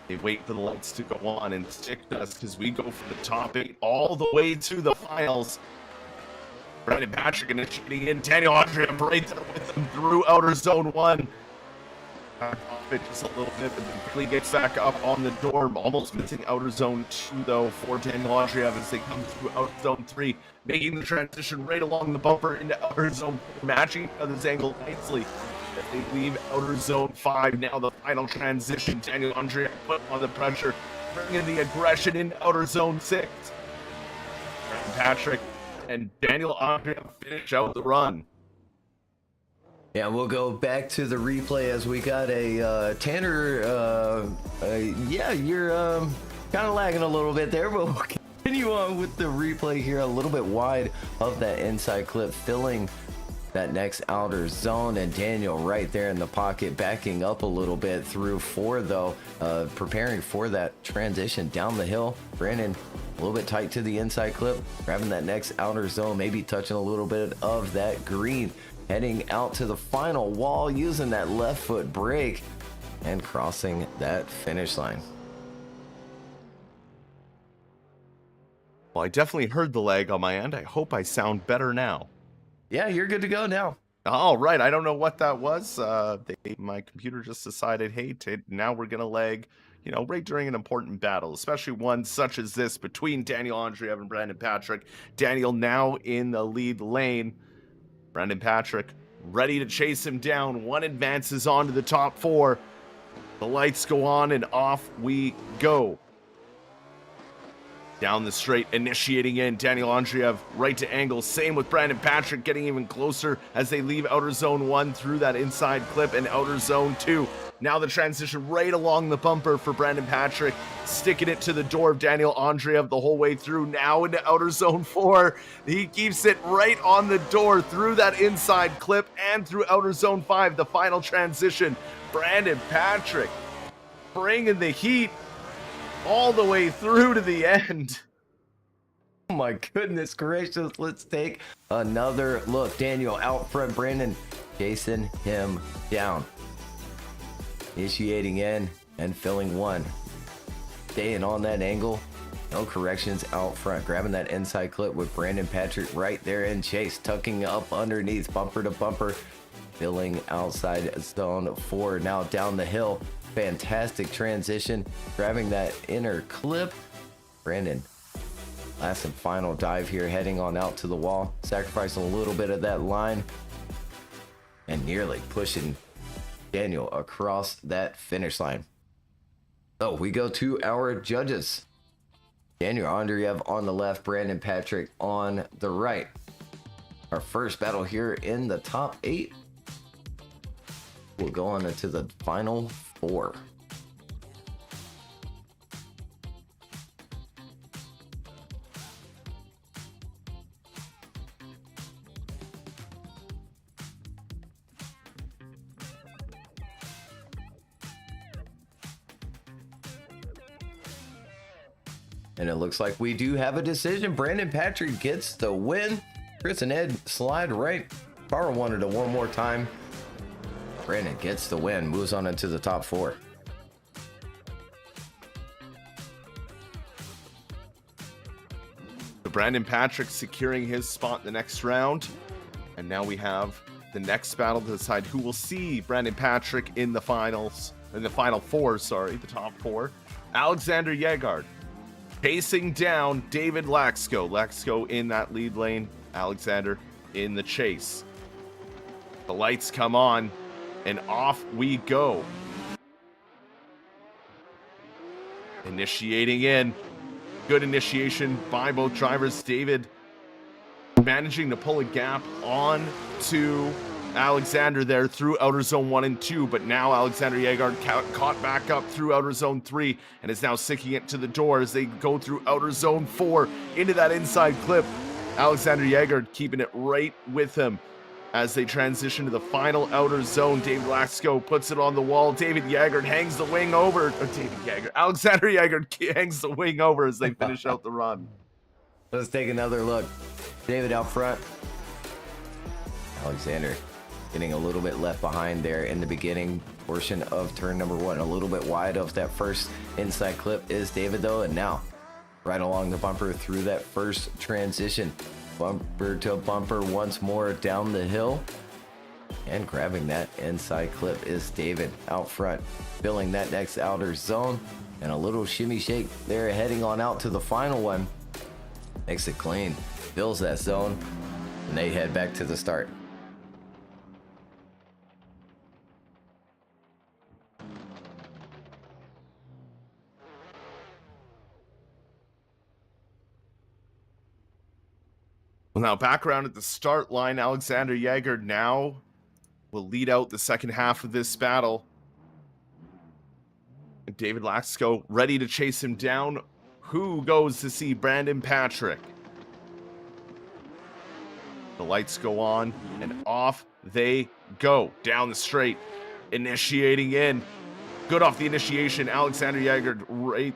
They wait for the lights to go on and stick to us because we go for the top 8 all the way to the finals. Brandon Patrick initiating in, Daniel Andreev right there with him through outer zone 1. Back off it just a little bit, but then quickly gets back up on the door. Almost missing outer zone 2 though for Daniel Andreev as they come through outer zone 3, making the transition right along the bumper into outer zone 4, matching each other's angle nicely. As they leave outer zone 5, now the final transition. Daniel Andreev put on the pressure, bringing the aggression in outer zone 6. Brandon Patrick and Daniel Andreev finish out the run. Yeah, we'll go back to the replay as we got a Tanner. Yeah, you're kind of lagging a little bit there, but we'll continue on with the replay here. A little bit wide of that inside clip, filling that next outer zone, and Daniel right there in the pocket, backing up a little bit through 4 though, preparing for that transition down the hill. Brandon a little bit tight to the inside clip, grabbing that next outer zone, maybe touching a little bit of that green, heading out to the final wall, using that left foot brake and crossing that finish line. Well, I definitely heard the lag on my end. I hope I sound better now. Yeah, you're good to go now. All right, I don't know what that was. My computer just decided, hey, now we're gonna lag, right during an important battle, especially one such as this between Daniel Andreev and Brandon Patrick. Daniel now in the lead lane. Brandon Patrick ready to chase him down. One advances on to the top 4. The lights go on and off we go. Down the straight, initiating in, Daniel Andreev right to angle. Same with Brandon Patrick, getting even closer as they leave outer zone 1 through that inside clip and outer zone 2. Now the transition right along the bumper for Brandon Patrick, sticking it to the door of Daniel Andreev the whole way through. Now into outer zone 4. He keeps it right on the door through that inside clip and through outer zone 5. The final transition. Brandon Patrick bringing the heat all the way through to the end. Oh my goodness gracious, let's take another look. Daniel out front, Brandon chasing him down. Initiating in and filling 1. Staying on that angle. No corrections out front. Grabbing that inside clip with Brandon Patrick right there in chase. Tucking up underneath, bumper to bumper. Filling outside zone 4. Now down the hill. Fantastic transition. Grabbing that inner clip. Brandon, last and final dive here. Heading on out to the wall. Sacrificing a little bit of that line. And nearly pushing Daniel across that finish line. So we go to our judges. Daniel Andreev on the left, Brandon Patrick on the right. Our first battle here in the top 8. We'll go on into the final 4. And it looks like we do have a decision. Brandon Patrick gets the win. Chris and Ed slide right. Carl wanted it one more time. Brandon gets the win, moves on into the top 4. So Brandon Patrick securing his spot in the next round. And now we have the next battle to decide who will see Brandon Patrick in the finals, in the final 4, sorry, the top 4. Alexander Yegard chasing down David Laxko. Laxko in that lead lane, Alexander in the chase. The lights come on and off we go. Initiating in. Good initiation by both drivers. David managing to pull a gap on to Alexander there through outer zone 1 and 2, but now Alexander Yegard caught back up through outer zone 3 and is now sticking it to the door as they go through outer zone 4 into that inside clip. Alexander Yegard keeping it right with him as they transition to the final outer zone. David Laxko puts it on the wall. David Yegard hangs the wing over. Alexander Yegard hangs the wing over as they finish out the run. Let's take another look. David out front. Alexander getting a little bit left behind there in the beginning portion of turn number 1. A little bit wide of that first inside clip is David though, and now right along the bumper through that first transition. Bumper to bumper once more down the hill. And grabbing that inside clip is David out front, filling that next outer zone. And a little shimmy shake there, heading on out to the final one. Makes it clean, fills that zone, and they head back to the start. Well, now back around at the start line, Alexander Yegard now will lead out the second half of this battle. David Laxko ready to chase him down. Who goes to see Brandon Patrick? The lights go on and off they go down the straight, initiating in. Good off the initiation, Alexander Yegard right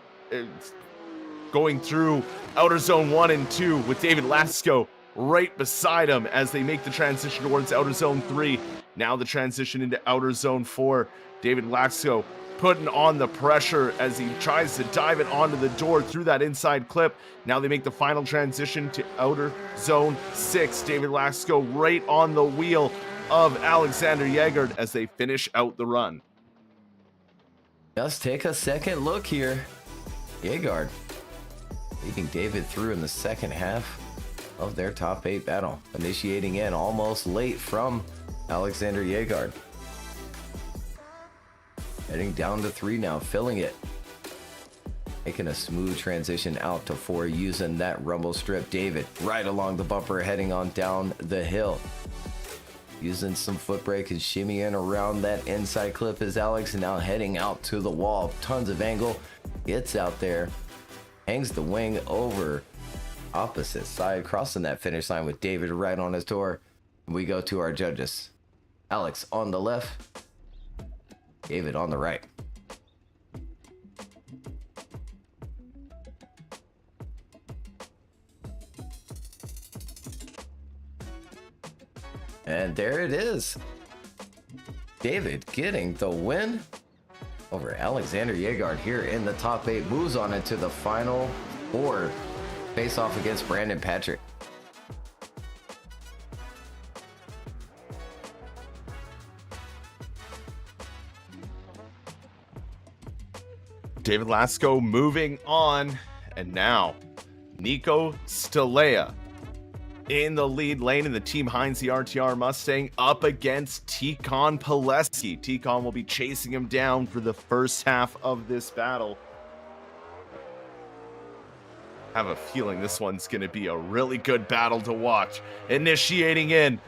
going through outer zone 1 and 2 with David Laxko right beside him as they make the transition towards outer zone 3. Now the transition into outer zone 4. David Laxko putting on the pressure as he tries to dive it onto the door through that inside clip. Now they make the final transition to outer zone 6. David Laxko right on the wheel of Alexander Yegard as they finish out the run. Just take a second look here. Yegard leading David through in the second half of their top 8 battle, initiating in almost late from Alexander Yegard. Heading down to 3 now, filling it. Making a smooth transition out to 4 using that rumble strip. David right along the bumper, heading on down the hill. Using some foot brake and shimmying around that inside clip is Alex, now heading out to the wall. Tons of angle. Gets out there. Hangs the wing over opposite side, crossing that finish line with David right on his door. We go to our judges. Alex on the left, David on the right. And there it is. David getting the win over Alexander Yegard here in the top 8. Moves on into the final 4. Face off against Brandon Patrick. David Laxko moving on, and now Nico Stalea in the lead lane in the Team Heinz the RTR Mustang up against Tikon Pileski. Tikon will be chasing him down for the first half of this battle. I have a feeling this one's going to be a really good battle to watch. Initiating in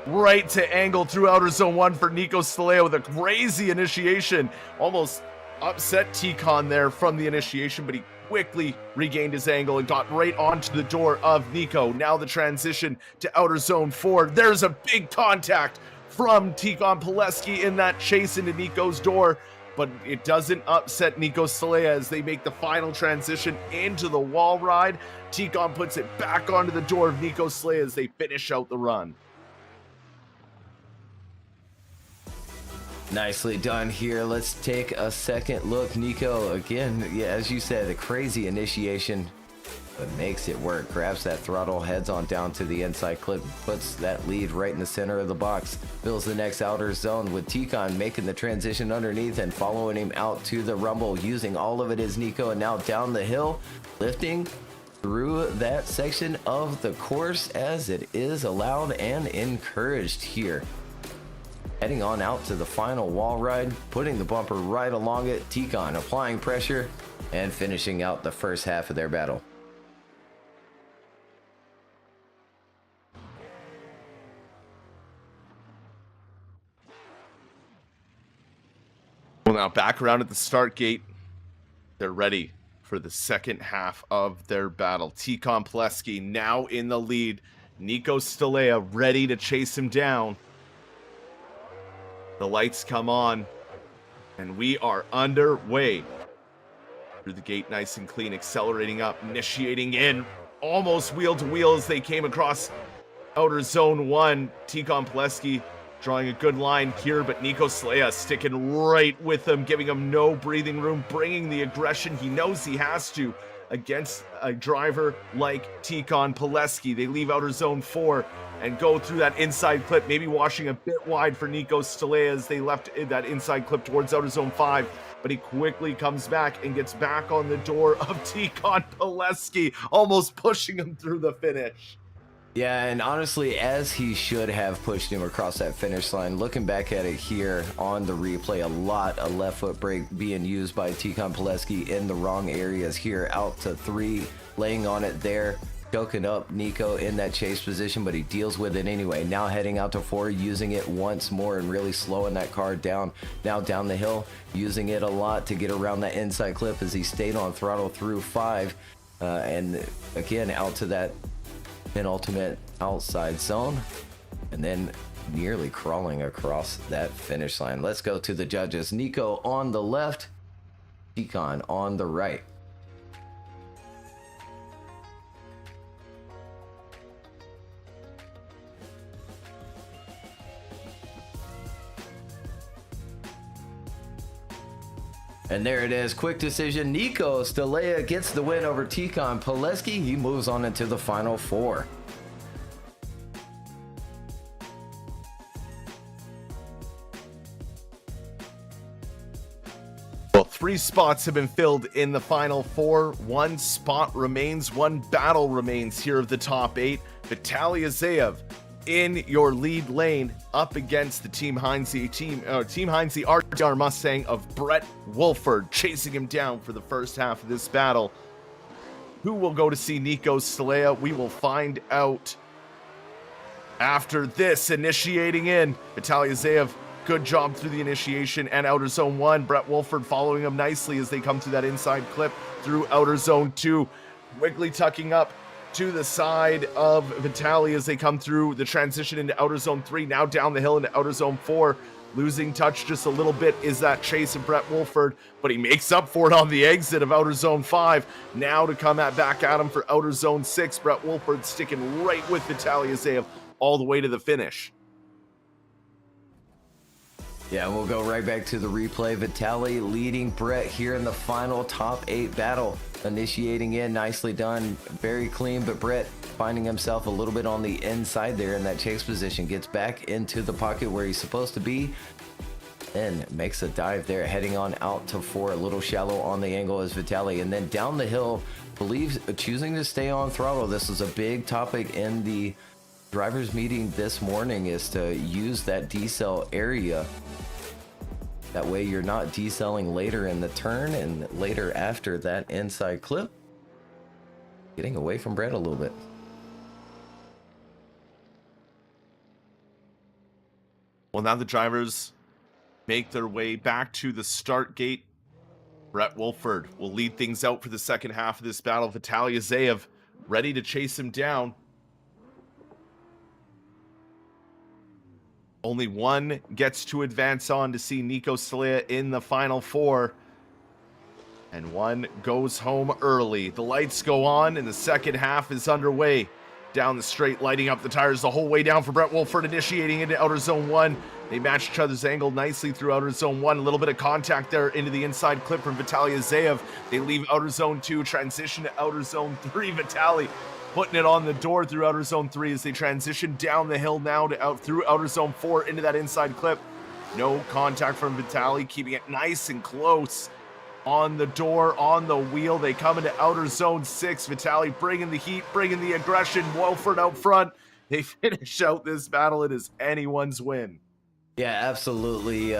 right to angle through outer zone 1 for Nico Stalea with a crazy initiation. Almost upset Tikon there from the initiation, but he quickly regained his angle and got right onto the door of Nico. Now the transition to outer zone 4. There's a big contact from Tikon Pileski in that chase into Nico's door, but it doesn't upset Nico Stalea as they make the final transition into the wall ride. Tikon puts it back onto the door of Nico Stalea as they finish out the run. Nicely done here. Let's take a second look. Nico, again, yeah, as you said, a crazy initiation, but makes it work. Grabs that throttle, heads on down to the inside clip, puts that lead right in the center of the box, fills the next outer zone with Tikon making the transition underneath and following him out to the rumble. Using all of it is Nico, and now down the hill, lifting through that section of the course as it is allowed and encouraged here. Heading on out to the final wall ride, putting the bumper right along it. Tikon applying pressure and finishing out the first half of their battle. now back around at the start gate. They're ready for the second half of their battle. Tikon Pleski now in the lead. Nico Stalea ready to chase him down. The lights come on, and we are underway. Through the gate nice and clean, accelerating up, initiating in, almost wheel to wheel as they came across outer zone 1. Tikon Pleski drawing a good line here, but Nico Stalea sticking right with him, giving him no breathing room, bringing the aggression he knows he has to against a driver like Tikon Pleski. They leave outer zone 4 and go through that inside clip, maybe washing a bit wide for Nico Stalea as they left that inside clip towards outer zone 5. But he quickly comes back and gets back on the door of Tikon Pleski, almost pushing him through the finish. Yeah, and honestly, as he should have pushed him across that finish line, looking back at it here on the replay, a lot of left foot brake being used by Tikon Pleski in the wrong areas here, out to 3, laying on it there, choking up Nico in that chase position, but he deals with it anyway. Now heading out to 4, using it once more and really slowing that car down. Now down the hill, using it a lot to get around that inside clip as he stayed on throttle through 5, and again out to that penultimate outside zone, and then nearly crawling across that finish line. Let's go to the judges. Nico on the left, Tikon on the right. And there it is, quick decision. Nico Stalea gets the win over Tikon Pleski. He moves on into the final 4. Well, 3 spots have been filled in the final 4. 1 spot remains, 1 battle remains here of the top 8. Vitaly Azayev in your lead lane up against the Team Heinze RTR Mustang of Brett Wolford, chasing him down for the first half of this battle. Who will go to see Nico Stalea? We will find out after this. Initiating in, Vitaly Azayev, good job through the initiation and outer zone 1. Brett Wolford following him nicely as they come through that inside clip through outer zone 2. Quickly tucking up to the side of Vitaly as they come through the transition into outer zone 3, now down the hill into outer zone 4. Losing touch just a little bit is that chase of Brett Wolford, but he makes up for it on the exit of outer zone 5. Now to come back at him for outer zone 6. Brett Wolford sticking right with Vitaly Azayev all the way to the finish. Yeah, we'll go right back to the replay. Vitaly leading Brett here in the final top 8 battle. Initiating in, nicely done, very clean, but Brett finding himself a little bit on the inside there in that chase position, gets back into the pocket where he's supposed to be, and makes a dive there, heading on out to 4, a little shallow on the angle as Vitaly, and then down the hill, believes choosing to stay on throttle. This is a big topic in the drivers meeting this morning, is to use that decel area. That way you're not decelling later in the turn and later after that inside clip. Getting away from Brett a little bit. Well, now the drivers make their way back to the start gate. Brett Wolford will lead things out for the second half of this battle. Vitaly Azayev ready to chase him down. Only 1 gets to advance on to see Nico Stalea in the final 4. And 1 goes home early. The lights go on and the second half is underway. Down the straight, lighting up the tires the whole way down for Brett Wolford, initiating into outer zone 1. They match each other's angle nicely through outer zone 1. A little bit of contact there into the inside clip from Vitaly Azayev. They leave outer zone 2, transition to outer zone 3. Vitaly putting it on the door through outer zone 3 as they transition down the hill now to through outer zone 4 into that inside clip. No contact from Vitaly, keeping it nice and close on the door, on the wheel. They come into outer zone 6. Vitaly bringing the heat, bringing the aggression. Wolford out front. They finish out this battle. It is anyone's win. Yeah, absolutely.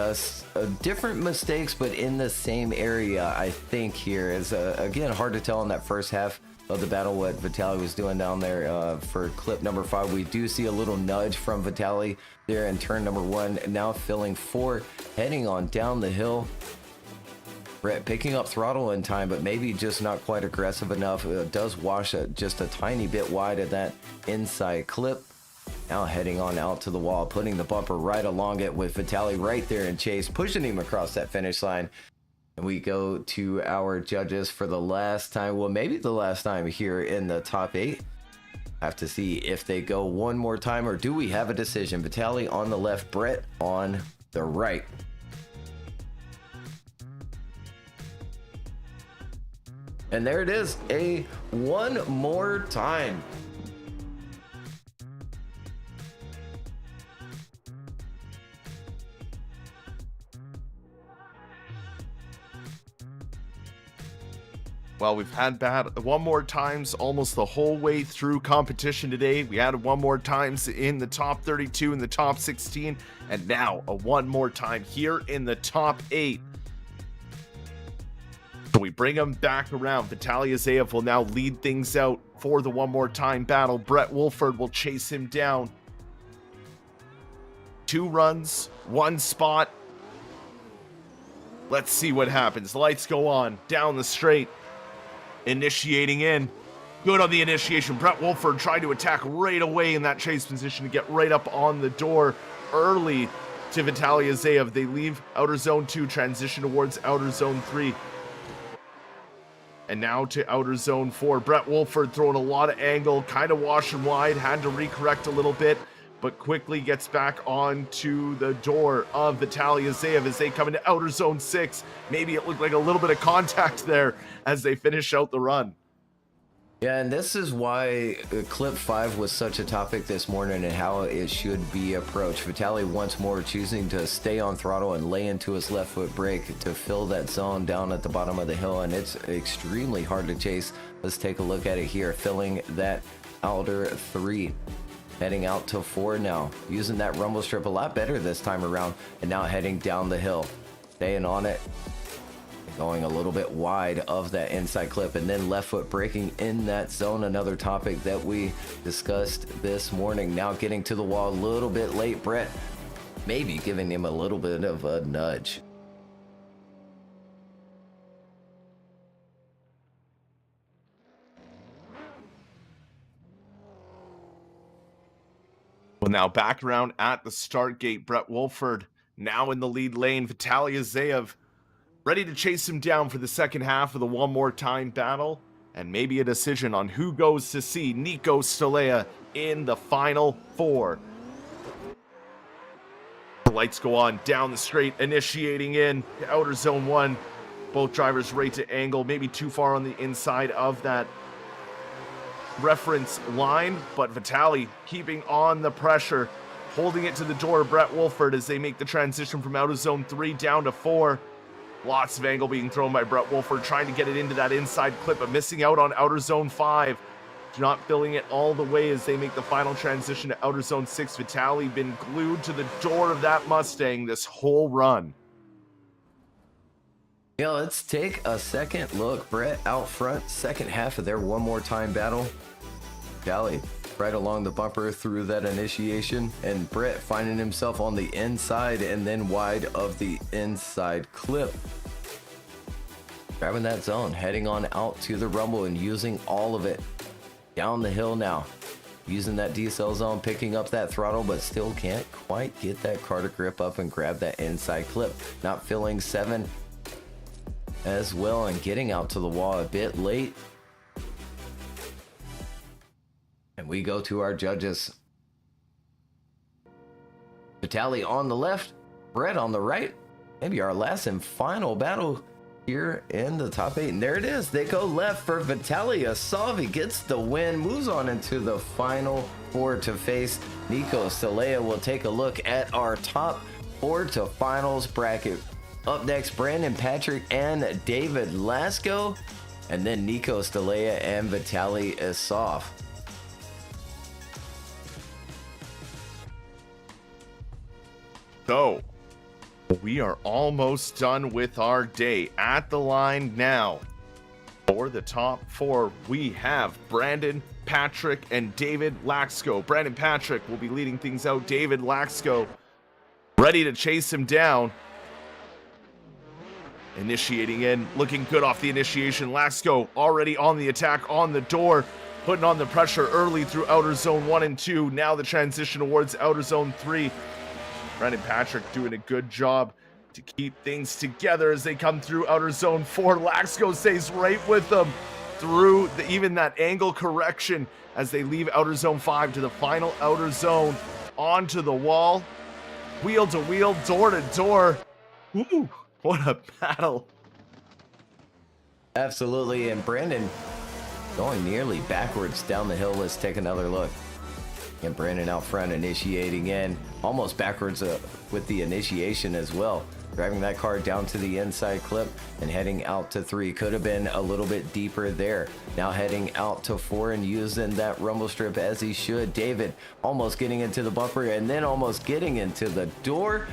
Different mistakes, but in the same area, I think here is, again, hard to tell in that first half of the battle what Vitaly was doing down there for clip number 5. We do see a little nudge from Vitaly there in turn number 1, now filling 4, heading on down the hill. Brett picking up throttle in time, but maybe just not quite aggressive enough. Does wash just a tiny bit wide of that inside clip. Now heading on out to the wall, putting the bumper right along it with Vitali right there in chase, pushing him across that finish line. And we go to our judges for the last time, well, maybe the last time here in the top 8. Have to see if they go one more time, or do we have a decision? Vitali on the left, Brett on the right. And there it is, a one more time. Well, we've had one more times almost the whole way through competition today. We had one more times in the top 32 and the top 16, and now a one more time here in the top 8. So we bring him back around. Vitali Azayev will now lead things out for the one more time battle. Brett Wolford will chase him down. 2 runs, 1 spot. Let's see what happens. Lights go on down the straight. Initiating in. Good on the initiation. Brett Wolford tried to attack right away in that chase position to get right up on the door early to Vitali Azayev. They leave outer zone 2, transition towards outer zone 3. And now to outer zone 4. Brett Wolford throwing a lot of angle, kind of washing wide, had to recorrect a little bit, but quickly gets back onto the door of Vitali Azayev as they come into outer zone 6. Maybe it looked like a little bit of contact there as they finish out the run. Yeah, and this is why clip 5 was such a topic this morning and how it should be approached. Vitali once more choosing to stay on throttle and lay into his left foot brake to fill that zone down at the bottom of the hill, and it's extremely hard to chase. Let's take a look at it here, filling that outer 3. Heading out to 4 now, using that rumble strip a lot better this time around, and now heading down the hill, staying on it, going a little bit wide of that inside clip, and then left foot braking in that zone, another topic that we discussed this morning. Now getting to the wall a little bit late, Brett maybe giving him a little bit of a nudge. Well, now back around at the start gate, Brett Wolford now in the lead lane. Vitali Azayev ready to chase him down for the second half of the one more time battle, and maybe a decision on who goes to see Nico Stalea in the final 4. The lights go on down the straight, initiating in to outer zone 1. Both drivers right to angle, maybe too far on the inside of that reference line, but Vitali keeping on the pressure, holding it to the door of Brett Wolford as they make the transition from outer zone 3 down to 4. Lots of angle being thrown by Brett Wolford, trying to get it into that inside clip, but missing out on outer zone 5. Not filling it all the way as they make the final transition to outer zone 6. Vitali been glued to the door of that Mustang this whole run. Yeah, let's take a second look. Brett out front, second half of their one more time battle. Vitali right along the bumper through that initiation, and Brett finding himself on the inside and then wide of the inside clip. Grabbing that zone, heading on out to the rumble and using all of it. Down the hill now, using that decel zone, picking up that throttle, but still can't quite get that car to grip up and grab that inside clip. Not filling 7 as well, and getting out to the wall a bit late. And we go to our judges. Vitali on the left, Brett on the right. Maybe our last and final battle here in the top 8. And there it is. They go left for Vitali Azayev. Gets the win, moves on into the final 4 to face Nico Stalea. We'll take a look at our top 4 to finals bracket. Up next, Brandon Patrick and David Lasco. And then Nico Stalea and Vitali Azayev. So, we are almost done with our day. At the line now, for the top 4, we have Brandon Patrick and David Laxco. Brandon Patrick will be leading things out. David Laxco ready to chase him down. Initiating in, looking good off the initiation. Laxco already on the attack on the door, putting on the pressure early through outer zone 1 and 2. Now the transition towards outer zone 3. Brandon Patrick doing a good job to keep things together as they come through outer zone 4. Laxco stays right with them through even that angle correction as they leave outer zone 5 to the final outer zone, onto the wall, wheel to wheel, door to door. Ooh, what a battle. Absolutely, and Brandon going nearly backwards down the hill. Let's take another look. And Brandon out front initiating in, almost backwards with the initiation as well. Driving that car down to the inside clip and heading out to 3. Could have been a little bit deeper there. Now heading out to 4 and using that rumble strip as he should. David almost getting into the bumper and then almost getting into the door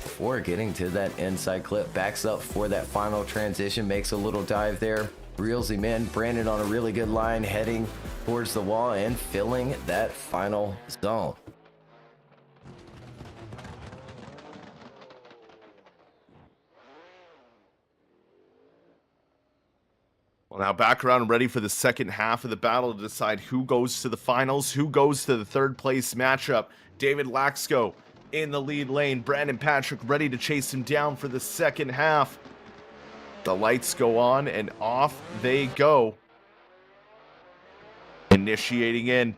before getting to that inside clip. Backs up for that final transition, makes a little dive there, reels him in. Brandon on a really good line, heading towards the wall and filling that final zone. Well, now back around and ready for the second half of the battle to decide who goes to the finals, who goes to the third place matchup. David Laxco in the lead lane. Brandon Patrick ready to chase him down for the second half. The lights go on and off they go. Initiating in.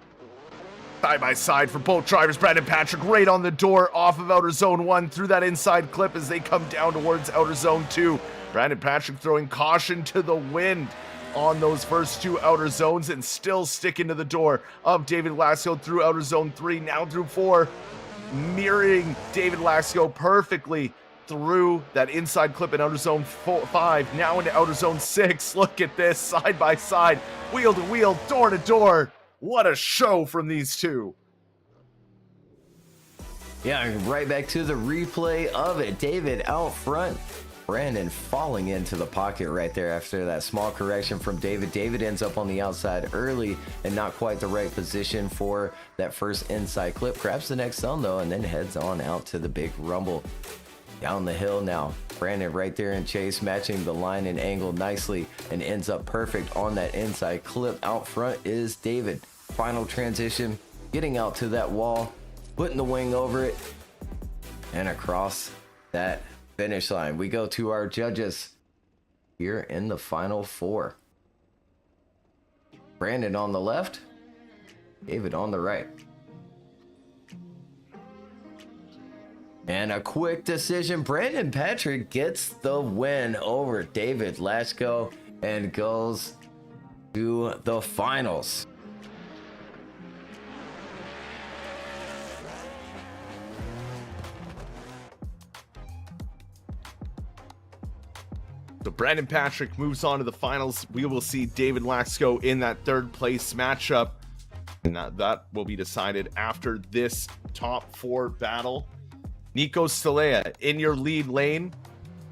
Side by side for both drivers. Brandon Patrick right on the door off of outer zone 1 through that inside clip as they come down towards outer zone 2. Brandon Patrick throwing caution to the wind on those first 2 outer zones and still sticking to the door of David Laxco through outer zone 3, now through 4, mirroring David Laxco perfectly through that inside clip in outer zone 5, now into outer zone 6. Look at this, side by side, wheel to wheel, door to door. What a show from these two. Yeah, right back to the replay of it. David out front. Brandon falling into the pocket right there after that small correction from David. David ends up on the outside early and not quite the right position for that first inside clip. Grabs the next zone though and then heads on out to the big rumble. Down the hill now. Brandon right there in chase, matching the line and angle nicely and ends up perfect on that inside clip. Out front is David. Final transition, getting out to that wall, putting the wing over it and across that finish line. We go to our judges here in the final 4. Brandon on the left, David on the right. And a quick decision. Brandon Patrick gets the win over David Laxco and goes to the finals. So Brandon Patrick moves on to the finals. We will see David Laxco in that third place matchup. And that will be decided after this top 4 battle. Nico Stalea in your lead lane,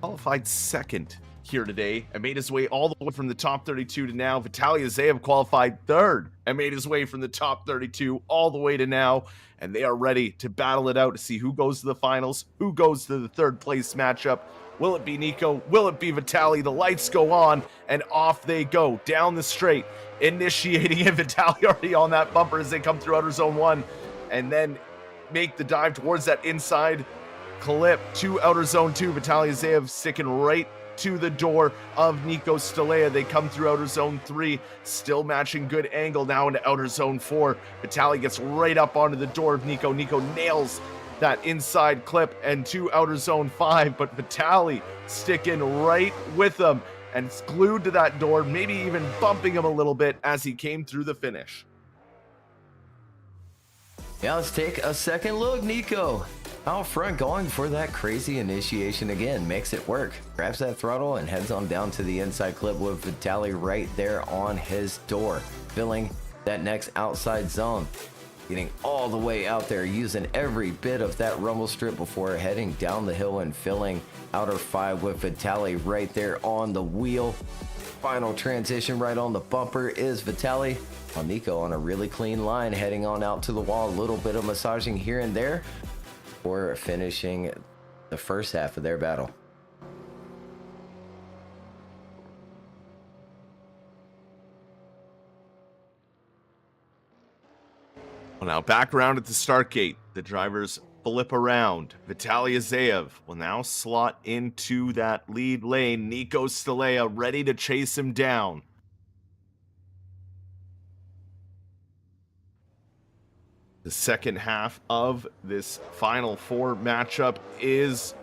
qualified second here today and made his way all the way from the top 32 to now. Vitaly Azayev qualified third and made his way from the top 32 all the way to now. And they are ready to battle it out to see who goes to the finals, who goes to the third place matchup. Will it be Nico? Will it be Vitaly? The lights go on and off they go down the straight, initiating in. Vitaly already on that bumper as they come through outer zone 1 and then make the dive towards that inside clip to outer zone 2. Vitaly Azayev sticking right to the door of Nico Stalea. They come through outer zone 3, still matching good angle now into outer zone 4. Vitaly gets right up onto the door of Nico. Nico nails that inside clip and to outer zone 5, but Vitaly sticking right with them and it's glued to that door, maybe even bumping him a little bit as he came through the finish. Yeah, let's take a second look. Nico out front going for that crazy initiation again. Makes it work. Grabs that throttle and heads on down to the inside clip with Vitaly right there on his door. Filling that next outside zone. Getting all the way out there, using every bit of that rumble strip before heading down the hill and filling outer 5 with Vitaly right there on the wheel. Final transition right on the bumper is Vitaly. While Nico on a really clean line heading on out to the wall. A little bit of massaging here and there before finishing the first half of their battle. Well, now back around at the start gate, the drivers flip around. Vitaly Azayev will now slot into that lead lane. Nico Stelea ready to chase him down. The second half of this Final Four matchup is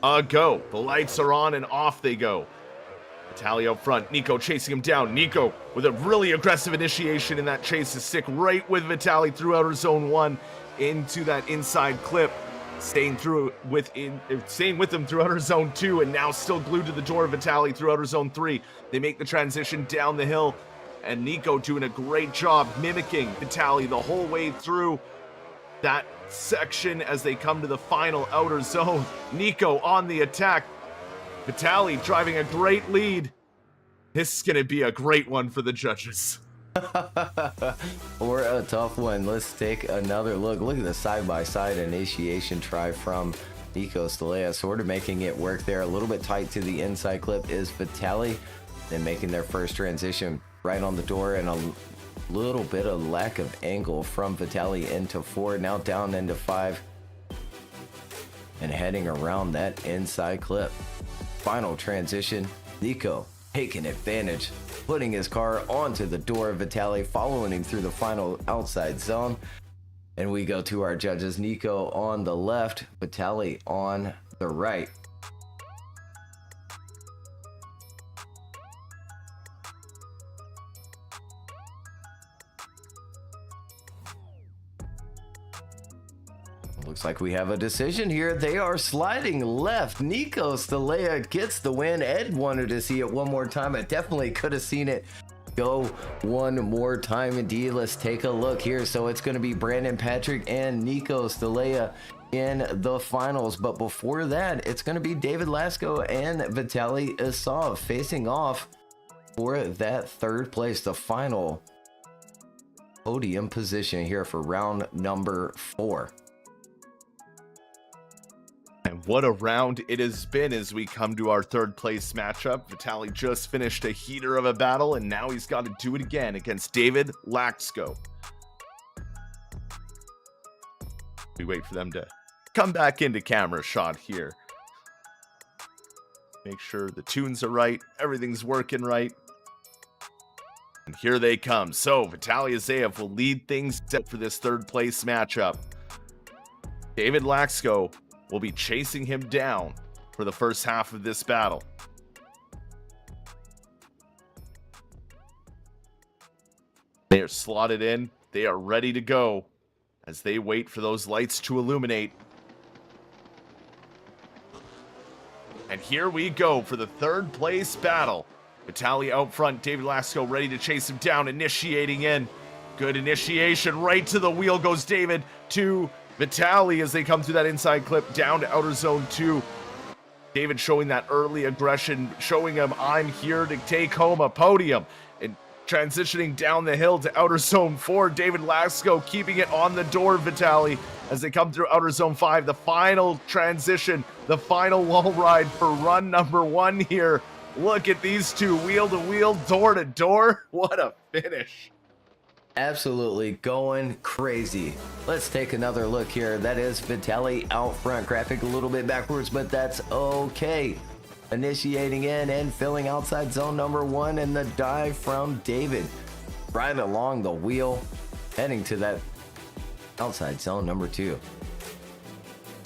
a go. The lights are on and off they go. Vitaly up front, Nico chasing him down. Nico with a really aggressive initiation in that chase to stick right with Vitaly through outer zone 1 into that inside clip. Staying with him through outer zone 2 and now still glued to the door of Vitaly through outer zone 3. They make the transition down the hill and Nico doing a great job mimicking Vitaly the whole way through that section as they come to the final outer zone. Nico on the attack. Vitaly driving a great lead. This is going to be a great one for the judges. Or a tough one. Let's take another look. Look at the side-by-side initiation try from Nico Stelea, sort of making it work there. A little bit tight to the inside clip is Vitaly. Then making their first transition right on the door, and a little bit of lack of angle from Vitaly into 4, now down into 5, and heading around that inside clip. Final transition, Nico taking advantage, putting his car onto the door of Vitaly, following him through the final outside zone. And we go to our judges, Nico on the left, Vitaly on the right. Looks like we have a decision here. They are sliding left. Nico Stelea gets the win. Ed wanted to see it one more time. I definitely could have seen it go one more time. Indeed, let's take a look here. So it's going to be Brandon Patrick and Nico Stelea in the finals. But before that, it's going to be David Lasko and Vitaly Azayev facing off for that third place, the final podium position here for round number 4. And what a round it has been as we come to our third place matchup. Vitaly just finished a heater of a battle, and now he's got to do it again against David Lasko. We wait for them to come back into camera shot here. Make sure the tunes are right, everything's working right. And here they come. So Vitaly Azayev will lead things for this third place matchup. David Lasko will be chasing him down for the first half of this battle. They are slotted in. They are ready to go as they wait for those lights to illuminate. And here we go for the third place battle. Vitaly out front, David Lasko ready to chase him down, initiating in. Good initiation, right to the wheel goes David to Vitaly as they come through that inside clip down to outer zone 2. David showing that early aggression, showing him I'm here to take home a podium. And transitioning down the hill to outer zone 4, David Lasko keeping it on the door of Vitaly as they come through outer zone 5. The final transition, the final wall ride for run number 1 here. Look at these two, wheel to wheel, door to door. What a finish. Absolutely going crazy. Let's take another look here. That is Vitaly out front. Graphic a little bit backwards, but that's okay. Initiating in and filling outside zone number 1, and the dive from David right along the wheel, heading to that outside zone number 2.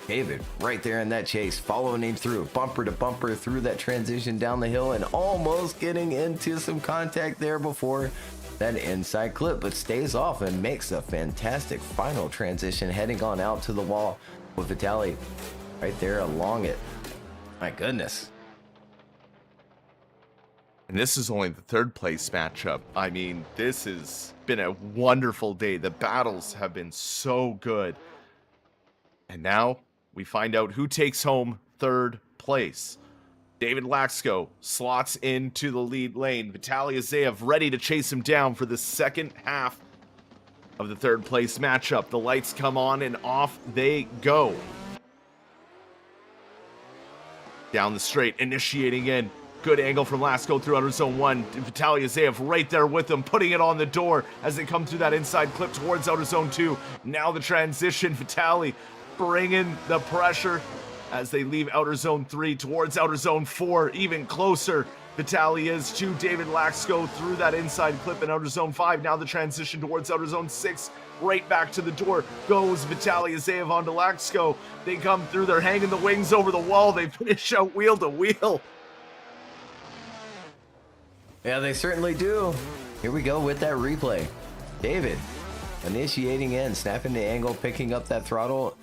David right there in that chase, following him through bumper to bumper through that transition down the hill, and almost getting into some contact there before that inside clip, but stays off and makes a fantastic final transition, heading on out to the wall with Vitaly right there along it. My goodness. And this is only the third place matchup. I mean, this has been a wonderful day. The battles have been so good. And now we find out who takes home third place. David Lasko slots into the lead lane. Vitaly Azayev ready to chase him down for the second half of the third place matchup. The lights come on and off they go. Down the straight, initiating in. Good angle from Lasco through outer zone 1. Vitaly Azayev right there with them, putting it on the door as they come through that inside clip towards outer zone 2. Now the transition, Vitaly bringing the pressure as they leave outer zone 3 towards outer zone 4, even closer. Vitaly is to David Laxko through that inside clip in outer zone 5. Now the transition towards outer zone 6. Right back to the door goes Vitaly Azayev onto Laxko. They come through, they're hanging the wings over the wall. They finish out wheel to wheel. Yeah, they certainly do. Here we go with that replay. David initiating in, snapping the angle, picking up that throttle,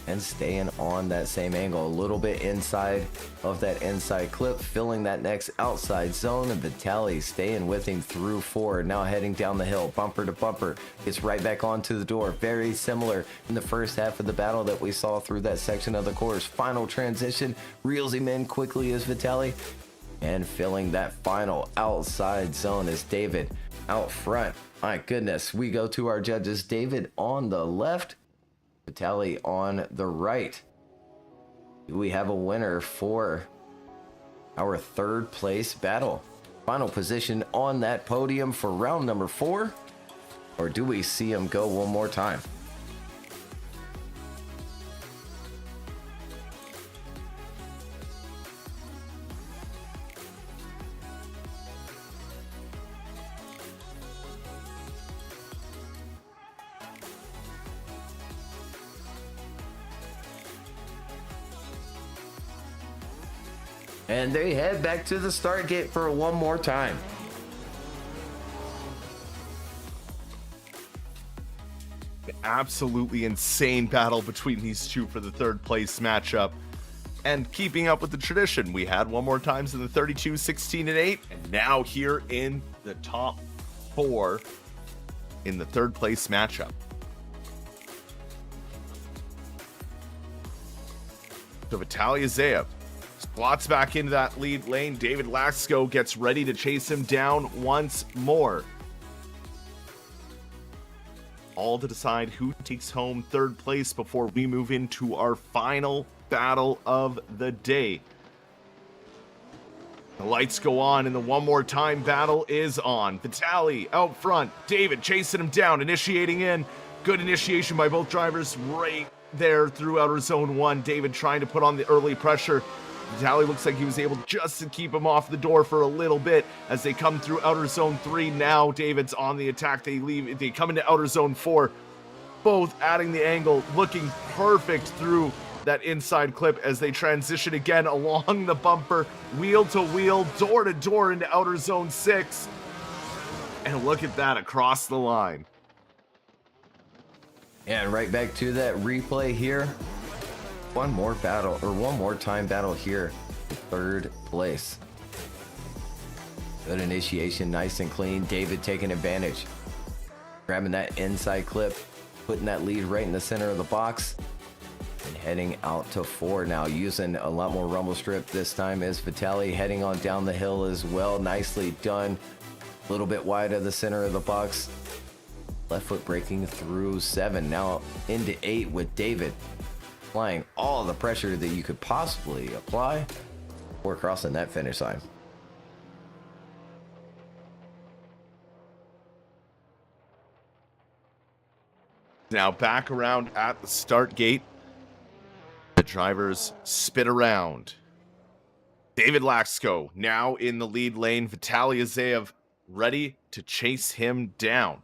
and staying on that same angle. A little bit inside of that inside clip, filling that next outside zone, and Vitaly staying with him through 4. Now heading down the hill, bumper to bumper. Gets right back onto the door. Very similar in the first half of the battle that we saw through that section of the course. Final transition, reels him in quickly as Vitaly. And filling that final outside zone is David out front. My goodness, we go to our judges. David on the left, Vitaly on the right. Do we have a winner for our third place battle? Final position on that podium for round number 4? Or do we see him go one more time? And they head back to the start gate for one more time. Absolutely insane battle between these two for the third place matchup. And keeping up with the tradition, we had one more times in the 32, 16, and 8. And now here in the top 4 in the third place matchup. So Vitaly Azayev slots back into that lead lane. David Laxko gets ready to chase him down once more. All to decide who takes home third place before we move into our final battle of the day. The lights go on and the one more time battle is on. Vitaly out front. David chasing him down, initiating in. Good initiation by both drivers right there through outer zone 1. David trying to put on the early pressure. Vitaly looks like he was able just to keep him off the door for a little bit as they come through outer zone 3. Now David's on the attack. They come into outer zone 4, both adding the angle, looking perfect through that inside clip as they transition again along the bumper, wheel to wheel, door to door into outer zone 6. And look at that across the line. And right back to that replay here. One more time battle here. Third place. Good initiation, nice and clean. David taking advantage. Grabbing that inside clip, putting that lead right in the center of the box. And heading out to 4 now, using a lot more rumble strip this time is Vitaly, heading on down the hill as well. Nicely done. A little bit wide of the center of the box. Left foot breaking through 7. Now into 8 with David. Applying all the pressure that you could possibly apply before crossing that finish line. Now back around at the start gate. The drivers spit around. David Laxko now in the lead lane. Vitaly Azayev ready to chase him down.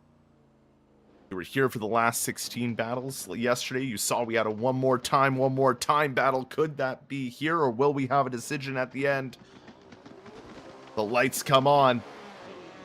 You were here for the last 16 battles yesterday. You saw we had a one more time battle. Could that be here, or will we have a decision at the end? The lights come on,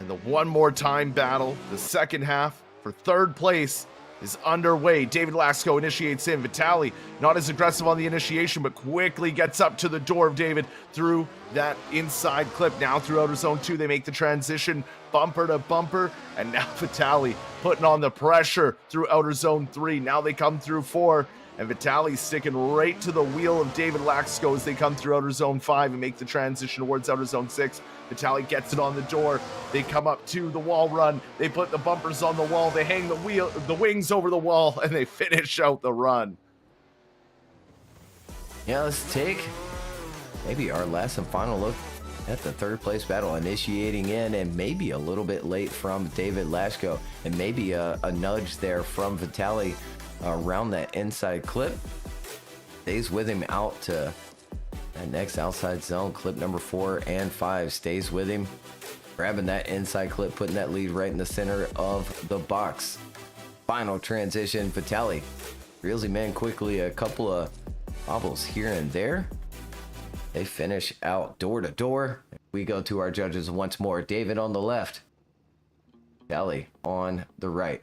and the one more time battle, the second half for third place, is underway. David Laxko initiates in. Vitaly not as aggressive on the initiation, but quickly gets up to the door of David through that inside clip. Now through outer zone 2, they make the transition bumper to bumper, and now Vitaly putting on the pressure through outer zone 3. Now they come through 4, and Vitaly sticking right to the wheel of David Laxko as they come through outer zone 5 and make the transition towards outer zone 6. Vitaly gets it on the door. They come up to the wall run. They put the bumpers on the wall. They hang the wings over the wall, and they finish out the run. Yeah, let's take maybe our last and final look at the third place battle, initiating in, and maybe a little bit late from David Lashko, and maybe a nudge there from Vitaly around that inside clip. Stays with him out to that next outside zone. Clip number 4 and 5 stays with him, grabbing that inside clip, putting that lead right in the center of the box. Final transition, Vitaly reels him in quickly, a couple of bobbles here and there. They finish out door to door. We go to our judges once more. David on the left, Vitaly on the right.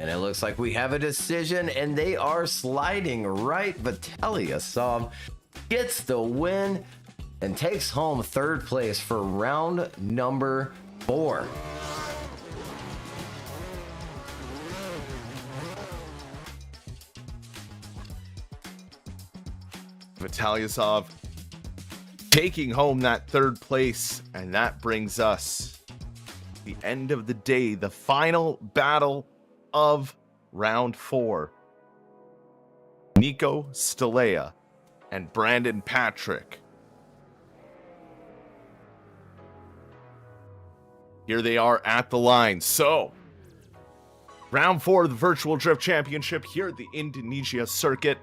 And it looks like we have a decision, and they are sliding right. Vitaly Asov gets the win and takes home third place for round number 4. Vitaly Asov taking home that third place, and that brings us to the end of the day, the final battle of round 4. Nico Stelea and Brandon Patrick. Here they are at the line. So, round 4 of the Virtual Drift Championship here at the Indonesia circuit.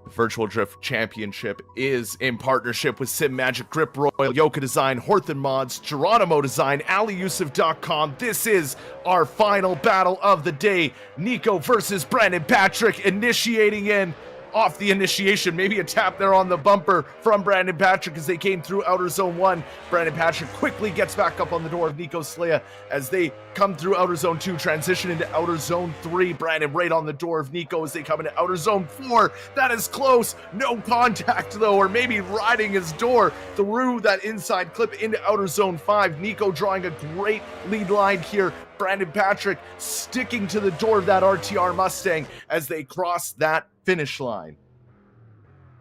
The Virtual Drift Championship is in partnership with Sim Magic, Grip Royal, Yoka Design, Horthan Mods, Geronimo Design, AliYusuf.com. This is our final battle of the day. Nico versus Brandon Patrick, initiating in. Off the initiation, maybe a tap there on the bumper from Brandon Patrick as they came through outer zone 1. Brandon Patrick quickly gets back up on the door of Nico Stelea as they come through outer zone 2, transition into outer zone 3. Brandon right on the door of Nico as they come into outer zone 4. That is close, no contact though, or maybe riding his door through that inside clip into outer zone 5. Nico drawing a great lead line here. Brandon Patrick sticking to the door of that RTR Mustang as they cross that finish line.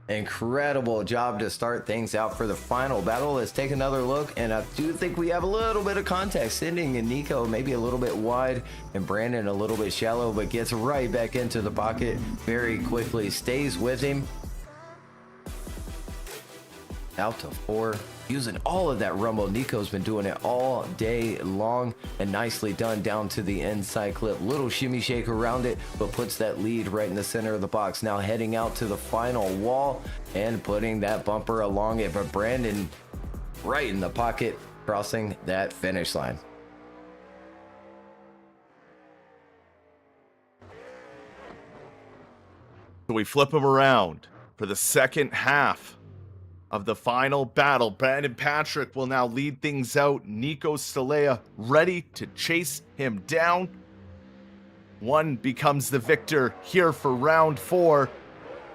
Incredible job to start things out for the final battle. Let's take another look, and I do think we have a little bit of context. Sending and Nico maybe a little bit wide and Brandon a little bit shallow, but gets right back into the pocket very quickly. Stays with him. Out to 4. Using all of that rumble. Nico's been doing it all day long, and nicely done down to the inside clip. Little shimmy shake around it, but puts that lead right in the center of the box. Now heading out to the final wall and putting that bumper along it, but Brandon right in the pocket, crossing that finish line. So we flip him around for the second half of the final battle. Brandon Patrick will now lead things out. Nico Stelea ready to chase him down. One becomes the victor here for round 4.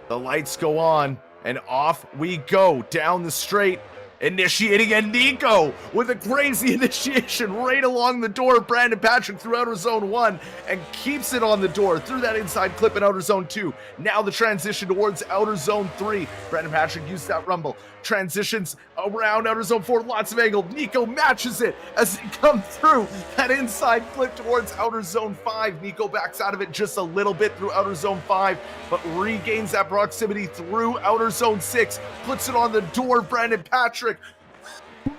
The lights go on and off we go down the straight. Initiating, and Nico with a crazy initiation right along the door of Brandon Patrick through outer zone 1 and keeps it on the door through that inside clip in outer zone 2. Now the transition towards outer zone 3. Brandon Patrick used that rumble. Transitions around outer zone 4, lots of angle. Nico matches it as he comes through that inside clip towards outer zone 5. Nico backs out of it just a little bit through outer zone 5, but regains that proximity through outer zone 6. Puts it on the door of Brandon Patrick.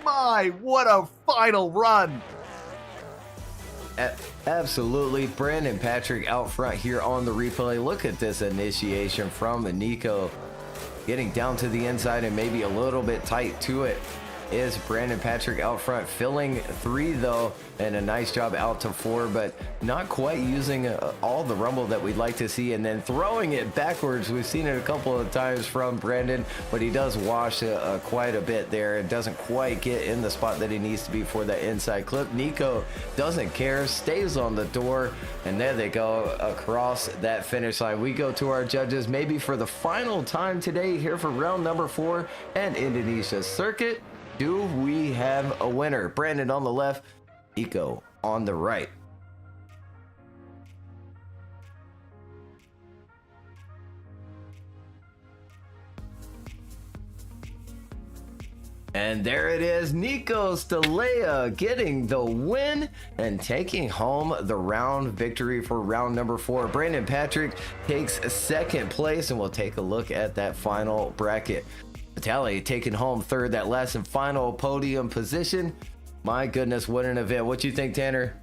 My, what a final run. Absolutely. Brandon Patrick out front here on the replay. Look at this initiation from Nico, getting down to the inside and maybe a little bit tight to it. is Brandon Patrick out front, filling 3 though, and a nice job out to 4, but not quite using all the rumble that we'd like to see, and then throwing it backwards. We've seen it a couple of times from Brandon, but he does wash quite a bit there. It doesn't quite get in the spot that he needs to be for that inside clip. Nico doesn't care, stays on the door, and there they go across that finish line. We go to our judges, maybe for the final time today here for round number 4 and Indonesia circuit. Do we have a winner? Brandon on the left, Nico on the right. And there it is, Nico Stalea getting the win and taking home the round victory for round number 4. Brandon Patrick takes 2nd place, and we'll take a look at that final bracket. Vitaly taking home 3rd, that last and final podium position. My goodness, what an event. What you think, Tanner?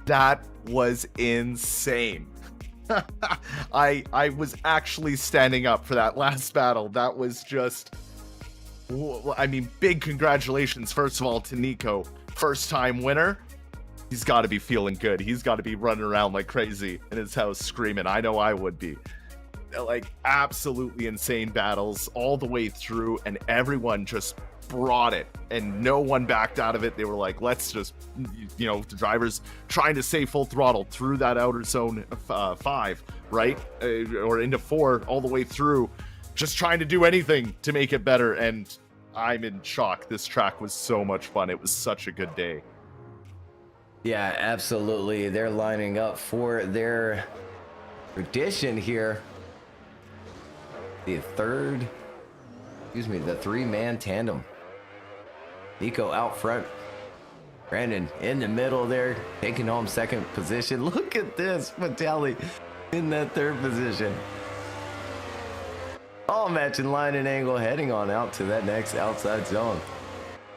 That was insane. I was actually standing up for that last battle. That was just... I mean, big congratulations, first of all, to Nico. First time winner. He's got to be feeling good. He's got to be running around like crazy in his house screaming. I know I would be. Like, absolutely insane battles all the way through, and everyone just brought it, and no one backed out of it. They were like, let's just, you know, the drivers trying to stay full throttle through that outer zone 5, right? Or into 4 all the way through. Just trying to do anything to make it better, and I'm in shock. This track was so much fun. It was such a good day. Yeah, absolutely. They're lining up for their tradition here. The 3-man tandem. Nico out front. Brandon in the middle there, taking home 2nd position. Look at this, Vitaly in that 3rd position. All matching line and angle, heading on out to that next outside zone.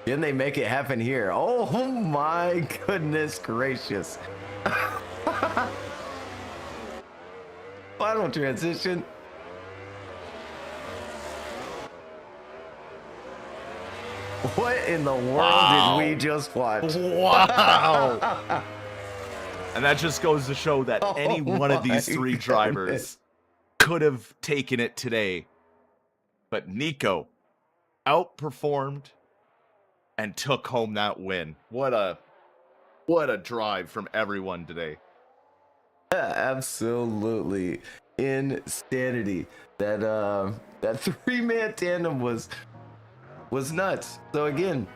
Can they make it happen here? Oh my goodness gracious. Final transition. What in the world did we just watch? Wow. And that just goes to show that any one of these 3 drivers could have taken it today. But Nico outperformed and took home that win. What a drive from everyone today. Yeah, absolutely insanity. That 3-man tandem was nuts. So again,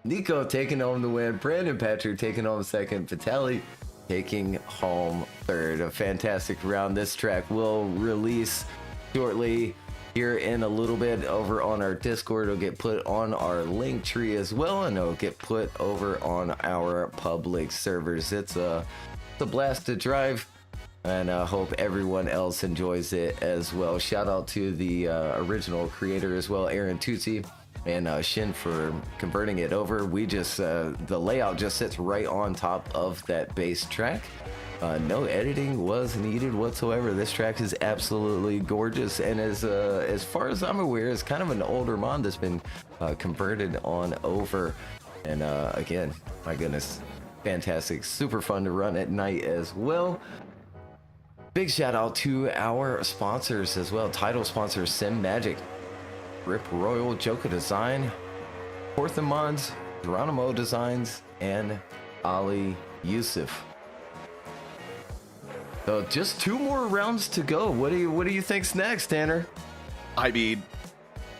Nico taking home the win, Brandon Patrick taking home 2nd, Vitaly taking home 3rd. A fantastic round. This track will release shortly here in a little bit over on our Discord. It'll get put on our link tree as well, and it'll get put over on our public servers. It's a blast to drive, and I hope everyone else enjoys it as well. Shout out to the original creator as well, Aaron Tutsi, and Shin for converting it over. We just the layout just sits right on top of that base track. No editing was needed whatsoever. This track is absolutely gorgeous, and as far as I'm aware, is kind of an older mod that's been converted on over. And again, my goodness, fantastic, super fun to run at night as well. Big shout out to our sponsors as well. Title sponsors Sim Magic, Rip Royal, Joka Design, Porthan Mods, Geronimo Designs, and Ali Yusuf. So just 2 more rounds to go. What do you think's next, Tanner? I mean,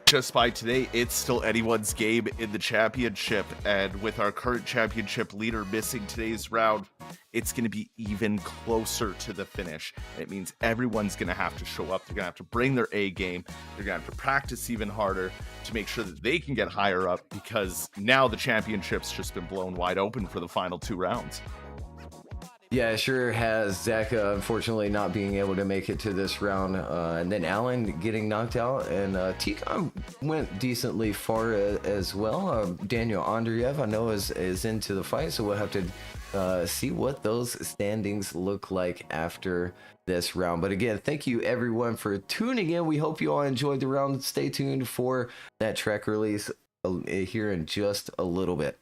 just by today, it's still anyone's game in the championship, and with our current championship leader missing today's round, it's going to be even closer to the finish. It means everyone's going to have to show up. They're going to have to bring their A game. They're going to have to practice even harder to make sure that they can get higher up, because now the championship's just been blown wide open for the final 2 rounds. Yeah, it sure has. Zach, unfortunately, not being able to make it to this round. And then Alan getting knocked out. And T-Con went decently far as well. Daniel Andreev, I know, is into the fight. So we'll have to see what those standings look like after this round. But again, thank you, everyone, for tuning in. We hope you all enjoyed the round. Stay tuned for that track release here in just a little bit.